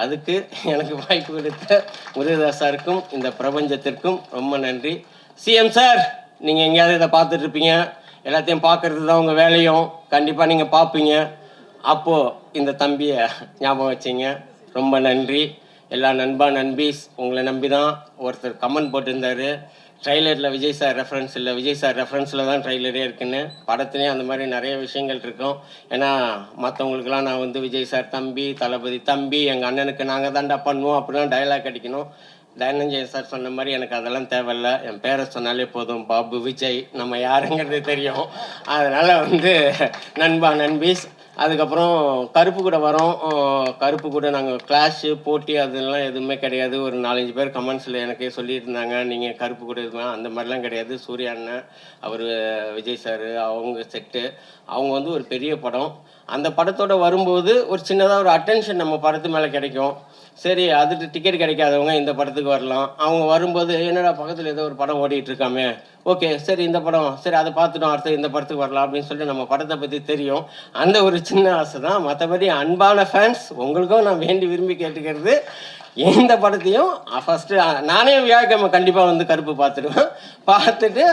அதுக்கு எனக்கு வாய்ப்பு கொடுத்த முருகதாஸ் சாருக்கும் இந்த பிரபஞ்சத்திற்கும் ரொம்ப நன்றி. சிஎம் சார், நீங்கள் எங்கேயாவது இதை பார்த்துட்ருப்பீங்க, எல்லாத்தையும் பார்க்குறது தான் உங்கள் வேலையும், கண்டிப்பாக நீங்கள் பார்ப்பீங்க. அப்போது இந்த தம்பியை ஞாபகம் வச்சிங்க. ரொம்ப நன்றி. எல்லா நண்பீஸ், உங்களை நம்பி தான் ஒருத்தர் கமெண்ட் போட்டிருந்தார், ட்ரைலரில் விஜய் சார் ரெஃபரன்ஸ் இல்லை, விஜய் சார் ரெஃபரன்ஸில் தான் ட்ரைலரே இருக்குன்னு. படத்துலேயும் அந்த மாதிரி நிறைய விஷயங்கள் இருக்கும். ஏன்னா மற்றவங்களுக்கெல்லாம் நான் வந்து விஜய் சார் தம்பி, தளபதி தம்பி, எங்கள் அண்ணனுக்கு நாங்கள் தான்டா பண்ணுவோம் அப்படிலாம் டைலாக் அடிக்கணும். தனஞ்சயன் சார் சொன்ன மாதிரி எனக்கு அதெல்லாம் தேவையில்லை. என் பேரை சொன்னாலே போதும், பாபு விஜய், நம்ம யாருங்கிறது தெரியும். அதனால் வந்து நண்பீஸ். அதுக்கப்புறம் கருப்பு கூட வரோம். கருப்பு கூட நாங்கள் கிளாஷு போட்டி அதெல்லாம் எதுவுமே கிடையாது. ஒரு 4-5 பேர் கமெண்ட்ஸில் எனக்கே சொல்லிட்டு இருந்தாங்க, நீங்கள் கருப்பு கூட இது அந்த மாதிரிலாம் கிடையாது. சூர்யா அண்ணன், அவர் விஜய் சார், அவங்க செட்டு, அவங்க வந்து ஒரு பெரிய படம். அந்த படத்தோடு வரும்போது ஒரு சின்னதாக ஒரு அட்டென்ஷன் நம்ம படத்து மேலே கிடைக்கும். சரி, அதுக்கு டிக்கெட் கிடைக்காதவங்க இந்த படத்துக்கு வரலாம். அவங்க வரும்போது என்னடா பக்கத்தில் ஏதோ ஒரு படம் ஓடிட்டு இருக்காமே, ஓகே சரி இந்த படம், சரி அதை பார்த்துட்டோம், அடுத்து இந்த படத்துக்கு வரலாம் அப்படின்னு சொல்லிட்டு நம்ம படத்தை பற்றி தெரியும். அந்த ஒரு சின்ன ஆசை தான். மற்றபடி அன்பான ஃபேன்ஸ், உங்களுக்கும் நான் வேண்டி விரும்பி கேட்டுக்கிறது, எந்த படத்தையும் ஃபஸ்ட்டு நானே வியாழக்கிழமை கண்டிப்பாக வந்து கருப்பு பார்த்துடுவேன். பார்த்துட்டு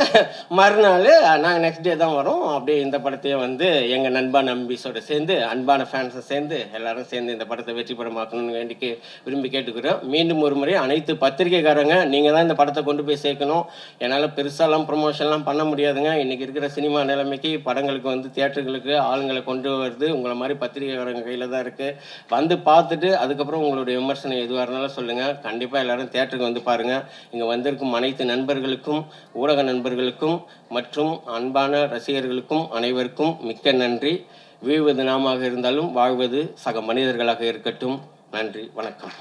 மறுநாள் நாங்கள் நெக்ஸ்ட் டே தான் வரோம். அப்படியே இந்த படத்தையும் வந்து எங்கள் நண்பீஸோடு சேர்ந்து, அன்பான ஃபேன்ஸை சேர்ந்து எல்லாரும் சேர்ந்து இந்த படத்தை வெற்றி படமாக்கணும்னு விரும்பி கேட்டுக்கிறோம். மீண்டும் ஒரு முறை அனைத்து பத்திரிகைக்காரங்க, நீங்கள் தான் இந்த படத்தை கொண்டு போய் சேர்க்கணும். என்னால் பெருசாலாம் ப்ரொமோஷன்லாம் பண்ண முடியாதுங்க. இன்றைக்கி இருக்கிற சினிமா நிலைமைக்கு படங்களுக்கு வந்து தியேட்டர்களுக்கு ஆளுங்களை கொண்டு வருது உங்களை மாதிரி பத்திரிகைக்காரங்க கையில் தான் இருக்குது. வந்து பார்த்துட்டு அதுக்கப்புறம் உங்களுடைய விமர்சனம் எதுவாக இருந்தாலும் சொல்லுங்கள். கண்டிப்பாக எல்லோரும் தியேட்டருக்கு வந்து பாருங்கள். இங்கே வந்திருக்கும் அனைத்து நண்பர்களுக்கும், ஊடக நண்பர்களுக்கும் மற்றும் அன்பான ரசிகர்களுக்கும் அனைவருக்கும் மிக்க நன்றி. வீழ்வது நாமாக இருந்தாலும் வாழ்வது சக மனிதர்களாக இருக்கட்டும். நன்றி, வணக்கம்.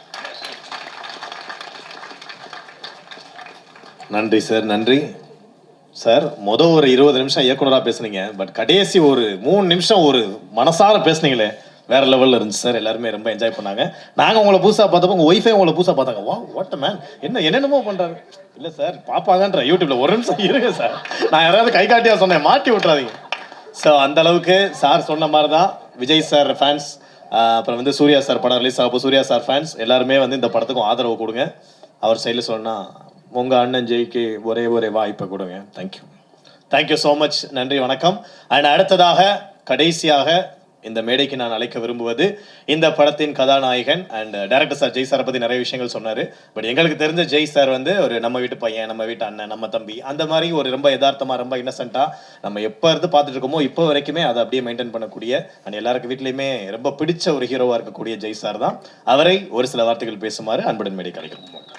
நன்றி சார். நன்றி சார். ஒரு 20 நிமிஷம் இயக்குனராக பேசுனீங்க, பட் கடைசி ஒரு 3 நிமிஷம் ஒரு மனசார பேசுனீங்களே, வேற லெவலில் இருந்துச்சு சார். எல்லாருமே ரொம்ப என்ஜாய் பண்ணாங்க. நாங்கள் உங்களை புதுசாக பார்த்தப்போ உங்கள் ஒய்ஃபே உங்களை புதுசாக பார்த்தாங்க. வா வாட் அ மேன், என்னென்னமோ பண்ணுறாரு. இல்லை சார் பார்ப்பாங்கன்ற யூடியூப்ல. ஒரு நிமிஷம் இருங்க சார், நான் யாராவது கை காட்டியா சொன்னேன், மாட்டி விட்றாதீங்க. ஸோ அந்த அளவுக்கு சார் சொன்ன மாதிரி தான் விஜய் சார் ஃபேன்ஸ், அப்புறம் வந்து சூர்யா சார் படம் ரிலீஸ் ஆகப்போ சூர்யா சார் ஃபேன்ஸ் எல்லாருமே வந்து இந்த படத்துக்கும் ஆதரவு கொடுங்க. அவர் சைடில் சொன்னால் உங்கள் அண்ணன் ஜெய்க்கு ஒரே வாய்ப்பை கொடுங்க. Thank you so much. நன்றி, வணக்கம். அண்ட் அடுத்ததாக கடைசியாக இந்த மேடைக்கு நான் அழைக்க விரும்புவது இந்த படத்தின் கதாநாயகன் அண்ட் டைரக்டர் சார் ஜெய் சாரை பற்றி நிறைய விஷயங்கள் சொன்னார். பட் எங்களுக்கு தெரிஞ்ச ஜெய் சார் வந்து ஒரு நம்ம வீட்டு பையன், நம்ம வீட்டு அண்ணன், நம்ம தம்பி, அந்த மாதிரி ஒரு ரொம்ப யதார்த்தமாக, ரொம்ப இன்னசென்ட்டாக நம்ம எப்போ இருந்து பார்த்துட்டு இருக்கோமோ இப்போ வரைக்குமே அதை அப்படியே மெயின்டைன் பண்ணக்கூடிய அண்ட் எல்லாருக்கு வீட்லேயுமே ரொம்ப பிடிச்ச ஒரு ஹீரோவாக இருக்கக்கூடிய ஜெய் சார் தான். அவரை ஒரு சில வார்த்தைகள் பேசுமாறு அன்புடன் மேடைக்கு அழைக்கிறோம்.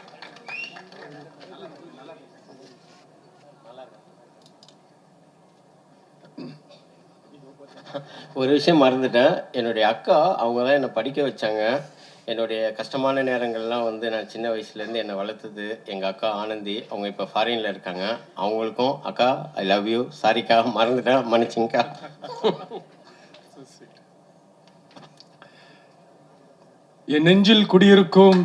ஒரு விஷயம் மறந்துட்டேன். என்னுடைய அக்கா, அவங்க தான் என்னை படிக்க வச்சாங்க. என்னுடைய கஷ்டமான நேரங்கள்லாம் வந்து நான் சின்ன வயசுலேருந்து என்னை வளர்த்தது எங்கள் அக்கா ஆனந்தி. அவங்க இப்போ ஃபாரினில் இருக்காங்க. அவங்களுக்கும் அக்கா ஐ லவ் யூ. சாரிக்கா, மறந்துட்டேன், மன்னிச்சிங்கக்கா. என் நெஞ்சில் குடியிருக்கும்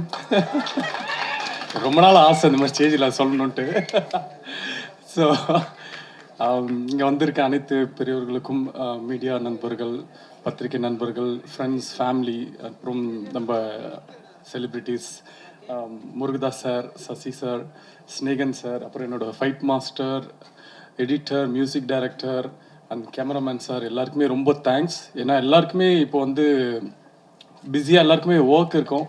ரொம்ப நாள் ஆசை இந்த மாதிரி ஸ்டேஜில் சொல்லணுன்ட்டு. ஸோ இங்கே வந்திருக்க அனைத்து பெரியவர்களுக்கும், மீடியா நண்பர்கள், பத்திரிகை நண்பர்கள், ஃப்ரெண்ட்ஸ், ஃபேமிலி, அப்புறம் நம்ம celebrities, Murugadoss sir, Sasi sir, Snehan sir, அப்புறம் என்னோட fight master, editor, music director and cameraman sir, எல்லாருக்குமே ரொம்ப தேங்க்ஸ். ஏன்னா எல்லாருக்குமே இப்போ வந்து பிஸியாக எல்லாருக்குமே ஒர்க் இருக்கும்.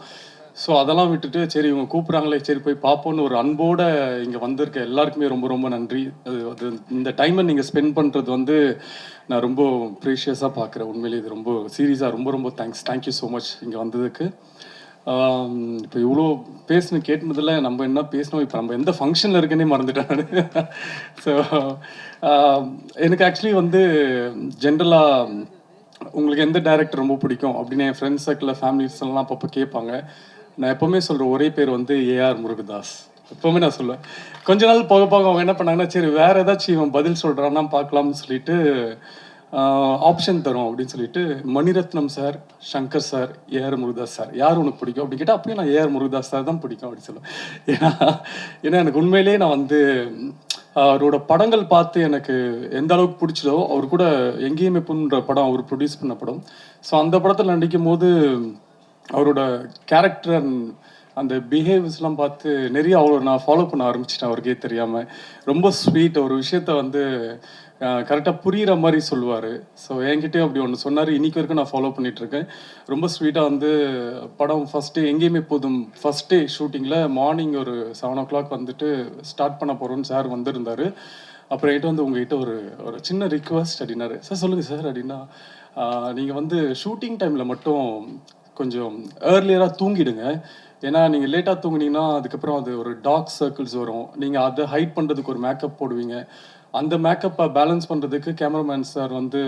ஸோ அதெல்லாம் விட்டுட்டு சரி இவங்க கூப்பிட்றாங்களே, சரி போய் பார்ப்போன்னு ஒரு அன்போடு இங்கே வந்திருக்க எல்லாருக்குமே ரொம்ப ரொம்ப நன்றி. அது இந்த டைமை நீங்கள் ஸ்பெண்ட் பண்ணுறது வந்து நான் ரொம்ப ப்ரீஷியஸாக பார்க்குறேன். உண்மையிலே இது ரொம்ப சீரியஸாக ரொம்ப ரொம்ப தேங்க்ஸ். தேங்க்யூ ஸோ மச் இங்கே வந்ததுக்கு. இப்போ இவ்வளோ கேட்டுனதில் நம்ம என்ன பேசணும், இப்போ நம்ம எந்த ஃபங்க்ஷனில் இருக்குன்னே மறந்துட்டேன். ஸோ எனக்கு ஆக்சுவலி வந்து ஜென்ரலாக உங்களுக்கு எந்த டைரக்டர் ரொம்ப பிடிக்கும் அப்படின்னு என் ஃப்ரெண்ட்ஸ் சர்க்கிளில், ஃபேமிலிஸ் எல்லாம் அப்பப்போ கேட்பாங்க. நான் எப்போவுமே சொல்கிற ஒரே பேர் வந்து ஏஆர் முருகதாஸ். எப்போவுமே நான் சொல்லுவேன். கொஞ்ச நாள் போக போக அவங்க என்ன பண்ணாங்கன்னா, சரி வேறு ஏதாச்சும் இவன் பதில் சொல்கிறான்னா பார்க்கலாம்னு சொல்லிட்டு ஆப்ஷன் தரும் அப்படின்னு சொல்லிட்டு Mani Ratnam sir, Shankar sir, AR Murugadoss sir, யார் உனக்கு பிடிக்கும் அப்படின்னு கேட்டால் அப்படியே நான் ஏஆர் முருகதாஸ் சார் தான் பிடிக்கும் அப்படின்னு சொல்லுவேன். ஏன்னா எனக்கு உண்மையிலே நான் வந்து அவரோட படங்கள் பார்த்து எனக்கு எந்த அளவுக்கு பிடிச்சதோ, அவர் கூட எங்கேயுமே புண்ணுன்ற படம் அவர் ப்ரொடியூஸ் பண்ண படம். ஸோ அந்த படத்தில் நடிக்கும் போது அவரோட கேரக்டர் அந்த பிஹேவியர்ஸ்லாம் பார்த்து நிறைய நான் ஃபாலோ பண்ண ஆரம்பிச்சிட்டேன் அவருக்கே தெரியாமல். ரொம்ப ஸ்வீட், ஒரு விஷயத்த வந்து கரெக்டாக புரிகிற மாதிரி சொல்லுவார். ஸோ என்கிட்டயும் அப்படி ஒன்று சொன்னார். இன்றைக்கி வரைக்கும் நான் ஃபாலோ பண்ணிகிட்ருக்கேன். ரொம்ப ஸ்வீட்டாக வந்து படம் ஃபஸ்ட்டு எங்கேயுமே போதும் ஃபஸ்ட் டே ஷூட்டிங்கில் மார்னிங் ஒரு 7 o'clock வந்துட்டு ஸ்டார்ட் பண்ண போகிறோன்னு சார் வந்திருந்தார். அப்புறம் என்கிட்ட வந்து உங்கள்கிட்ட ஒரு சின்ன ரிக்வஸ்ட் அப்படின்னாரு. சார் சொல்லுங்கள் சார் அப்படின்னா, நீங்கள் வந்து ஷூட்டிங் டைமில் மட்டும் கொஞ்சம் ஏர்லியராக தூங்கிடுங்க. ஏன்னா நீங்கள் லேட்டாக தூங்குனீங்கன்னா அதுக்கப்புறம் அது ஒரு டார்க் சர்க்கிள்ஸ் வரும். நீங்கள் அதை ஹைட் பண்ணுறதுக்கு ஒரு மேக்கப் போடுவீங்க. அந்த மேக்கப்பை பேலன்ஸ் பண்ணுறதுக்கு கேமராமேன் சார் வந்து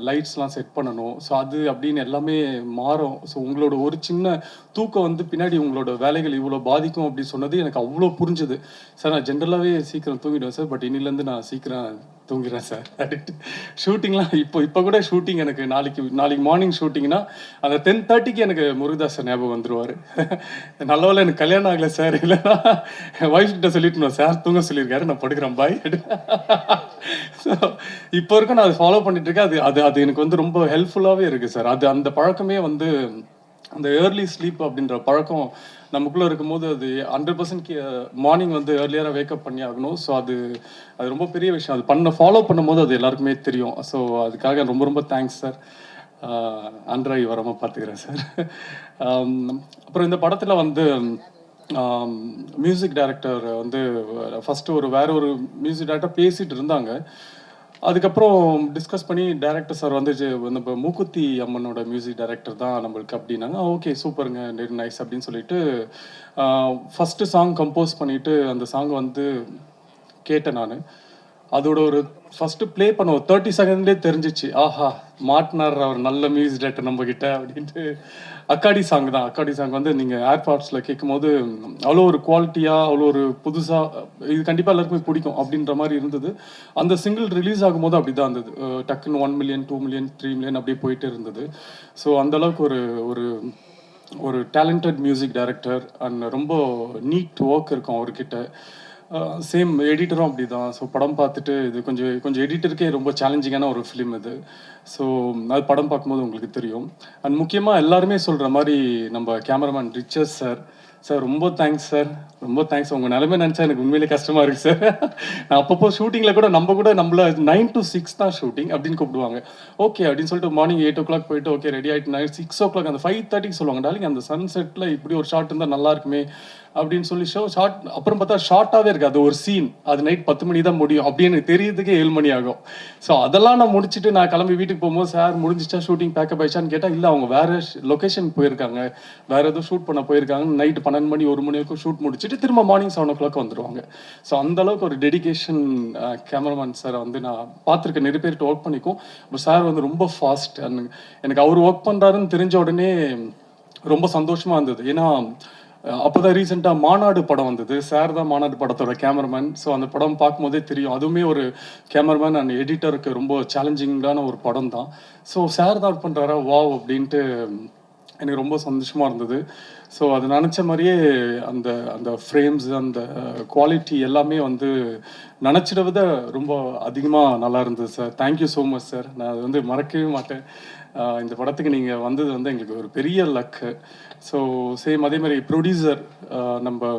லைட்ஸ்லாம் செட் பண்ணணும். ஸோ அது அப்படின்னு எல்லாமே மாறும். ஸோ உங்களோட ஒரு சின்ன தூக்கம் வந்து பின்னாடி உங்களோட வேலைகள் இவ்வளோ பாதிக்கும் அப்படின்னு சொன்னது எனக்கு அவ்வளோ புரிஞ்சுது. சார் நான் ஜென்ரலாகவே சீக்கிரம் தூங்கிடுவேன் சார், பட் இன்னிலேருந்து நான் சீக்கிரம் தூங்கிடுறேன் சார் அப்படின்ட்டு. ஷூட்டிங்லாம் இப்போ கூட ஷூட்டிங் எனக்கு நாளைக்கு மார்னிங் ஷூட்டிங்னா அந்த 10:30க்கு எனக்கு முருகதாஸ் சார் ஞாபகம் வந்துடுவார். நல்லவேளை எனக்கு கல்யாணம் ஆகலை சார், இல்லைன்னா ஒய்ஃப் கிட்ட சொல்லிட்டு சார் தூங்க சொல்லியிருக்காரு, நான் படுக்கிறேன் பாய். ஸோ இப்போ வரைக்கும் நான் அதை ஃபாலோ பண்ணிட்டு இருக்கேன். அது எனக்கு வந்து ரொம்ப ஹெல்ப்ஃபுல்லாகவே இருக்குது சார். அந்த பழக்கமே வந்து அந்த ஏர்லி ஸ்லீப் அப்படின்ற பழக்கம் நமக்குள்ளே இருக்கும்போது அது 100% மார்னிங் வந்து ஏர்லியராக வேக்கப் பண்ணி ஆகணும். ஸோ அது ரொம்ப பெரிய விஷயம். அது ஃபாலோ பண்ணும்போது அது எல்லாருக்குமே தெரியும். ஸோ அதுக்காக ரொம்ப ரொம்ப தேங்க்ஸ் சார். அன்றாய் வராமல் பார்த்துக்கிறேன் சார். அப்புறம் இந்த படத்தில் வந்து மியூசிக் டைரக்டர் வந்து ஃபஸ்ட்டு வேற ஒரு மியூசிக் டைரக்டர் பேசிகிட்டு இருந்தாங்க. அதுக்கப்புறம் டிஸ்கஸ் பண்ணி டைரக்டர் சார் வந்து நம்ம மூக்குத்தி அம்மனோட மியூசிக் டைரக்டர் தான் நம்மளுக்கு அப்படின்னாங்க. ஓகே சூப்பருங்க, வெரி நைஸ் அப்படின்னு சொல்லிட்டு ஃபஸ்ட்டு சாங் கம்போஸ் பண்ணிவிட்டு அந்த சாங் வந்து கேட்டேன் நான். அதோட ஒரு ஃபஸ்ட்டு ப்ளே பண்ண ஒரு 30 செகண்ட்லேயே தெரிஞ்சிச்சு, ஆஹா மாட்டினார் அவர் நல்ல மியூசிக் டைரக்டர் நம்மக்கிட்ட அப்படின்ட்டு. அக்காடி சாங் தான். அக்காடி சாங் வந்து நீங்கள் ஏர்பாட்ஸில் கேட்கும் போது அவ்வளோ ஒரு குவாலிட்டியாக, அவ்வளோ ஒரு புதுசாக, இது கண்டிப்பாக எல்லாருக்குமே பிடிக்கும் அப்படின்ற மாதிரி இருந்தது. அந்த சிங்கிள் ரிலீஸ் ஆகும்போது அப்படி தான் இருந்தது. டக்குன்னு 1 million 2 million 3 million அப்படியே போயிட்டே இருந்தது. ஸோ அந்தளவுக்கு ஒரு டேலண்டட் மியூசிக் டைரக்டர் அண்ட் ரொம்ப நீட் ஒர்க் இருக்கும் அவர்கிட்ட. சேம் எடிட்டரும் அப்படி தான். ஸோ படம் பார்த்துட்டு இது கொஞ்சம் எடிட்டருக்கே ரொம்ப சேலஞ்சிங்கான ஒரு ஃபிலிம் இது. ஸோ அது படம் பார்க்கும்போது உங்களுக்கு தெரியும். அண்ட் முக்கியமாக எல்லாருமே சொல்கிற மாதிரி நம்ம கேமராமேன் ரிச்சர்ஸ் சார் ரொம்ப தேங்க்ஸ் சார், ரொம்ப தேங்க்ஸ். உங்கள் நிலைமை நினச்சா எனக்கு உண்மையிலே கஷ்டமாக இருக்குது சார். நான் அப்பப்போ ஷூட்டிங்கில் கூட நம்மள 9 to 6 தான் ஷூட்டிங் அப்படின்னு கூப்பிடுவாங்க. ஓகே அப்படின்னு சொல்லிட்டு மார்னிங் 8 o'clock போயிட்டு ஓகே ரெடி ஆகிட்டு நைட் 6 o'clock அந்த 5:30க்கு சொல்லுவாங்க, டார்லிங் அந்த சன்செட்டில் இப்படி ஒரு ஷாட் இருந்தால் நல்லா இருக்குமே அப்படின்னு சொல்லி ஷார்ட். அப்புறம் பார்த்தா ஷார்ட்டாகவே இருக்குது அது ஒரு சீன். அது நைட் 10 மணி தான் முடியும் அப்படின்னு தெரியறதுக்கே 7 மணி ஆகும். ஸோ அதெல்லாம் நான் முடிச்சுட்டு நான் கிளம்பி வீட்டுக்கு போகும்போது சார் முடிஞ்சிச்சா ஷூட்டிங் பேக்கப் ஆயிடுச்சான்னு கேட்டால் இல்லை அவங்க வேறு லொக்கேஷன் போயிருக்காங்க, வேறு எதுவும் ஷூட் பண்ண போயிருக்காங்க. நைட்டு 12 மணி 1 மணி வரைக்கும் ஷூட் முடிச்சுட்டு திரும்ப மார்னிங் 7 o'clock வந்துடுவாங்க. ஸோ அந்தளவுக்கு ஒரு டெடிகேஷன் கேமராமேன் சாரை வந்து நான் பார்த்துருக்கேன். நிறைய பேர்கிட்ட ஒர்க் பண்ணிக்கும். இப்போ சார் வந்து ரொம்ப ஃபாஸ்ட். எனக்கு அவர் ஒர்க் பண்ணுறாருன்னு தெரிஞ்ச உடனே ரொம்ப சந்தோஷமாக இருந்தது. ஏன்னா அப்போ தான் ரீசெண்டாக மாநாடு படம் வந்தது. சார் தான் மாநாடு படத்தோட கேமராமேன். ஸோ அந்த படம் பார்க்கும்போதே தெரியும், அதுவுமே ஒரு கேமராமேன் அண்ட் எடிட்டருக்கு ரொம்ப சேலஞ்சிங்கான ஒரு படம் தான். ஸோ சார் தான் பண்ணுறாரா வாவ் அப்படின்ட்டு எனக்கு ரொம்ப சந்தோஷமாக இருந்தது. ஸோ அது நினச்ச மாதிரியே அந்த அந்த ஃப்ரேம்ஸ், அந்த குவாலிட்டி எல்லாமே வந்து நினச்சிட விட ரொம்ப அதிகமாக நல்லா இருந்தது sir. Thank you so much sir. நான் அது வந்து மறக்கவே மாட்டேன். இந்த படத்துக்கு நீங்கள் வந்தது வந்து எங்களுக்கு ஒரு பெரிய லக்கு. ஸோ சேம் அதே மாதிரி ப்ரொடியூசர் நம்ம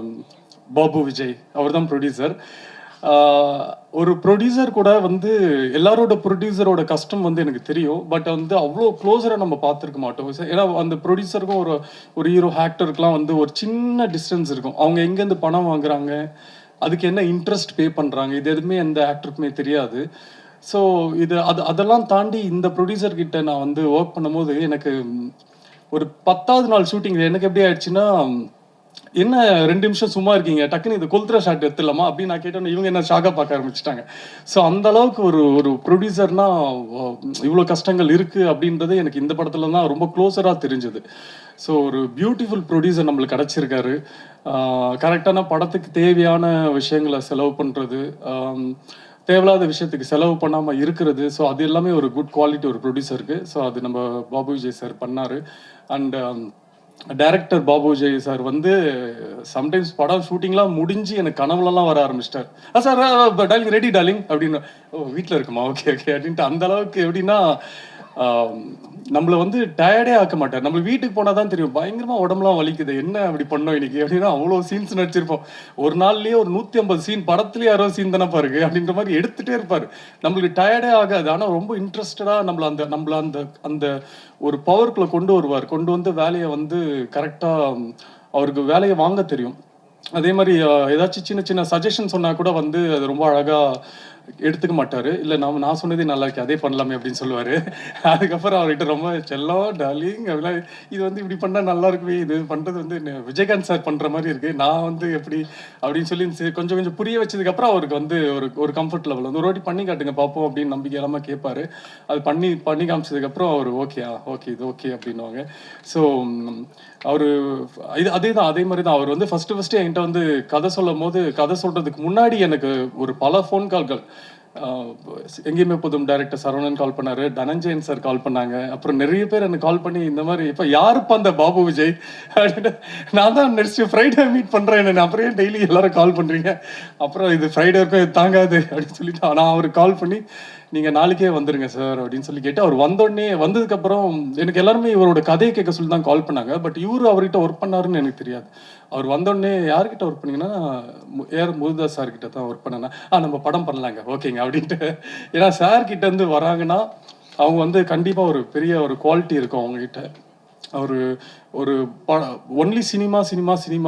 பாபு விஜய், அவர் தான் ப்ரொடியூசர். ஒரு ப்ரொடியூசர் கூட வந்து எல்லாரோட ப்ரொடியூசரோட கஷ்டம் வந்து எனக்கு தெரியும். பட் வந்து அவ்வளோ க்ளோஸராக நம்ம பார்த்துருக்க மாட்டோம். ஏன்னா அந்த ப்ரொடியூசருக்கும் ஒரு ஹீரோ ஆக்டருக்குலாம் வந்து ஒரு சின்ன டிஸ்டன்ஸ் இருக்கும். அவங்க எங்கேருந்து பணம் வாங்குறாங்க, அதுக்கு என்ன இன்ட்ரெஸ்ட் பே பண்ணுறாங்க, இது எதுவுமே எந்த ஆக்டருக்குமே தெரியாது. ஸோ அதெல்லாம் தாண்டி இந்த ப்ரொடியூசர் கிட்ட நான் வந்து ஒர்க் பண்ணும்போது எனக்கு ஒரு 10வது நாள் ஷூட்டிங் எனக்கு எப்படி ஆயிடுச்சுன்னா, என்ன 2 நிமிஷம் சும்மா இருக்கீங்க, டக்குன்னு இது கொளுத்துற ஷாட் எடுத்துடலாமா அப்படின்னு நான் கேட்டோன்னே இவங்க என்ன ஷாக்காக பார்க்க ஆரம்பிச்சிட்டாங்க. ஸோ அந்த அளவுக்கு ஒரு ப்ரொடியூசர்னா இவ்வளோ கஷ்டங்கள் இருக்குது அப்படின்றது எனக்கு இந்த படத்துல தான் ரொம்ப க்ளோஸராக தெரிஞ்சது. ஸோ ஒரு பியூட்டிஃபுல் ப்ரொடியூசர் நம்மளுக்கு கிடச்சிருக்காரு. கரெக்டான படத்துக்கு தேவையான விஷயங்களை செலவு பண்ணுறது, தேவையில்லாத விஷயத்துக்கு செலவு பண்ணாமல் இருக்கிறது. ஸோ அது எல்லாமே ஒரு குட் குவாலிட்டி ஒரு ப்ரொடியூசருக்கு. ஸோ அது நம்ம பாபு விஜய் சார் பண்ணார். And director Babu Vijay sir வந்து சம்டைம்ஸ் படம் ஷூட்டிங்லாம் முடிஞ்சு எனக்கு கனவுலலாம் வர ஆரம்பிச்சிட்டார். சார் டார்லிங் ரெடி டார்லிங் அப்படின்னு. ஓ வீட்டில் இருக்குமா, ஓகே ஓகே அப்படின்ட்டு. அந்த அளவுக்கு எப்படின்னா நம்மளை வந்து டயர்டே ஆக்க மாட்டார். நம்ம வீட்டுக்கு போனால் தான் தெரியும் பயங்கரமாக உடம்புலாம் வலிக்குது, என்ன அப்படி பண்ணோம் இன்னைக்கு அப்படின்னா. அவ்வளோ சீன்ஸ் நடிச்சிருப்போம். ஒரு நாள்லேயே ஒரு 150 சீன், படத்துலேயே 60 சீன் தானே பாருங்க அப்படின்ற மாதிரி எடுத்துகிட்டே இருப்பார். நம்மளுக்கு டயர்டே ஆகாது. ஆனால் ரொம்ப இன்ட்ரெஸ்டடாக நம்மளை அந்த ஒரு பவருக்குள்ளே கொண்டு வருவார். கொண்டு வந்து வேலையை வந்து கரெக்டாக அவருக்கு வேலையை வாங்க தெரியும். அதே மாதிரி ஏதாச்சும் சின்ன சின்ன சஜஷன் சொன்னால் கூட வந்து அது ரொம்ப அழகாக எடுத்துக்க மாட்டார். இல்லை நான் சொன்னதே நல்லா இருக்கு, அதே பண்ணலாமே அப்படின்னு சொல்லுவார். அதுக்கப்புறம் அவர்கிட்ட ரொம்ப செல்லம் டார்லிங் அப்படிலாம், இது வந்து இப்படி பண்ணால் நல்லா இருக்குமே, இது பண்ணுறது வந்து விஜயகாந்த் சார் பண்ணுற மாதிரி இருக்குது, நான் வந்து எப்படி அப்படின்னு சொல்லி கொஞ்சம் கொஞ்சம் புரிய வச்சதுக்கப்புறம் அவருக்கு வந்து ஒரு கம்ஃபர்ட் லெவல் வந்து ஒரு வாட்டி பண்ணி காட்டுங்க பார்ப்போம் அப்படின்னு நம்பிக்கை இல்லாமல் கேட்பாரு. அது பண்ணி காமிச்சதுக்கப்புறம் அவர் ஓகே இது ஓகே அப்படின்னுவாங்க. ஸோ அவர் அதே மாதிரி தான் அவர் வந்து ஃபஸ்ட்டு என்கிட்ட வந்து கதை சொல்லும் போது, கதை சொல்கிறதுக்கு முன்னாடி எனக்கு ஒரு பல ஃபோன் கால்கள், எங்கேயுமே போதும் டைரக்டர் சரவணன் கால் பண்ணாரு, தனஞ்சயன் சார் கால் பண்ணாங்க. அப்புறம் நிறைய பேர் எனக்கு கால் பண்ணி இந்த மாதிரி இப்போ யாருப்பா அந்த பாபு விஜய் அப்படின்னு. நான் தான் நெக்ஸ்ட் ஃப்ரைடே மீட் பண்ணுறேன், என்ன அப்புறம் டெய்லி எல்லாரும் கால் பண்ணுறீங்க, அப்புறம் இது ஃப்ரைடே இருக்கும், இது தாங்காது அப்படின்னு சொல்லிட்டு நான் அவருக்கு கால் பண்ணி நீங்கள் நாளைக்கே வந்துடுங்க சார் அப்படின்னு சொல்லி கேட்டு, அவர் வந்ததுக்கப்புறம் எனக்கு எல்லாருமே இவரோட கதையை கேட்க சொல்லி தான் கால் பண்ணாங்க. பட் அவர்கிட்ட ஒர்க் பண்ணாருன்னு எனக்கு தெரியாது. அவர் வந்தோடனே யார்கிட்ட ஒர்க் பண்ணீங்கன்னா, முருகதாஸ் சார்கிட்ட தான் ஒர்க் பண்ணேன்னா, நம்ம படம் பண்ணலாங்க ஓகேங்க அப்படின்ட்டு. ஏன்னா சார்கிட்ட இருந்து வராங்கன்னா அவங்க வந்து கண்டிப்பாக ஒரு பெரிய ஒரு குவாலிட்டி இருக்கும் அவங்ககிட்ட. ஒரு ஒன்லி சினிமா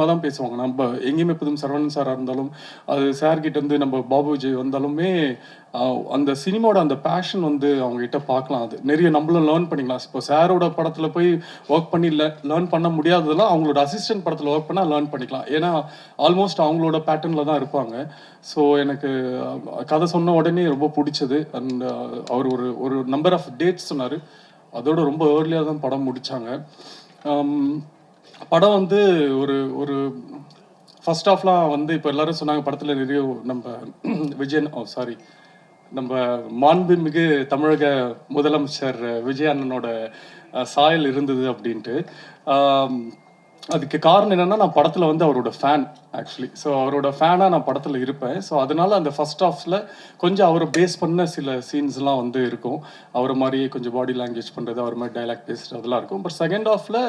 தான் பேசுவாங்க. நம்ம எங்கேயுமே புதும் சரவணன் சாராக இருந்தாலும், அது சார்கிட்ட இருந்து நம்ம பாபு விஜய் வந்தாலுமே அந்த சினிமாவோட அந்த பேஷன் வந்து அவங்ககிட்ட பார்க்கலாம். அது நிறைய நம்மளும் லேர்ன் பண்ணிக்கலாம். இப்போ சாரோட படத்தில் போய் ஒர்க் பண்ணி லேர்ன் பண்ண முடியாததெல்லாம் அவங்களோட அசிஸ்டன்ட் படத்தில் ஒர்க் பண்ணால் லேர்ன் பண்ணிக்கலாம். ஏன்னா ஆல்மோஸ்ட் அவங்களோட பேட்டர்னில் தான் இருப்பாங்க. ஸோ எனக்கு கதை சொன்ன உடனே ரொம்ப பிடிச்சது. அண்ட் அவர் ஒரு நம்பர் ஆஃப் டேட்ஸ் சொன்னார். அதோட ரொம்ப ஏர்லியாக தான் படம் முடித்தாங்க. படம் வந்து ஒரு ஃபர்ஸ்ட் ஆஃப்லாம் வந்து இப்போ எல்லாரும் சொன்னாங்க படத்தில் நிறைய நம்ம மாண்புமிகு தமிழக முதலமைச்சர் விஜய் அண்ணனோட சாயல் இருந்தது அப்படின்ட்டு. அதுக்கு காரணம் என்னென்னா, நான் படத்தில் வந்து அவரோட ஃபேன் ஆக்சுவலி. ஸோ அவரோட ஃபேனாக நான் படத்தில் இருப்பேன். ஸோ அதனால் அந்த ஃபர்ஸ்ட் ஹாஃபில் கொஞ்சம் அவரை பேஸ் பண்ண சில சீன்ஸ்லாம் வந்து இருக்கும். அவரை மாதிரியே கொஞ்சம் பாடி லாங்குவேஜ் பண்ணுறது, அவர் மாதிரி டைலாக் பேசுகிறது அதெல்லாம் இருக்கும். பட் செகண்ட் ஹாஃபில்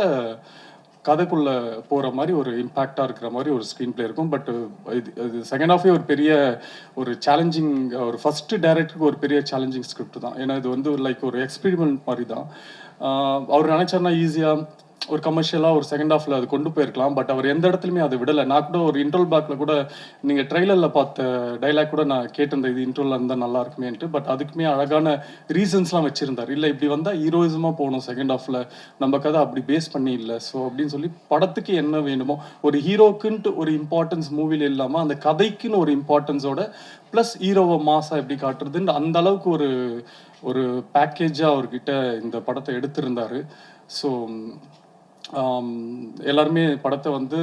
கதைக்குள்ளே போகிற மாதிரி ஒரு இம்பேக்டாக இருக்கிற மாதிரி ஒரு ஸ்க்ரீன் பிளே இருக்கும். பட் இது செகண்ட் ஹாஃபே ஒரு பெரிய ஒரு சேலஞ்சிங், ஒரு ஃபஸ்ட்டு டைரக்டருக்கு ஒரு பெரிய சேலஞ்சிங் ஸ்கிரிப்ட் தான். ஏன்னா இது வந்து லைக் ஒரு எக்ஸ்பெரிமெண்ட் மாதிரி தான். அவர் நினச்சார்னா ஈஸியாக ஒரு கமர்ஷியலாக ஒரு செகண்ட் ஹாஃபில் அது கொண்டு போயிருக்கலாம். பட் அவர் எந்த இடத்துலையுமே அதை விடலை. நான் கூட ஒரு இன்ட்ரோல் பேக்கில் கூட நீங்கள் ட்ரெய்லரில் பார்த்த டைலாக் கூட நான் கேட்டிருந்தேன், இது இன்ட்ரோலில் இருந்தால் நல்லா இருக்குமேன்ட்டு. பட் அதுக்குமே அழகான ரீசன்ஸ்லாம் வச்சுருந்தார். இல்லை இப்படி வந்தால் ஹீரோயிசமாக போகணும் செகண்ட் ஹாஃபில், நம்ம கதை அப்படி பேஸ் பண்ணி இல்லை. ஸோ அப்படின்னு சொல்லி படத்துக்கு என்ன வேணுமோ, ஒரு ஹீரோக்குன்ட்டு ஒரு இம்பார்ட்டன்ஸ் மூவியில் இல்லாமல் அந்த கதைக்குன்னு ஒரு இம்பார்ட்டன்ஸோட ப்ளஸ் ஹீரோவை மாஸாக எப்படி காட்டுறதுன்னு அந்த அளவுக்கு ஒரு பேக்கேஜாக அவர்கிட்ட இந்த படத்தை எடுத்திருந்தார். ஸோ எல்லாருமே படத்தை வந்து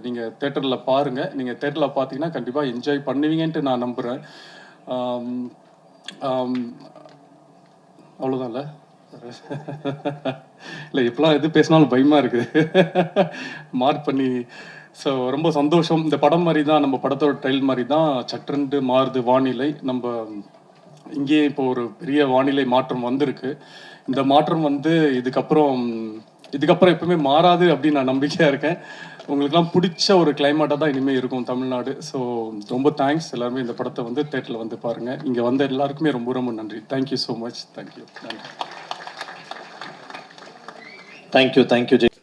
நீங்கள் தேட்டரில் பாருங்கள். நீங்கள் தேட்டரில் பார்த்தீங்கன்னா கண்டிப்பாக என்ஜாய் பண்ணுவீங்கன்ட்டு நான் நம்புகிறேன். அவ்வளோதான்ல. இல்லை இப்போலாம் எது பேசினாலும் பயமாக இருக்குது மார்க் பண்ணி. ஸோ ரொம்ப சந்தோஷம். இந்த படம் மாதிரி தான், நம்ம படத்தோட ட்ரைல் மாதிரி தான் சற்றென்று மாறுது வானிலை. நம்ம இங்கே இப்போ ஒரு பெரிய வானிலை மாற்றம் வந்திருக்கு. இந்த மாற்றம் வந்து இதுக்கப்புறம் எப்பவுமே மாறாது அப்படின்னு நான் நம்பிக்கையாக இருக்கேன். உங்களுக்குலாம் பிடிச்ச ஒரு கிளைமேட்டாக தான் இனிமேல் இருக்கும் தமிழ்நாடு. ஸோ ரொம்ப தேங்க்ஸ். எல்லாருமே இந்த படத்தை வந்து தேட்டரில் வந்து பாருங்கள். இங்கே வந்த எல்லாருக்குமே ரொம்ப ரொம்ப நன்றி. Thank you so much. Thank you. Thank you Jai.